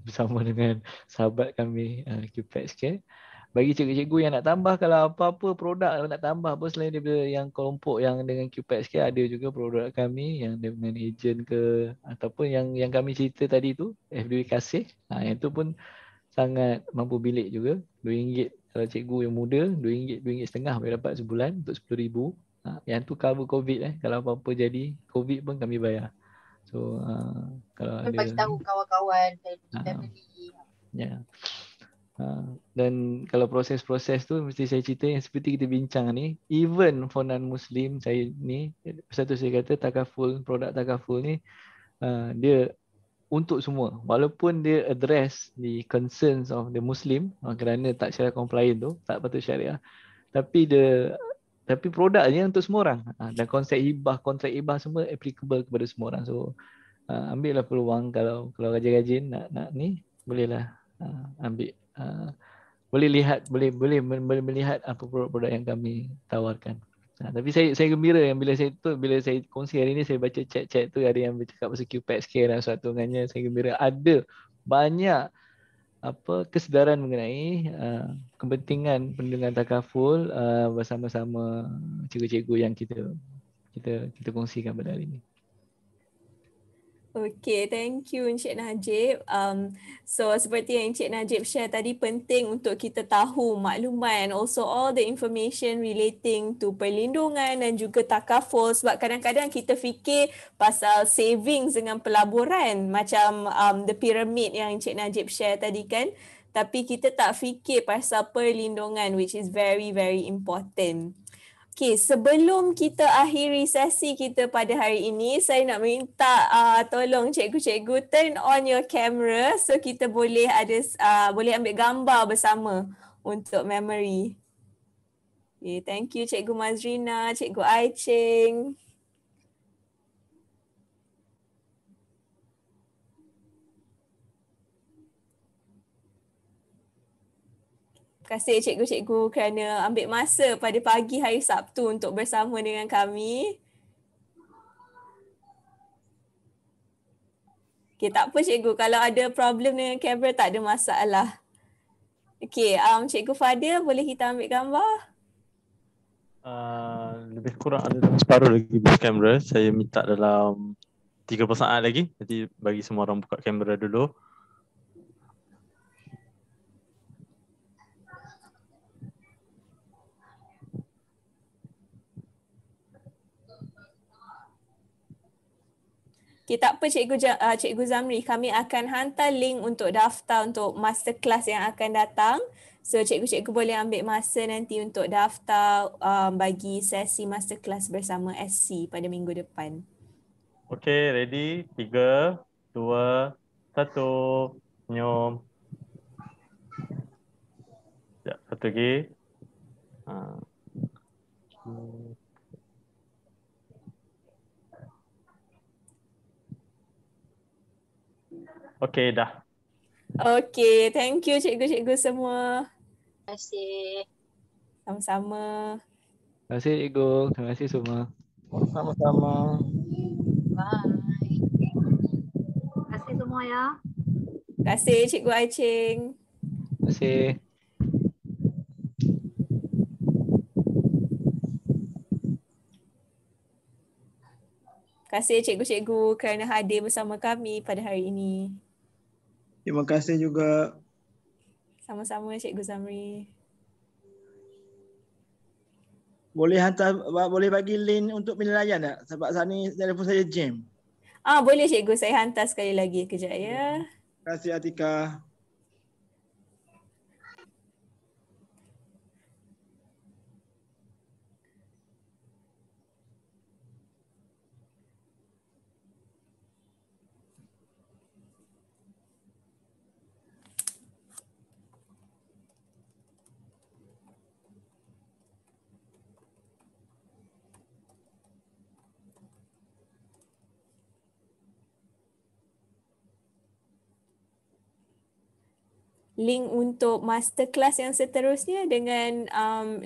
bersama dengan sahabat kami QPEX Care. Bagi cikgu-cikgu yang nak tambah, kalau apa-apa produk nak tambah apa selain daripada yang kelompok yang dengan QPEX Care, ada juga produk kami yang dengan ejen ke ataupun yang kami cerita tadi tu, FDW Kasih. Yang tu pun sangat mampu bilik juga. RM2 kalau cikgu yang muda, RM2.5 boleh dapat sebulan untuk RM10,000. Yang tu cover COVID kalau apa-apa jadi COVID pun kami bayar. So kalau ada bagi tahu kawan-kawan, family. ya. Dan kalau proses-proses tu mesti saya cerita yang seperti kita bincang ni, even for non-Muslim saya ni, satu saya kata produk takaful ni dia untuk semua, walaupun dia address the concerns of the Muslim kerana tak syariah compliant tu, tak patut syariah, tapi produknya untuk semua orang, dan kontrak hibah semua applicable kepada semua orang. So ambillah peluang, kalau rajin-rajin nak ni, bolehlah ambil. Boleh melihat apa produk-produk yang kami tawarkan. Tapi saya gembira yang bila saya kongsi hari ni, saya baca chat-chat tu ada yang bercakap pasal QPEX Care dan suatu dengannya, saya gembira ada banyak kesedaran mengenai kepentingan perlindungan takaful bersama-sama cikgu-cikgu yang kita kongsikan pada hari ini. Okay, thank you Encik Najib. So seperti yang Encik Najib share tadi, penting untuk kita tahu maklumat and also all the information relating to perlindungan dan juga takaful, sebab kadang-kadang kita fikir pasal savings dengan pelaburan macam the pyramid yang Encik Najib share tadi kan, tapi kita tak fikir pasal perlindungan, which is very very important. Okay, sebelum kita akhiri sesi kita pada hari ini, saya nak minta tolong cikgu-cikgu turn on your camera so kita boleh boleh ambil gambar bersama untuk memory. Okay, thank you Cikgu Mazrina, Cikgu Ai Ching. Terima kasih cikgu-cikgu kerana ambil masa pada pagi hari Sabtu untuk bersama dengan kami. Okay, tak apa cikgu, kalau ada problem dengan kamera tak ada masalah. Okay, Cikgu Fadil, boleh kita ambil gambar? Lebih kurang ada dalam separuh lagi buka kamera. Saya minta dalam 30 saat lagi. Jadi bagi semua orang buka kamera dulu. Okay, tak apa Cikgu Zamri, kami akan hantar link untuk daftar untuk masterclass yang akan datang. So cikgu-cikgu boleh ambil masa nanti untuk daftar bagi sesi masterclass bersama SC pada minggu depan. Okay, ready? 3, 2, 1. Senyum. Sekejap, satu lagi. Okay, dah. Okay, thank you cikgu-cikgu semua. Terima kasih. Sama-sama. Terima kasih cikgu, terima kasih semua. Sama-sama. Bye. Terima kasih semua ya. Terima kasih Cikgu Ai Ching. Terima kasih. Terima kasih cikgu-cikgu kerana hadir bersama kami pada hari ini. Terima kasih juga. Sama-sama Cikgu Zamri. Boleh bagi link untuk penilaian tak? Sebab saat ni telefon saya jam. Boleh cikgu, saya hantar sekali lagi kejap ya. Terima kasih Atika. link untuk masterclass yang seterusnya dengan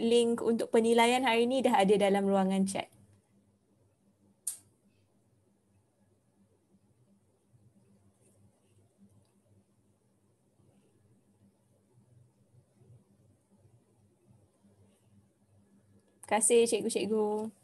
link untuk penilaian hari ini dah ada dalam ruangan chat. Terima kasih cikgu-cikgu.